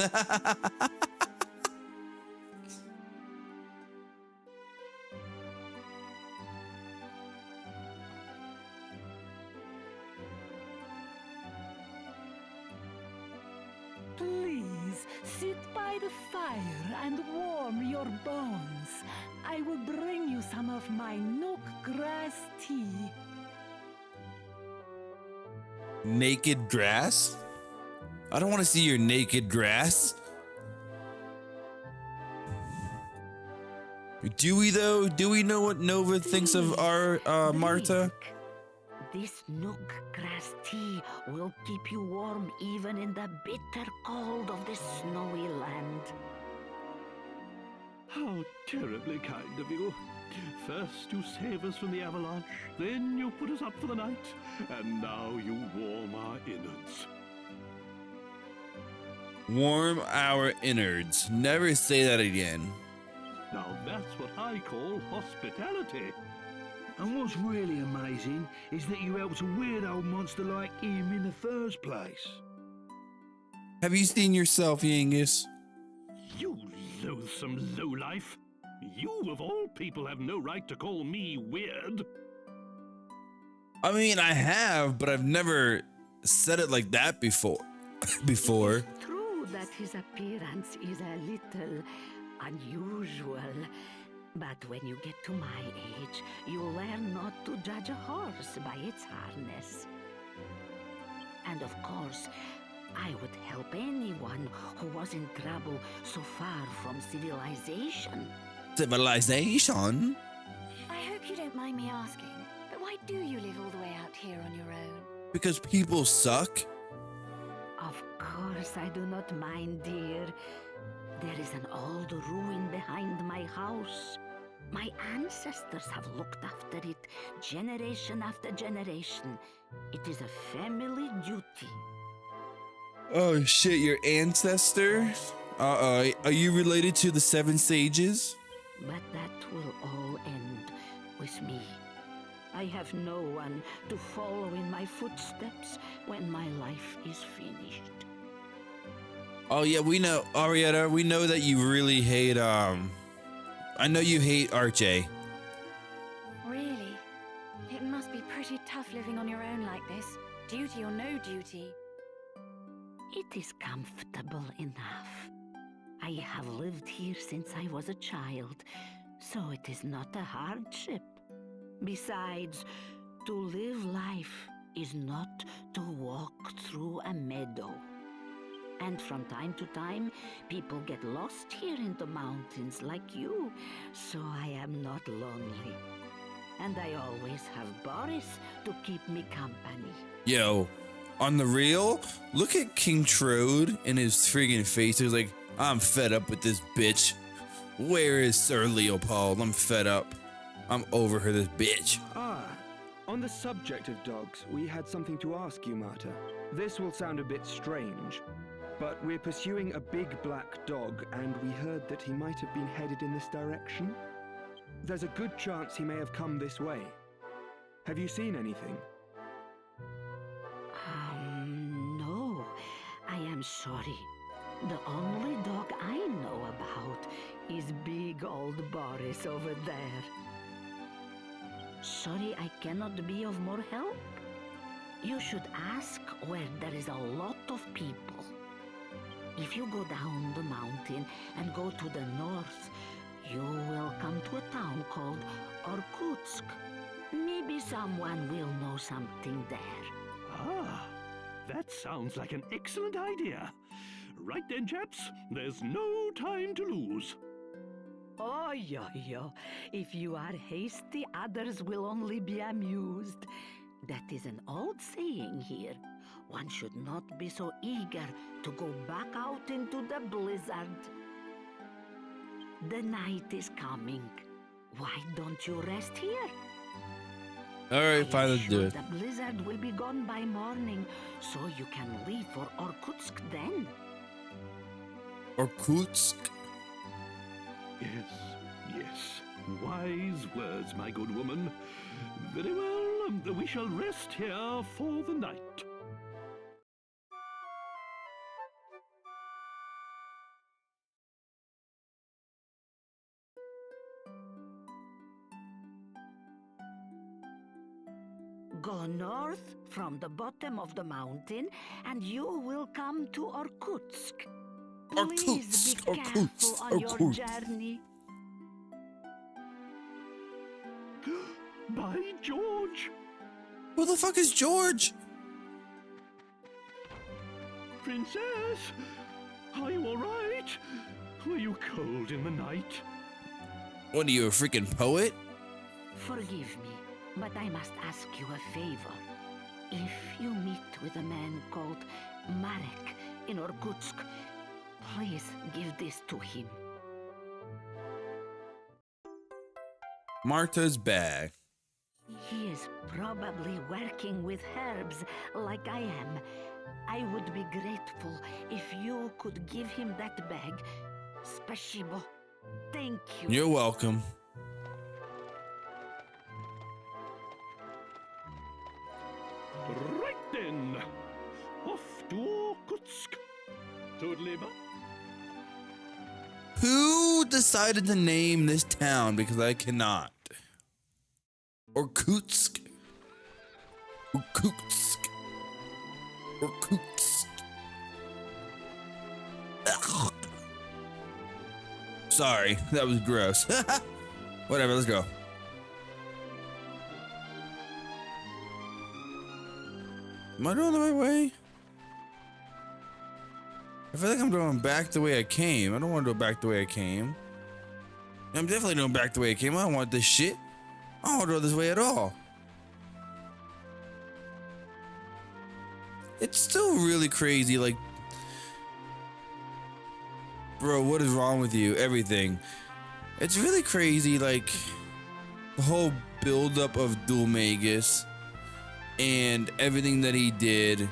Please sit by the fire and warm your bones. I will bring you some of my nook grass tea. Naked grass? I don't want to see your naked grass. Do we though? Do we know what Nova thinks of our Marta? This nook grass tea will keep you warm even in the bitter cold of this snowy land. How terribly kind of you. First you save us from the avalanche, then you put us up for the night, and now you warm our innards. Warm our innards. Never say that again. Now that's what I call hospitality. And what's really amazing is that you helped a weird old monster like him in the first place. Have you seen yourself, Yangus? You loathsome lowlife. You, of all people, have no right to call me weird. I mean, I have, but I've never said it like that before. Before. True that his appearance is a little unusual. But when you get to my age, you learn not to judge a horse by its harness. And of course, I would help anyone who was in trouble so far from civilization. Civilization? I hope you don't mind me asking, but why do you live all the way out here on your own? Because people suck? Of course I do not mind, dear. There is an old ruin behind my house. My ancestors have looked after it generation after generation. It is a family duty. Oh shit, your ancestor? Are you related to the 7 sages? But that will all end with me. I have no one to follow in my footsteps when my life is finished. Oh yeah, we know, Arietta, we know that you really hate, I know you hate Archie. Really? It must be pretty tough living on your own like this, duty or no duty. It is comfortable enough. I have lived here since I was a child, so it is not a hardship. Besides, to live life is not to walk through a meadow. And from time to time, people get lost here in the mountains like you, so I am not lonely. And I always have Boris to keep me company. Yo, on the real, look at King Trode in his friggin' face. He's like, I'm fed up with this bitch. Where is Sir Leopold? I'm fed up. I'm over her, this bitch. Ah, on the subject of dogs, we had something to ask you, Marta. This will sound a bit strange, but we're pursuing a big black dog, and we heard that he might have been headed in this direction. There's a good chance he may have come this way. Have you seen anything? No, I am sorry. The only dog I know about is big old Boris over there. Sorry I cannot be of more help. You should ask where there is a lot of people. If you go down the mountain and go to the north, you will come to a town called Irkutsk. Maybe someone will know something there. Ah, that sounds like an excellent idea. Right then, chaps, there's no time to lose. Oh, yo. If you are hasty, others will only be amused. That is an old saying here. One should not be so eager to go back out into the blizzard. The night is coming. Why don't you rest here? All right, fine, let's do it. The blizzard will be gone by morning, so you can leave for Irkutsk then. Irkutsk? Yes, yes. Wise words, my good woman. Very well, we shall rest here for the night. Go north from the bottom of the mountain, and you will come to Irkutsk. Please be careful on your journey. By George! Who the fuck is George? Princess, are you all right? Were you cold in the night? What are you, a freaking poet? Forgive me, but I must ask you a favor. If you meet with a man called Marek in Irkutsk, please give this to him. Marta's bag. He is probably working with herbs like I am. I would be grateful if you could give him that bag. Spasibo. Thank you. You're welcome. Right then. Off to Irkutsk. Toodaloo. Who decided to name this town? Because I cannot. Irkutsk. Irkutsk. Irkutsk. Ugh. Sorry, that was gross. Whatever, let's go. Am I going the right way? I feel like I'm going back the way I came. I don't want to go back the way I came. I'm definitely going back the way I came. I don't want this shit. I don't want to go this way at all. It's still really crazy. Like, bro, what is wrong with you? Everything. It's really crazy. Like, the whole buildup of Dulmagus and everything that he did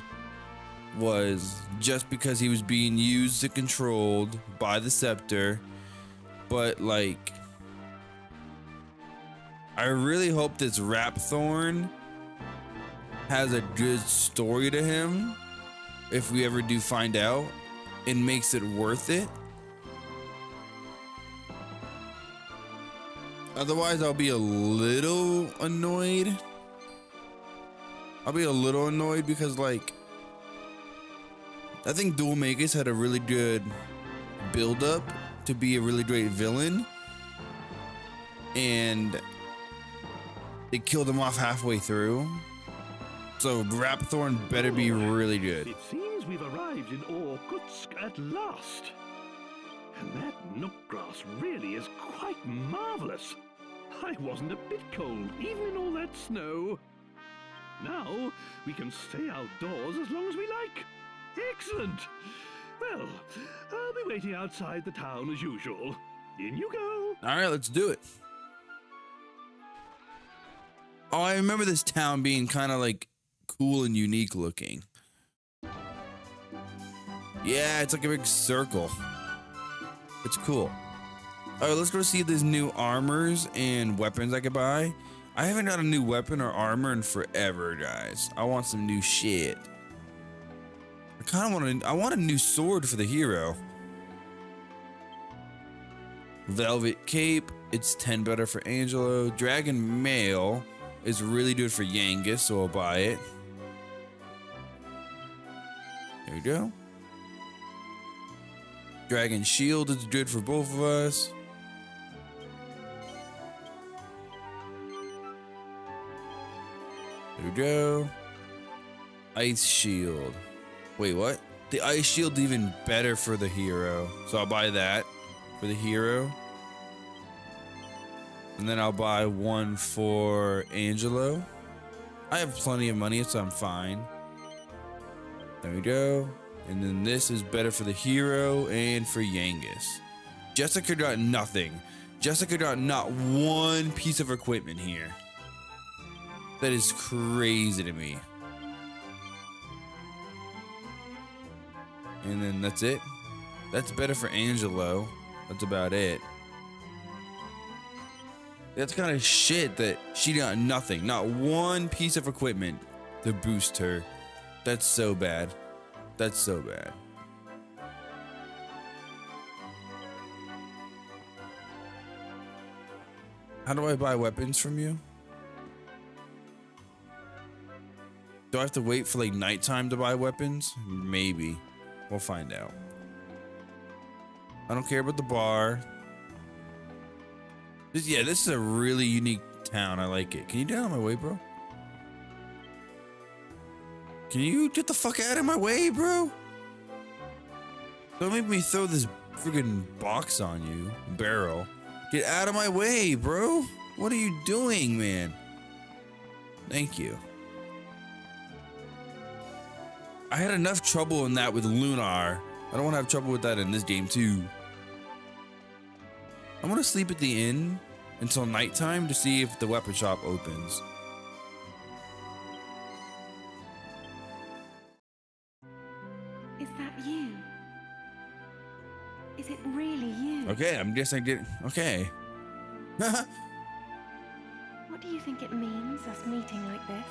was just because he was being used and controlled by the scepter. But like, I really hope this Rapthorn has a good story to him, if we ever do find out, and makes it worth it. Otherwise, I'll be a little annoyed. I'll be a little annoyed because, like, I think Dulmagus had a really good build-up to be a really great villain, and they killed him off halfway through. So Rapthorn better be really good. It seems we've arrived in Irkutsk at last. And that nook grass really is quite marvelous. I wasn't a bit cold, even in all that snow. Now we can stay outdoors as long as we like. Excellent. Well, I'll be waiting outside the town as usual. In you go. All right, let's do it. Oh, I remember this town being kind of like cool and unique looking. Yeah, it's like a big circle. It's cool. All right, let's go see if there's new armors and weapons I could buy. I haven't got a new weapon or armor in forever, guys. I want some new shit. I want a new sword for the hero. Velvet cape, it's 10 better for Angelo. Dragon mail is really good for Yangus, so I'll buy it. There we go. Dragon shield is good for both of us. There we go. Ice shield. Wait, what? The ice shield even better for the hero. So I'll buy that for the hero. And then I'll buy one for Angelo. I have plenty of money, so I'm fine. There we go. And then this is better for the hero and for Yangus. Jessica got nothing. Jessica got not one piece of equipment here. That is crazy to me. And then that's it. That's better for Angelo. That's about it. That's kind of shit that she got nothing. Not one piece of equipment to boost her. That's so bad. That's so bad. How do I buy weapons from you? Do I have to wait for like nighttime to buy weapons? Maybe. We'll find out. I don't care about the bar. Yeah, this is a really unique town. I like it. Can you get out of my way, bro? Can you get the fuck out of my way, bro? Don't make me throw this friggin' box on you. Barrel. Get out of my way, bro. What are you doing, man? Thank you. I had enough trouble in that with Lunar. I don't want to have trouble with that in this game, too. I'm gonna sleep at the inn until nighttime to see if the weapon shop opens. Is that you? Is it really you? Okay, I'm guessing I did. Okay. What do you think it means, us meeting like this?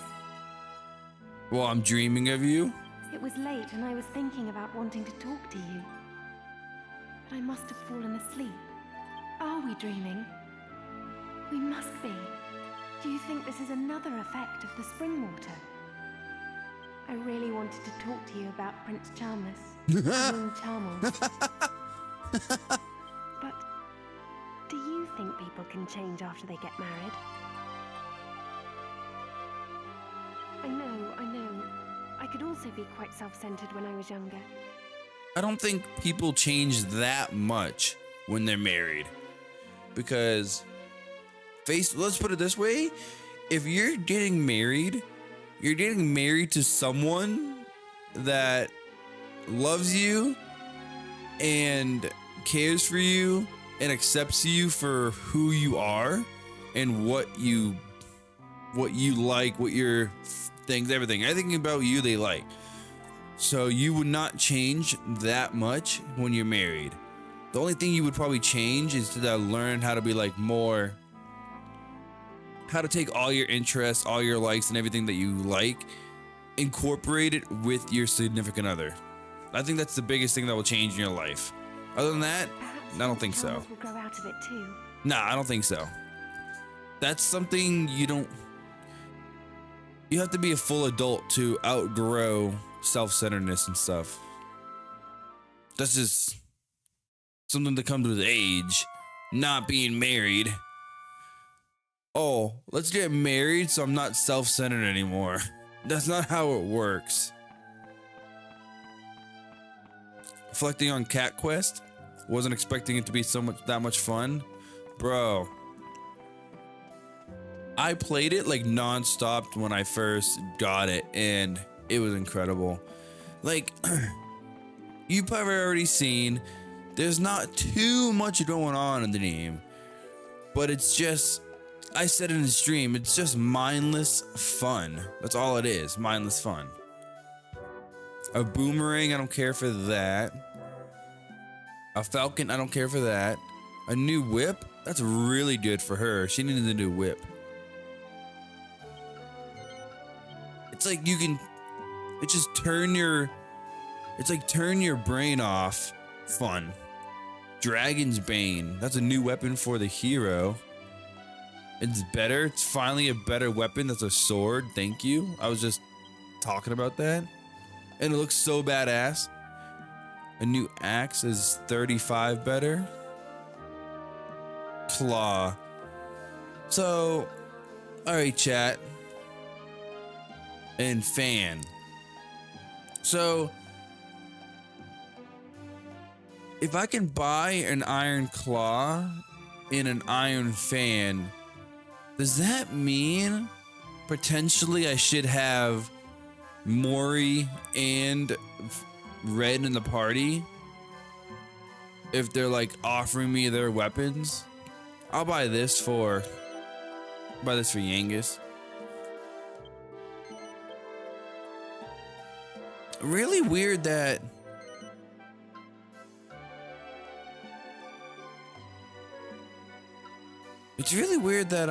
Well, I'm dreaming of you. It was late and I was thinking about wanting to talk to you. But I must have fallen asleep. Are we dreaming? We must be. Do you think this is another effect of the spring water? I really wanted to talk to you about Prince Charmless. Moon Charmel. But do you think people can change after they get married? I know. I could also be quite self-centered when I was younger. I don't think people change that much when they're married. Because let's put it this way, if you're getting married to someone that loves you and cares for you and accepts you for who you are and what you like, what your things, everything about you they like. So you would not change that much when you're married. The only thing you would probably change is to learn how to be like more, how to take all your interests, all your likes and everything that you like, incorporate it with your significant other. I think that's the biggest thing that will change in your life. Other than that, I don't think so. Will grow out of it too. Nah, I don't think so. That's something you have to be a full adult to outgrow self-centeredness and stuff. That's just something that comes with age, not being married. Oh, let's get married so I'm not self-centered anymore. That's not how it works. Reflecting on Cat Quest, wasn't expecting it to be that much fun. Bro, I played it like non-stop when I first got it, and it was incredible. Like, you've probably already seen, there's not too much going on in the game, but it's just, I said in the stream, it's just mindless fun. That's all it is, mindless fun. A boomerang, I don't care for that. A falcon, I don't care for that. A new whip, that's really good for her. She needed a new whip. It's like turn your brain off. Fun. Dragon's Bane. That's a new weapon for the hero. It's better. It's finally a better weapon. That's a sword. Thank you. I was just talking about that. And it looks so badass. A new axe is 35 better. Claw. So, alright, chat. And fan. So, if I can buy an iron claw and an iron fan, does that mean potentially I should have Mori and Red in the party. If they're like offering me their weapons, I'll buy this for Yangus. Really weird that it's really weird that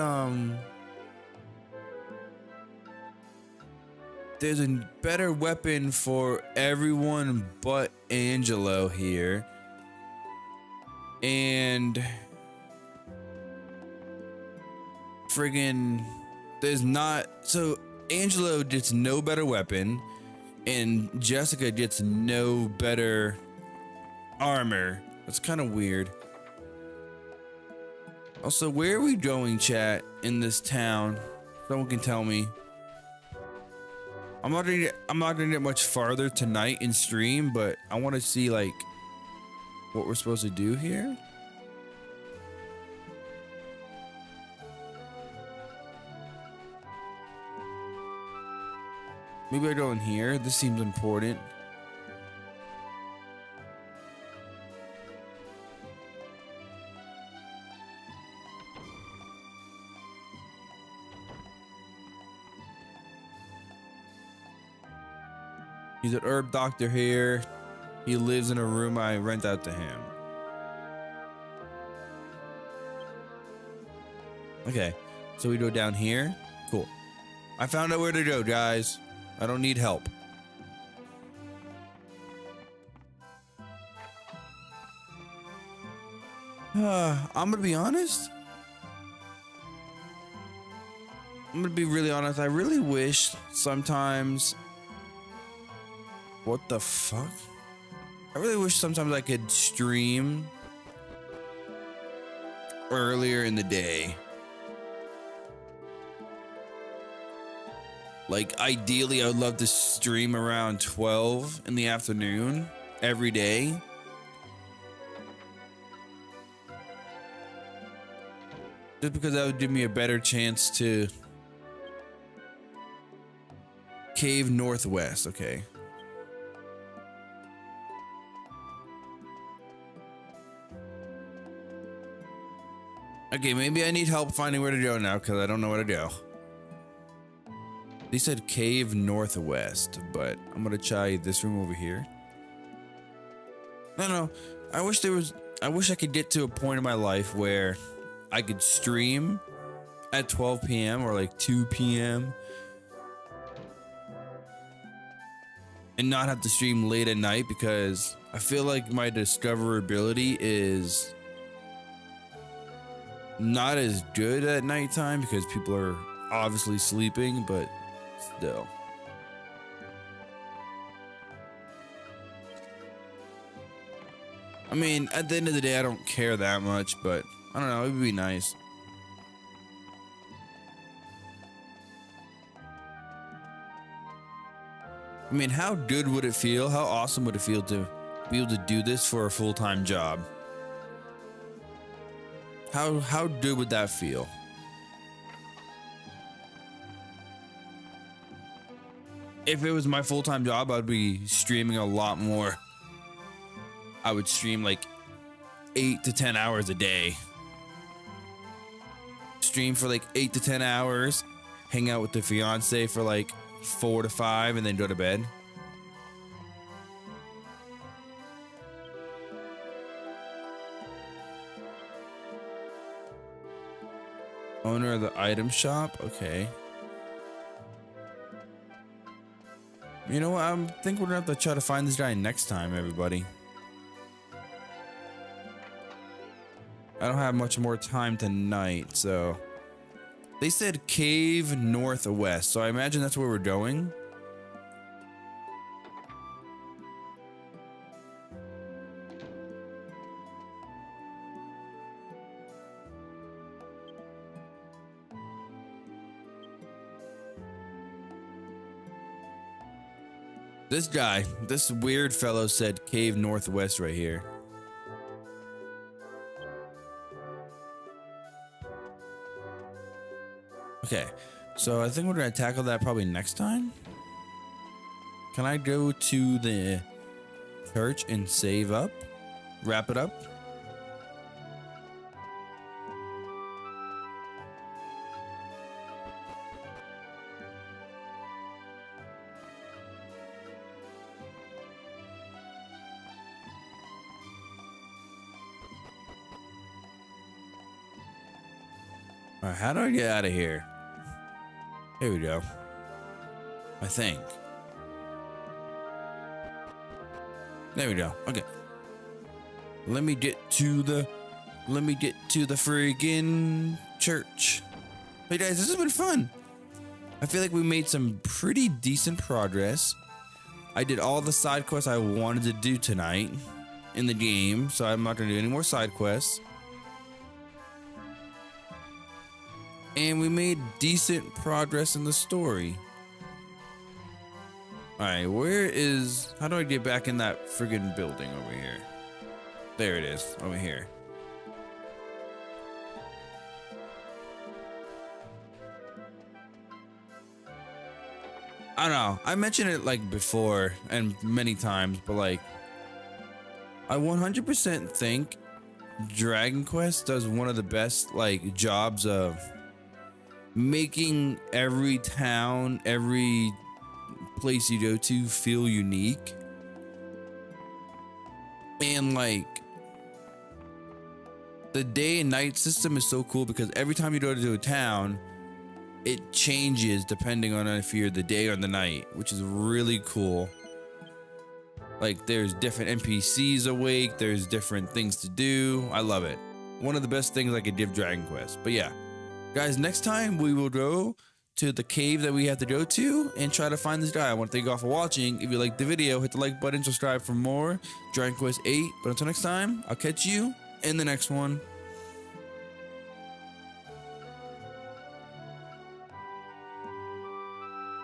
there's a better weapon for everyone but Angelo here. And friggin' there's not, so Angelo gets no better weapon and Jessica gets no better armor. That's kind of weird. Also, where are we going, chat, in this town? Someone can tell me. I'm not gonna get much farther tonight in stream, but I want to see like what we're supposed to do here. Maybe I go in here. This seems important. He's an herb doctor here. He lives in a room I rent out to him. Okay, so we go down here. Cool. I found out where to go, guys. I don't need help. I'm gonna be honest. I'm gonna be really honest. I really wish sometimes. What the fuck? I really wish sometimes I could stream earlier in the day. Like, ideally, I would love to stream around 12 in the afternoon every day. Just because that would give me a better chance to... Cave Northwest, okay. Okay, maybe I need help finding where to go now because I don't know where to go. They said Cave Northwest, but I'm gonna try this room over here. No, I wish I could get to a point in my life where I could stream at 12 p.m. or like 2 p.m. and not have to stream late at night, because I feel like my discoverability is not as good at nighttime because people are obviously sleeping, but still. I mean, at the end of the day, I don't care that much, but I don't know, it would be nice. I mean, how good would it feel? How awesome would it feel to be able to do this for a full-time job? How good would that feel? If it was my full-time job, I'd be streaming a lot more. I would stream like 8 to 10 hours a day. Stream for like 8 to 10 hours, hang out with the fiance for like 4 to 5, and then go to bed. Owner of the item shop, okay. You know what? I think we're gonna have to try to find this guy next time, everybody. I don't have much more time tonight, so. They said Cave Northwest, so I imagine that's where we're going. This guy, this weird fellow said Cave Northwest right here. Okay, So I think we're gonna tackle that probably next time. Can I go to the church and save up? Wrap it up? All right, how do I get out of here? Here we go. I think. There we go. Okay. Let me get to the friggin' church. Hey guys, this has been fun. I feel like we made some pretty decent progress. I did all the side quests I wanted to do tonight in the game, so I'm not gonna do any more side quests. And we made decent progress in the story. Alright, how do I get back in that friggin' building over here? There it is, over here. I don't know, I mentioned it like before and many times, but like, I 100% think Dragon Quest does one of the best like jobs of making every town, every place you go to feel unique. And like the day and night system is so cool because every time you go to a town, it changes depending on if you're the day or the night, which is really cool. Like there's different NPCs awake, there's different things to do. I love it. One of the best things I could give Dragon Quest. But yeah, guys, next time we will go to the cave that we have to go to and try to find this guy. I want to thank you all for watching. If you liked the video, hit the like button, subscribe for more Dragon Quest VIII. But until next time, I'll catch you in the next one.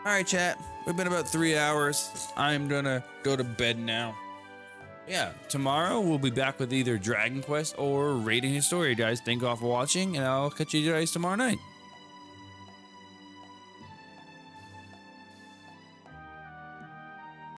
All right, chat. We've been about 3 hours. I'm gonna go to bed now. Yeah, tomorrow we'll be back with either Dragon Quest or Raiding Historia, guys. Thank you all for watching, and I'll catch you guys tomorrow night.